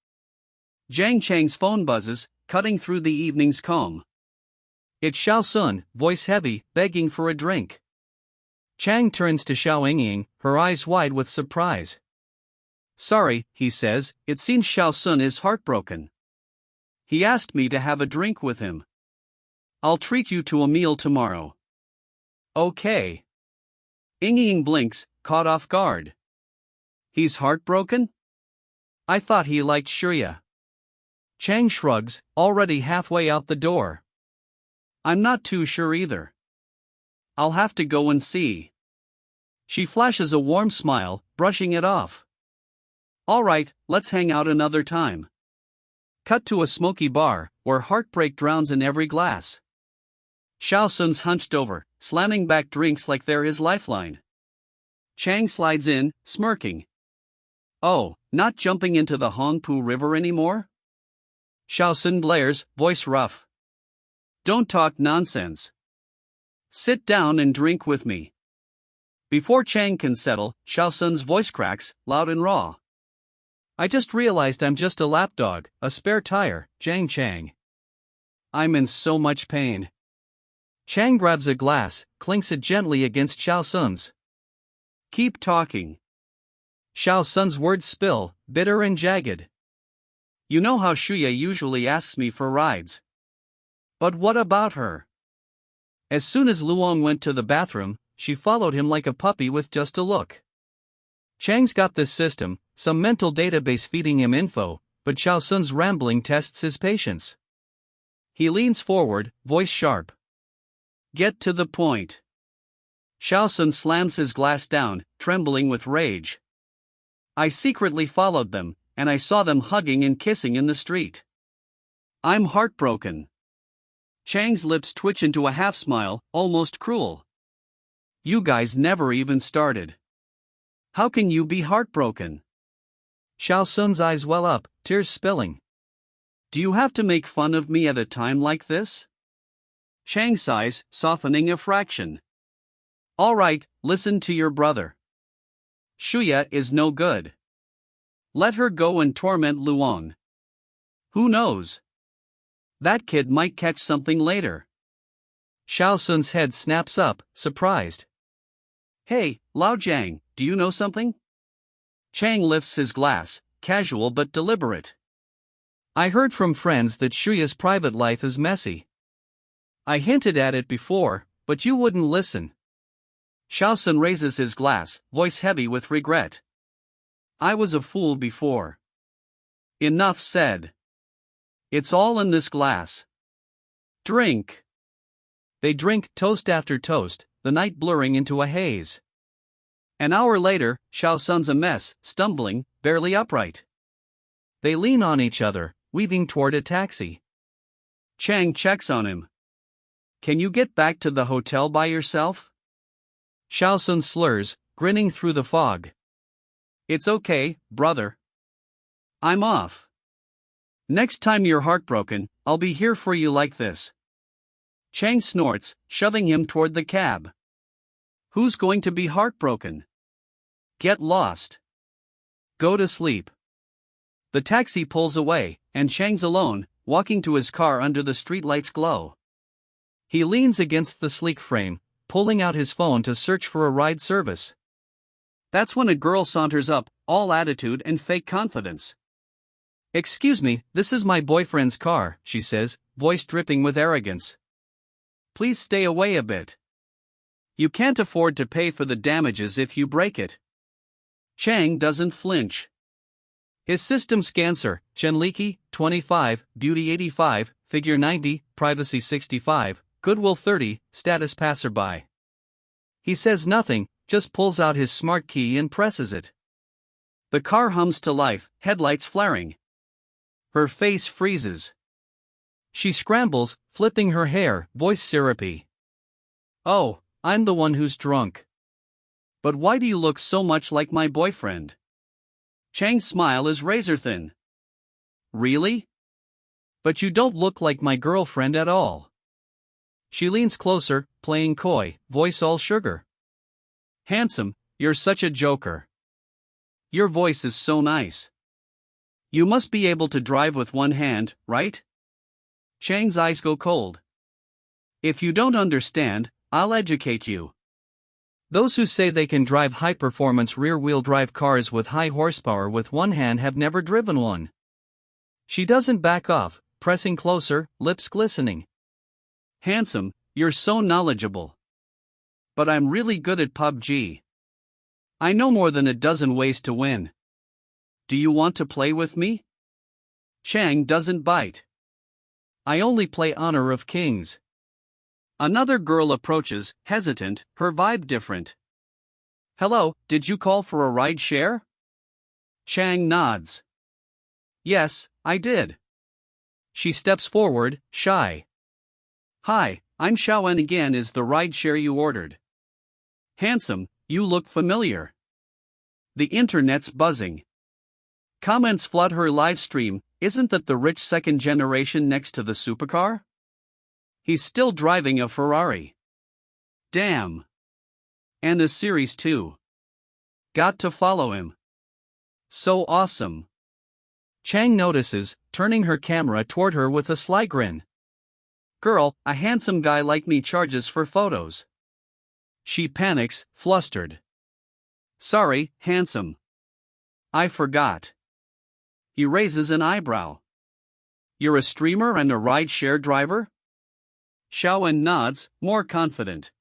Jiang Cheng's phone buzzes, cutting through the evening's calm. It's Xiao Sun, voice heavy, begging for a drink. Chang turns to Xiao Yingying, her eyes wide with surprise. Sorry, he says, it seems Xiao Sun is heartbroken. He asked me to have a drink with him. I'll treat you to a meal tomorrow. Okay. Yingying blinks, caught off guard. He's heartbroken? I thought he liked Shuya. Chang shrugs, already halfway out the door. I'm not too sure either. I'll have to go and see. She flashes a warm smile, brushing it off. All right, let's hang out another time. Cut to a smoky bar, where heartbreak drowns in every glass. Xiao Sun's hunched over, slamming back drinks like they're his lifeline. Chang slides in, smirking. Oh, not jumping into the Hongpu River anymore? Xiao Sun blares, voice rough. Don't talk nonsense. Sit down and drink with me. Before Chang can settle, Xiao Sun's voice cracks, loud and raw. I just realized I'm just a lapdog, a spare tire, Jiang Cheng. I'm in so much pain. Chang grabs a glass, clinks it gently against Xiao Sun's. Keep talking. Xiao Sun's words spill, bitter and jagged. You know how Shuya usually asks me for rides. But what about her? As soon as Luong went to the bathroom, she followed him like a puppy with just a look. Chang's got this system, some mental database feeding him info, but Xiao Sun's rambling tests his patience. He leans forward, voice sharp. Get to the point. Xiao Sun slams his glass down, trembling with rage. I secretly followed them, and I saw them hugging and kissing in the street. I'm heartbroken. Chang's lips twitch into a half smile, almost cruel. You guys never even started. How can you be heartbroken? Xiao Sun's eyes well up, tears spilling. Do you have to make fun of me at a time like this? Chang sighs, softening a fraction. All right, listen to your brother. Shuya is no good. Let her go and torment Luong. Who knows? That kid might catch something later. Xiao Sun's head snaps up, surprised. Hey, Lao Jiang, do you know something? Chang lifts his glass, casual but deliberate. I heard from friends that Shuya's private life is messy. I hinted at it before, but you wouldn't listen. Xiao Sun raises his glass, voice heavy with regret. I was a fool before. Enough said. It's all in this glass. Drink. They drink toast after toast, the night blurring into a haze. An hour later, Xiao Sun's a mess, stumbling, barely upright. They lean on each other, weaving toward a taxi. Chang checks on him. Can you get back to the hotel by yourself? Xiao Sun slurs, grinning through the fog. It's okay, brother. I'm off. Next time you're heartbroken, I'll be here for you like this. Chang snorts, shoving him toward the cab. Who's going to be heartbroken? Get lost. Go to sleep. The taxi pulls away, and Chang's alone, walking to his car under the streetlight's glow. He leans against the sleek frame, pulling out his phone to search for a ride service. That's when a girl saunters up, all attitude and fake confidence. "Excuse me, this is my boyfriend's car," she says, voice dripping with arrogance. "Please stay away a bit. You can't afford to pay for the damages if you break it." Chang doesn't flinch. His system scans her: Chenliki, 25, beauty 85, figure 90, privacy 65, goodwill 30, status passerby. He says nothing, just pulls out his smart key and presses it. The car hums to life, headlights flaring. Her face freezes. She scrambles, flipping her hair, voice syrupy. "Oh, I'm the one who's drunk. But why do you look so much like my boyfriend?" Chang's smile is razor thin. "Really? But you don't look like my girlfriend at all." She leans closer, playing coy, voice all sugar. "Handsome, you're such a joker. Your voice is so nice. You must be able to drive with one hand, right?" Chang's eyes go cold. "If you don't understand, I'll educate you. Those who say they can drive high-performance rear-wheel drive cars with high horsepower with one hand have never driven one." She doesn't back off, pressing closer, lips glistening. "Handsome, you're so knowledgeable. But I'm really good at PUBG. I know more than a dozen ways to win. Do you want to play with me?" Chang doesn't bite. "I only play Honor of Kings." Another girl approaches, hesitant, her vibe different. "Hello, did you call for a ride share?" Chang nods. "Yes, I did." She steps forward, shy. "Hi, I'm Xiaowen again. Is the ride share you ordered?" "Handsome, you look familiar." The internet's buzzing. Comments flood her live stream. "Isn't that the rich second generation next to the supercar? He's still driving a Ferrari. Damn. And a Series 2. Got to follow him. So awesome." Chang notices, turning her camera toward her with a sly grin. "Girl, a handsome guy like me charges for photos." She panics, flustered. "Sorry, handsome. I forgot." He raises an eyebrow. "You're a streamer and a ride-share driver?" Xiaowen nods, more confident.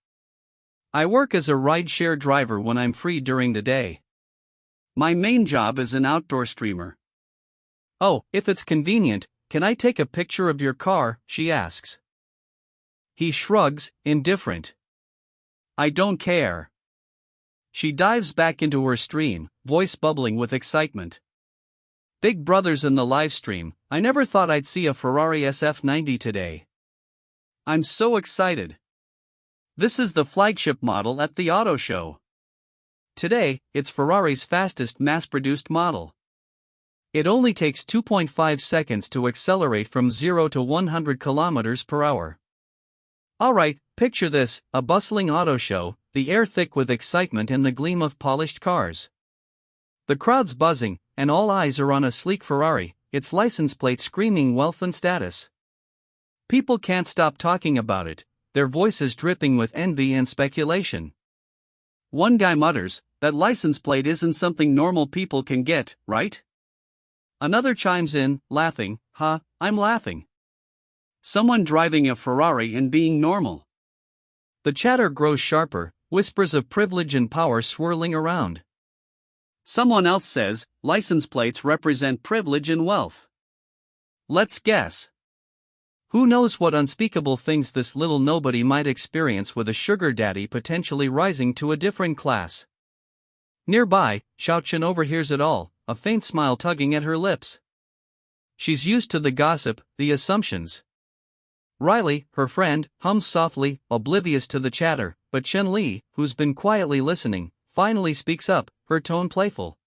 "I work as a ride-share driver when I'm free during the day. My main job is an outdoor streamer." "Oh, if it's convenient, can I take a picture of your car?" she asks. He shrugs, indifferent. "I don't care." She dives back into her stream, voice bubbling with excitement. "Big brother's in the livestream. I never thought I'd see a Ferrari SF90 today. I'm so excited. This is the flagship model at the auto show. Today, it's Ferrari's fastest mass-produced model. It only takes 2.5 seconds to accelerate from 0 to 100 kilometers per hour. Alright, picture this, a bustling auto show, the air thick with excitement and the gleam of polished cars. The crowd's buzzing, and all eyes are on a sleek Ferrari, its license plate screaming wealth and status. People can't stop talking about it, their voices dripping with envy and speculation. One guy mutters, "That license plate isn't something normal people can get, right?" Another chimes in, laughing, "Huh, I'm laughing. Someone driving a Ferrari and being normal." The chatter grows sharper, whispers of privilege and power swirling around. Someone else says, "License plates represent privilege and wealth." Let's guess. Who knows what unspeakable things this little nobody might experience with a sugar daddy potentially rising to a different class. Nearby, Xiaochen overhears it all, a faint smile tugging at her lips. She's used to the gossip, the assumptions. Riley, her friend, hums softly, oblivious to the chatter, but Chen Li, who's been quietly listening, finally speaks up, her tone playful.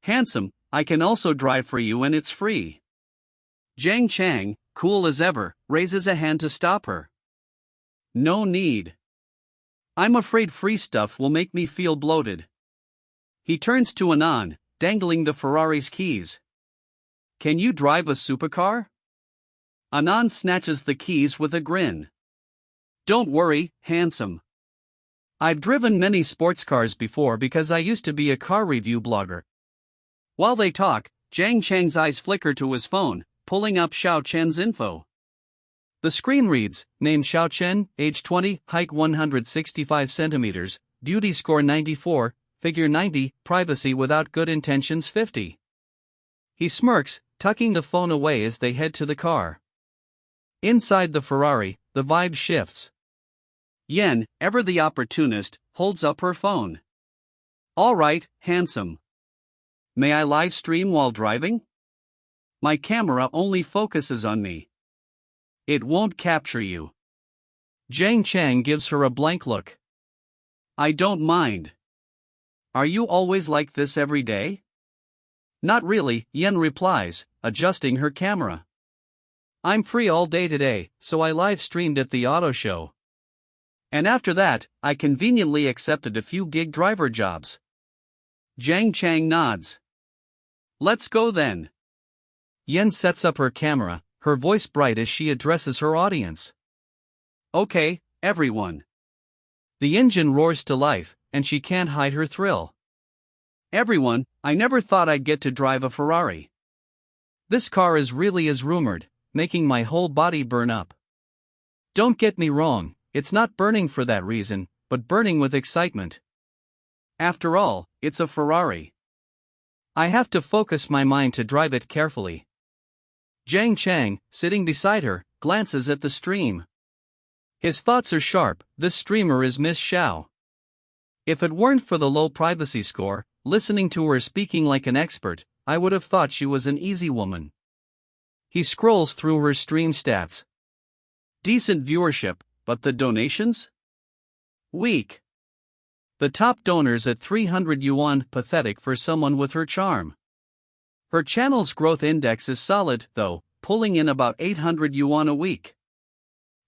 "Handsome, I can also drive for you and it's free." Jiang Cheng, cool as ever, raises a hand to stop her. "No need. I'm afraid free stuff will make me feel bloated." He turns to Anan, dangling the Ferrari's keys. "Can you drive a supercar?" Anan snatches the keys with a grin. "Don't worry, handsome. I've driven many sports cars before because I used to be a car review blogger. While they talk, Jiang Cheng's eyes flicker to his phone, pulling up Xiao Chen's info. The screen reads, name Xiao Chen, age 20, height 165 centimeters, beauty score 94, figure 90, privacy without good intentions 50. He smirks, tucking the phone away as they head to the car. Inside the Ferrari, the vibe shifts. Yen, ever the opportunist, holds up her phone. All right, handsome. May I live stream while driving? My camera only focuses on me. It won't capture you. Jiang Cheng gives her a blank look. I don't mind. Are you always like this every day? Not really, Yen replies, adjusting her camera. I'm free all day today, so I live streamed at the auto show. And after that, I conveniently accepted a few gig driver jobs. Jiang Cheng nods. Let's go then. Yen sets up her camera, her voice bright as she addresses her audience. Okay, everyone. The engine roars to life, and she can't hide her thrill. Everyone, I never thought I'd get to drive a Ferrari. This car is really as rumored, making my whole body burn up. Don't get me wrong, it's not burning for that reason, but burning with excitement. After all, it's a Ferrari. I have to focus my mind to drive it carefully. Jiang Cheng, sitting beside her, glances at the stream. His thoughts are sharp, this streamer is Miss Xiao. If it weren't for the low privacy score, listening to her speaking like an expert, I would have thought she was an easy woman. He scrolls through her stream stats. Decent viewership, but the donations? Weak. The top donors at 300 yuan, pathetic for someone with her charm. Her channel's growth index is solid, though, pulling in about 800 yuan a week.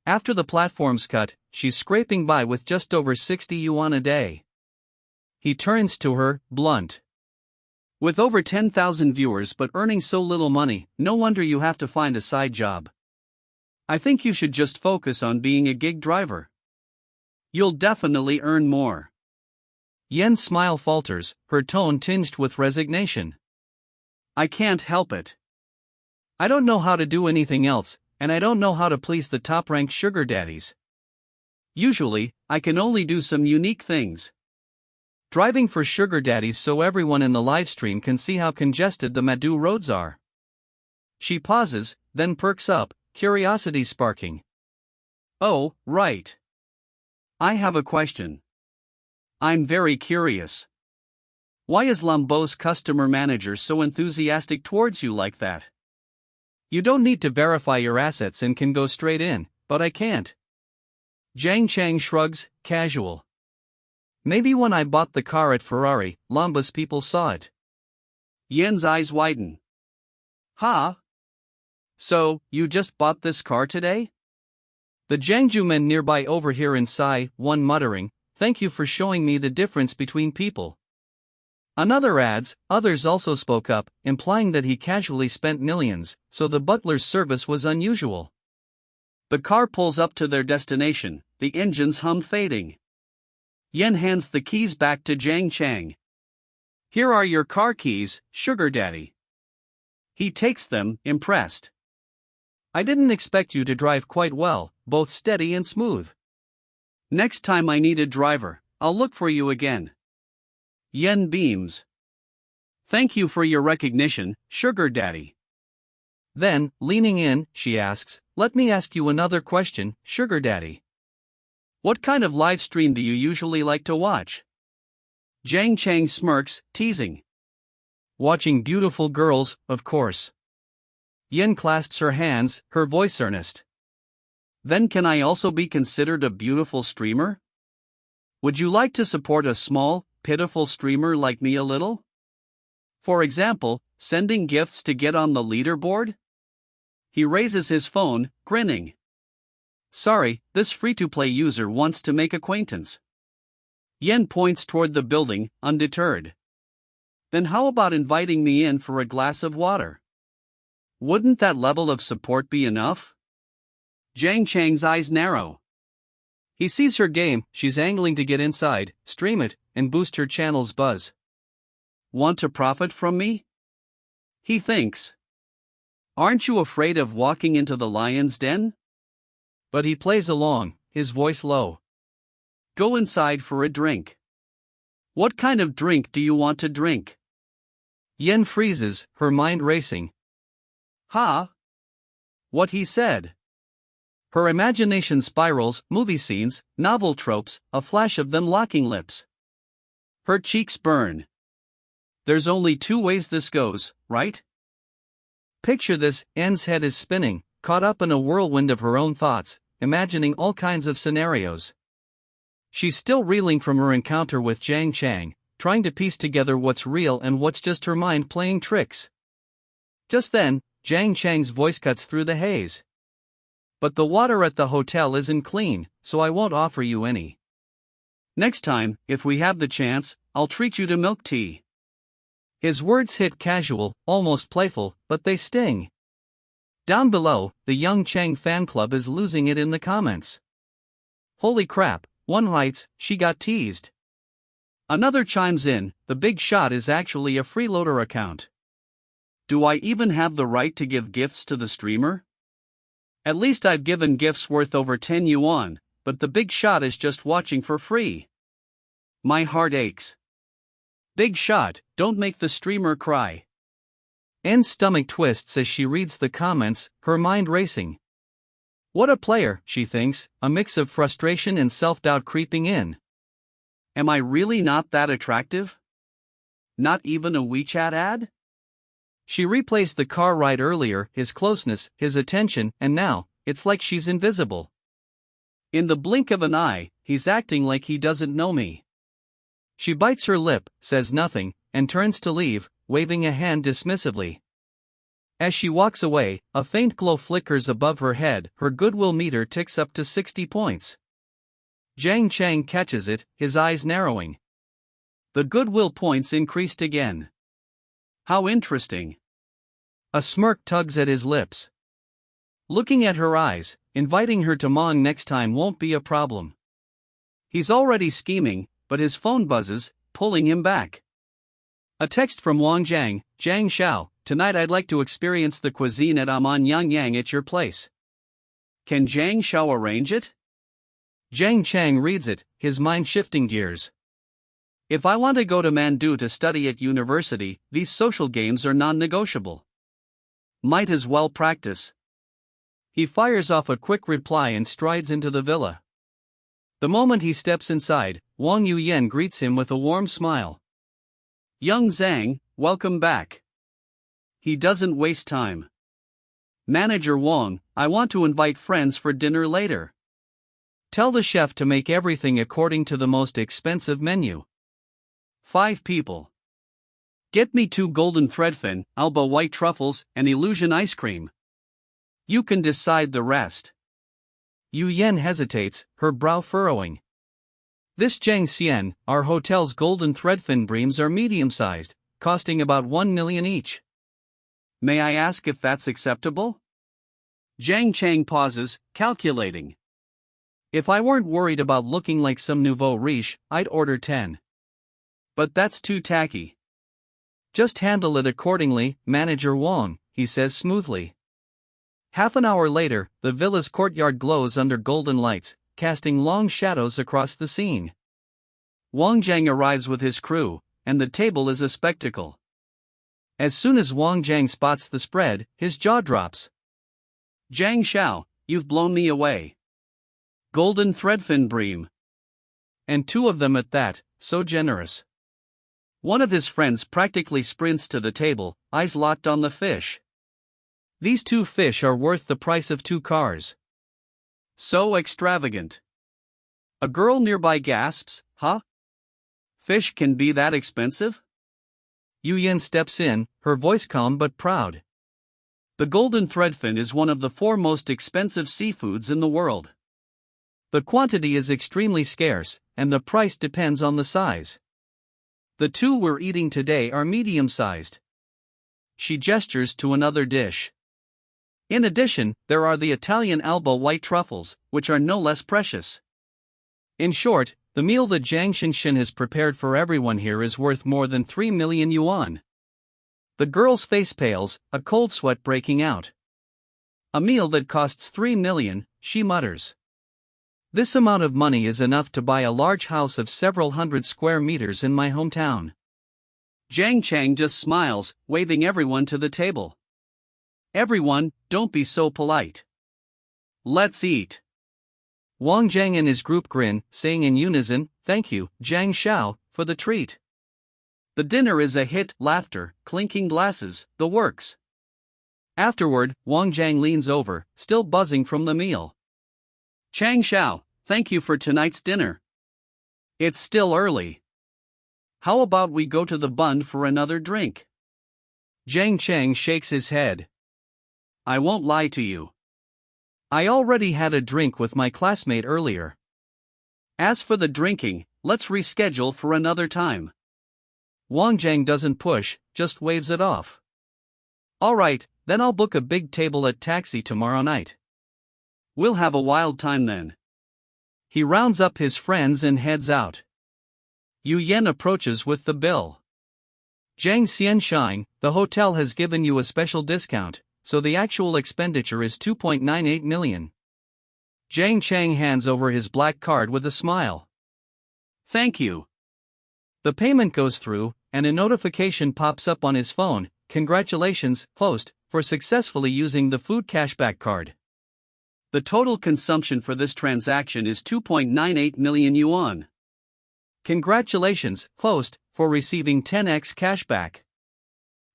After the platform's cut, she's scraping by with just over 60 yuan a day. He turns to her, blunt. With over 10,000 viewers but earning so little money, no wonder you have to find a side job. I think you should just focus on being a gig driver. You'll definitely earn more. Yen's smile falters, her tone tinged with resignation. I can't help it. I don't know how to do anything else, and I don't know how to please the top-ranked sugar daddies. Usually, I can only do some unique things. Driving for sugar daddies so everyone in the livestream can see how congested the Madu roads are. She pauses, then perks up, curiosity sparking. Oh, right. I have a question. I'm very curious. Why is Lambeau's customer manager so enthusiastic towards you like that? You don't need to verify your assets and can go straight in, but I can't. Jiang Cheng shrugs, casual. Maybe when I bought the car at Ferrari, Lambeau's people saw it. Yen's eyes widen. Huh? So, you just bought this car today? The Jiangju men nearby overhear and sigh, one muttering, thank you for showing me the difference between people. Another adds, others also spoke up, implying that he casually spent millions, so the butler's service was unusual. The car pulls up to their destination, the engine's hum fading. Yen hands the keys back to Jiang Cheng. Here are your car keys, sugar daddy. He takes them, impressed. I didn't expect you to drive quite well, both steady and smooth. Next time I need a driver, I'll look for you again. Yen beams. Thank you for your recognition, sugar daddy. Then, leaning in, she asks, let me ask you another question, sugar daddy. What kind of live stream do you usually like to watch? Jiang Cheng smirks, teasing. Watching beautiful girls, of course. Yen clasps her hands, her voice earnest. Then can I also be considered a beautiful streamer? Would you like to support a small, pitiful streamer like me a little? For example, sending gifts to get on the leaderboard? He raises his phone, grinning. Sorry, this free-to-play user wants to make acquaintance. Yen points toward the building, undeterred. Then how about inviting me in for a glass of water? Wouldn't that level of support be enough? Jiang Cheng's eyes narrow. He sees her game, she's angling to get inside, stream it, and boost her channel's buzz. Want to profit from me? He thinks. Aren't you afraid of walking into the lion's den? But he plays along, his voice low. Go inside for a drink. What kind of drink do you want to drink? Yen freezes, her mind racing. Ha! What he said. Her imagination spirals, movie scenes, novel tropes, a flash of them locking lips. Her cheeks burn. There's only two ways this goes, right? Picture this, Yen's head is spinning, caught up in a whirlwind of her own thoughts, imagining all kinds of scenarios. She's still reeling from her encounter with Jiang Cheng, trying to piece together what's real and what's just her mind playing tricks. Just then, Jiang Cheng's voice cuts through the haze. But the water at the hotel isn't clean, so I won't offer you any. Next time, if we have the chance, I'll treat you to milk tea. His words hit casual, almost playful, but they sting. Down below, the Young Cheng fan club is losing it in the comments. Holy crap, one writes, she got teased. Another chimes in, the big shot is actually a freeloader account. Do I even have the right to give gifts to the streamer? At least I've given gifts worth over 10 yuan, but the big shot is just watching for free. My heart aches. Big shot, don't make the streamer cry. Yen's stomach twists as she reads the comments, her mind racing. What a player, she thinks, a mix of frustration and self-doubt creeping in. Am I really not that attractive? Not even a WeChat ad? She replays the car ride earlier, his closeness, his attention, and now, it's like she's invisible. In the blink of an eye, he's acting like he doesn't know me. She bites her lip, says nothing, and turns to leave, waving a hand dismissively. As she walks away, a faint glow flickers above her head, her goodwill meter ticks up to 60 points. Jiang Cheng catches it, his eyes narrowing. The goodwill points increased again. How interesting. A smirk tugs at his lips. Looking at her eyes, inviting her to Mong next time won't be a problem. He's already scheming, but his phone buzzes, pulling him back. A text from Wang Jiang, Jiang Xiao, tonight I'd like to experience the cuisine at Aman Yang Yang at your place. Can Jiang Xiao arrange it? Jiang Cheng reads it, his mind shifting gears. If I want to go to Mandu to study at university, these social games are non-negotiable. Might as well practice. He fires off a quick reply and strides into the villa. The moment he steps inside, Wang Yuyen greets him with a warm smile. Young Zhang, welcome back. He doesn't waste time. Manager Wang, I want to invite friends for dinner later. Tell the chef to make everything according to the most expensive menu. 5 people. Get me 2 golden threadfin, alba white truffles, and illusion ice cream. You can decide the rest. Yu Yen hesitates, her brow furrowing. This Zhang Xian, our hotel's golden threadfin breams are medium-sized, costing about 1 million each. May I ask if that's acceptable? Jiang Cheng pauses, calculating. If I weren't worried about looking like some nouveau riche, I'd order 10. But that's too tacky. Just handle it accordingly, Manager Wang, he says smoothly. Half an hour later, the villa's courtyard glows under golden lights, casting long shadows across the scene. Wang Jiang arrives with his crew, and the table is a spectacle. As soon as Wang Jiang spots the spread, his jaw drops. Jiang Xiao, you've blown me away. Golden threadfin bream. And 2 of them at that, so generous. One of his friends practically sprints to the table, eyes locked on the fish. These 2 fish are worth the price of 2 cars. So extravagant. A girl nearby gasps, huh? Fish can be that expensive? Yu Yen steps in, her voice calm but proud. The golden threadfin is one of the 4 most expensive seafoods in the world. The quantity is extremely scarce, and the price depends on the size. The 2 we're eating today are medium-sized. She gestures to another dish. In addition, there are the Italian alba white truffles, which are no less precious. In short, the meal that Jiang Cheng has prepared for everyone here is worth more than 3 million yuan. The girl's face pales, a cold sweat breaking out. A meal that costs 3 million, she mutters. This amount of money is enough to buy a large house of several hundred square meters in my hometown. Jiang Cheng just smiles, waving everyone to the table. Everyone, don't be so polite. Let's eat. Wang Jiang and his group grin, saying in unison, "Thank you, Jiang Xiao, for the treat." The dinner is a hit, laughter, clinking glasses, the works. Afterward, Wang Jiang leans over, still buzzing from the meal. "Chang Xiao, thank you for tonight's dinner. It's still early. How about we go to the bund for another drink?" Jiang Cheng shakes his head. "I won't lie to you. I already had a drink with my classmate earlier. As for the drinking, let's reschedule for another time." Wang Jiang doesn't push, just waves it off. "Alright, then I'll book a big table at Taxi tomorrow night. We'll have a wild time then." He rounds up his friends and heads out. Yu Yan approaches with the bill. "Jiang Xianshine, the hotel has given you a special discount, so the actual expenditure is 2.98 million. Jiang Cheng hands over his black card with a smile. "Thank you." The payment goes through, and a notification pops up on his phone. "Congratulations, host, for successfully using the food cashback card. The total consumption for this transaction is 2.98 million yuan. Congratulations, host, for receiving 10x cashback.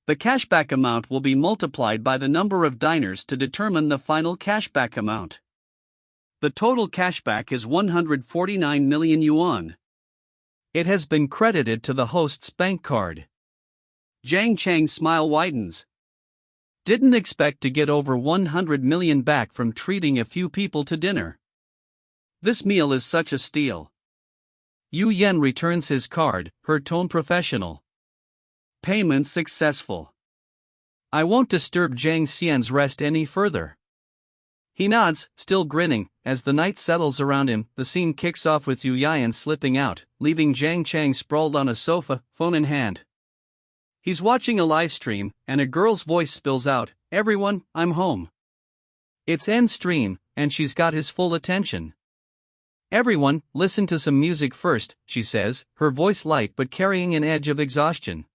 The cashback amount will be multiplied by the number of diners to determine the final cashback amount. The total cashback is 149 million yuan. It has been credited to the host's bank card." Jiang Cheng's smile widens. Didn't expect to get over 100 million back from treating a few people to dinner. This meal is such a steal. Yu Yan returns his card, her tone professional. Payment successful. I won't disturb Jiang Xian's rest any further. He nods, still grinning. As the night settles around him, the scene kicks off with Yu Yan slipping out, leaving Jiang Cheng sprawled on a sofa, phone in hand. He's watching a live stream, and a girl's voice spills out, "Everyone, I'm home." It's end stream, and she's got his full attention. "Everyone, listen to some music first," she says, her voice light but carrying an edge of exhaustion.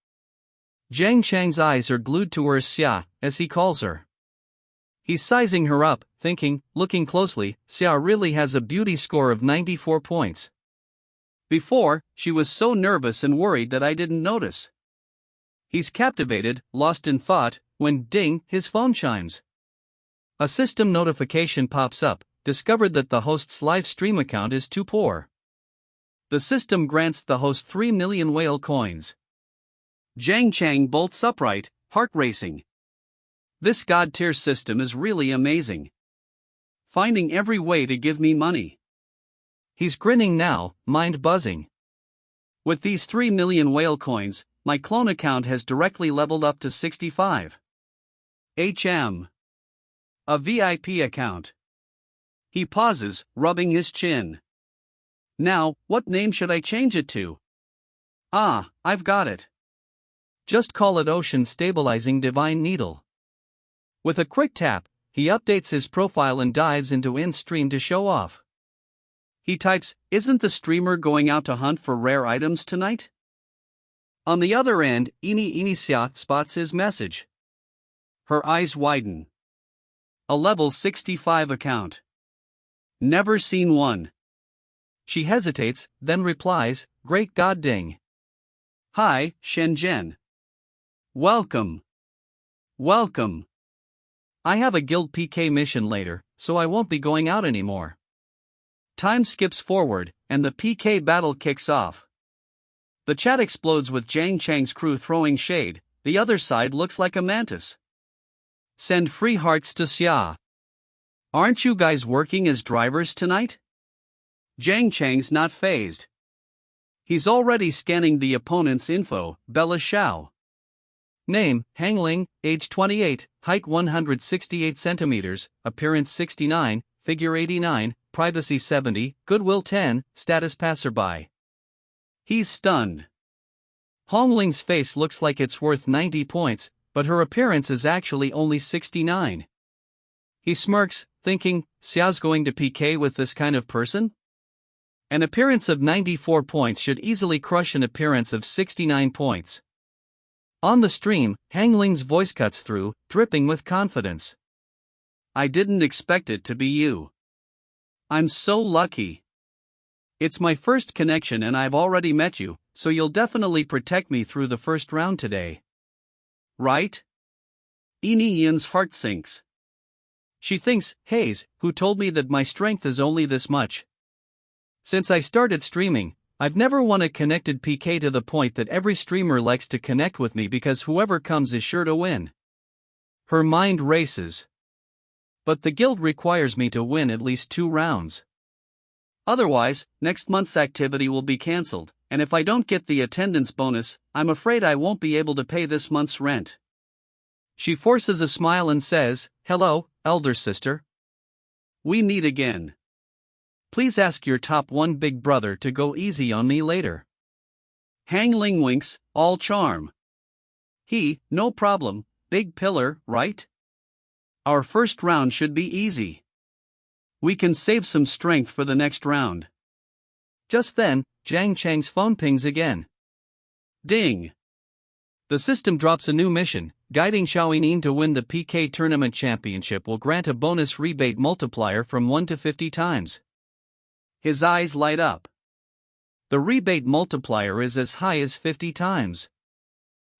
Jiang Cheng's eyes are glued to her Xia, as he calls her. He's sizing her up, thinking, looking closely, Xia really has a beauty score of 94 points. Before, she was so nervous and worried that I didn't notice. He's captivated, lost in thought, when ding, his phone chimes. A system notification pops up, discovered that the host's live stream account is too poor. The system grants the host 3 million whale coins. Jiang Cheng bolts upright, heart racing. This god-tier system is really amazing. Finding every way to give me money. He's grinning now, mind buzzing. With these 3 million whale coins, my clone account has directly leveled up to 65. HM. A VIP account. He pauses, rubbing his chin. Now, what name should I change it to? Ah, I've got it. Just call it Ocean Stabilizing Divine Needle. With a quick tap, he updates his profile and dives into in-stream to show off. He types, "Isn't the streamer going out to hunt for rare items tonight?" On the other end, Xia spots his message. Her eyes widen. A level 65 account. Never seen one. She hesitates, then replies, "Great God ding. Hi, Shenzhen. Welcome. Welcome. I have a guild PK mission later, so I won't be going out anymore." Time skips forward, and the PK battle kicks off. The chat explodes with Jiang Cheng's crew throwing shade. The other side looks like a mantis. Send free hearts to Xia. Aren't you guys working as drivers tonight? Jiang Cheng's not phased. He's already scanning the opponent's info. Bella Xiao. Name, Hangling, age 28, height 168 centimeters, appearance 69, figure 89, privacy 70, goodwill 10, status passerby. He's stunned. Hongling's face looks like it's worth 90 points, but her appearance is actually only 69. He smirks, thinking, Xiao's going to PK with this kind of person? An appearance of 94 points should easily crush an appearance of 69 points. On the stream, Hangling's voice cuts through, dripping with confidence. I didn't expect it to be you. I'm so lucky. It's my first connection and I've already met you, so you'll definitely protect me through the first round today. Right? Yin's heart sinks. She thinks, Hayes, who told me that my strength is only this much. Since I started streaming, I've never won a connected PK to the point that every streamer likes to connect with me because whoever comes is sure to win. Her mind races. But the guild requires me to win at least 2 rounds. Otherwise, next month's activity will be cancelled, and if I don't get the attendance bonus, I'm afraid I won't be able to pay this month's rent. She forces a smile and says, Hello, elder sister. We meet again. Please ask your top 1 big brother to go easy on me later. Hangling winks, all charm. No problem, big pillar, right? Our first round should be easy. We can save some strength for the next round. Just then, Jiang Cheng's phone pings again. Ding! The system drops a new mission. Guiding Xiaoyin to win the PK Tournament Championship will grant a bonus rebate multiplier from 1 to 50 times. His eyes light up. The rebate multiplier is as high as 50 times.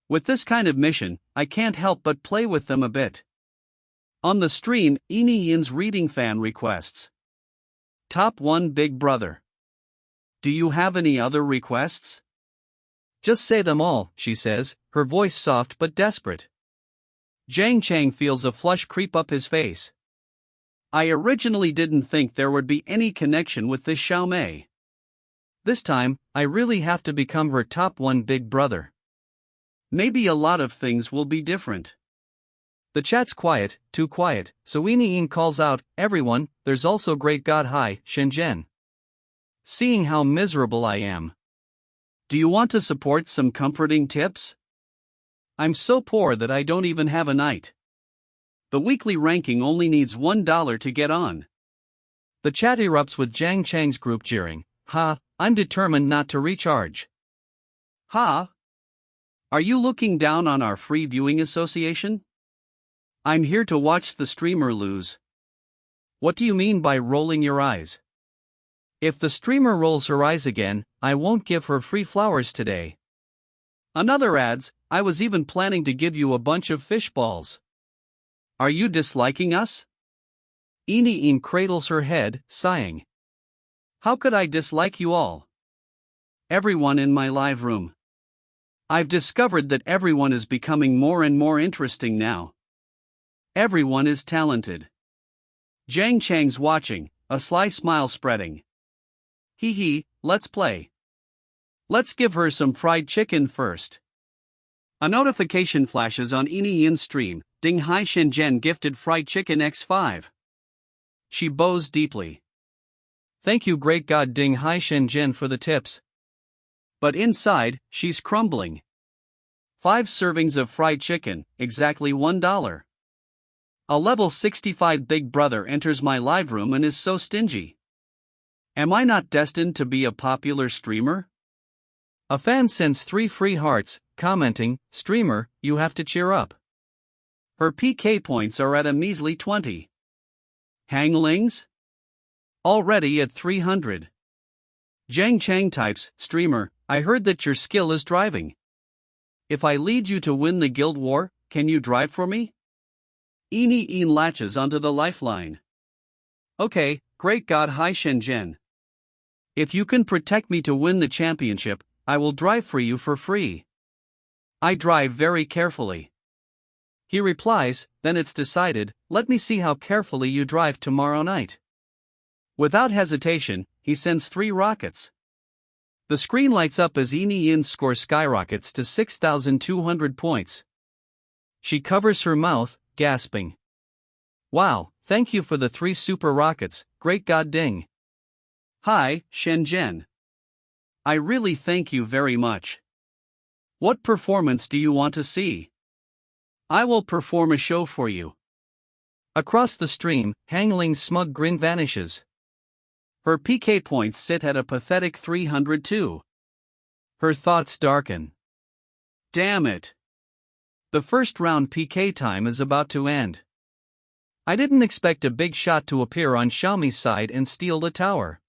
With this kind of mission, I can't help but play with them a bit. On the stream, Yin's reading fan requests. Top 1 Big Brother. Do you have any other requests? Just say them all, she says, her voice soft but desperate. Jiang Cheng feels a flush creep up his face. I originally didn't think there would be any connection with this Xiaomei. This time, I really have to become her top 1 big brother. Maybe a lot of things will be different. The chat's quiet, too quiet, so Yin calls out, Everyone, there's also Great God Hai, Shenzhen. Seeing how miserable I am. Do you want to support some comforting tips? I'm so poor that I don't even have a night. The weekly ranking only needs $1 to get on. The chat erupts with Jiang Cheng's group jeering, I'm determined not to recharge. Are you looking down on our free viewing association? I'm here to watch the streamer lose. What do you mean by rolling your eyes? If the streamer rolls her eyes again, I won't give her free flowers today. Another adds, I was even planning to give you a bunch of fish balls. Are you disliking us? Yin cradles her head, sighing. How could I dislike you all? Everyone in my live room. I've discovered that everyone is becoming more and more interesting now. Everyone is talented. Jiang Cheng's watching, a sly smile spreading. Let's play. Let's give her some fried chicken first. A notification flashes on Yin's stream, Ding Hai Shenzhen gifted fried chicken x5. She bows deeply. Thank you Great God Ding Hai Shenzhen for the tips. But inside, she's crumbling. 5 servings of fried chicken, exactly $1. A level 65 big brother enters my live room and is so stingy. Am I not destined to be a popular streamer? A fan sends 3 free hearts, commenting, Streamer, you have to cheer up. Her PK points are at a measly 20. Hanglings? Already at 300. Jiang Cheng types, Streamer, I heard that your skill is driving. If I lead you to win the guild war, can you drive for me? Yin latches onto the lifeline. Okay, Great God Hai Shenzhen. If you can protect me to win the championship, I will drive for you for free. I drive very carefully. He replies, then it's decided, let me see how carefully you drive tomorrow night. Without hesitation, he sends 3 rockets. The screen lights up as Yin's score skyrockets to 6,200 points. She covers her mouth, gasping. Wow, thank you for the 3 super rockets, great god ding. Hi, Shenzhen. I really thank you very much. What performance do you want to see? I will perform a show for you. Across the stream, Hang Ling's smug grin vanishes. Her PK points sit at a pathetic 302. Her thoughts darken. Damn it. The first round PK time is about to end. I didn't expect a big shot to appear on Xiaomi's side and steal the tower.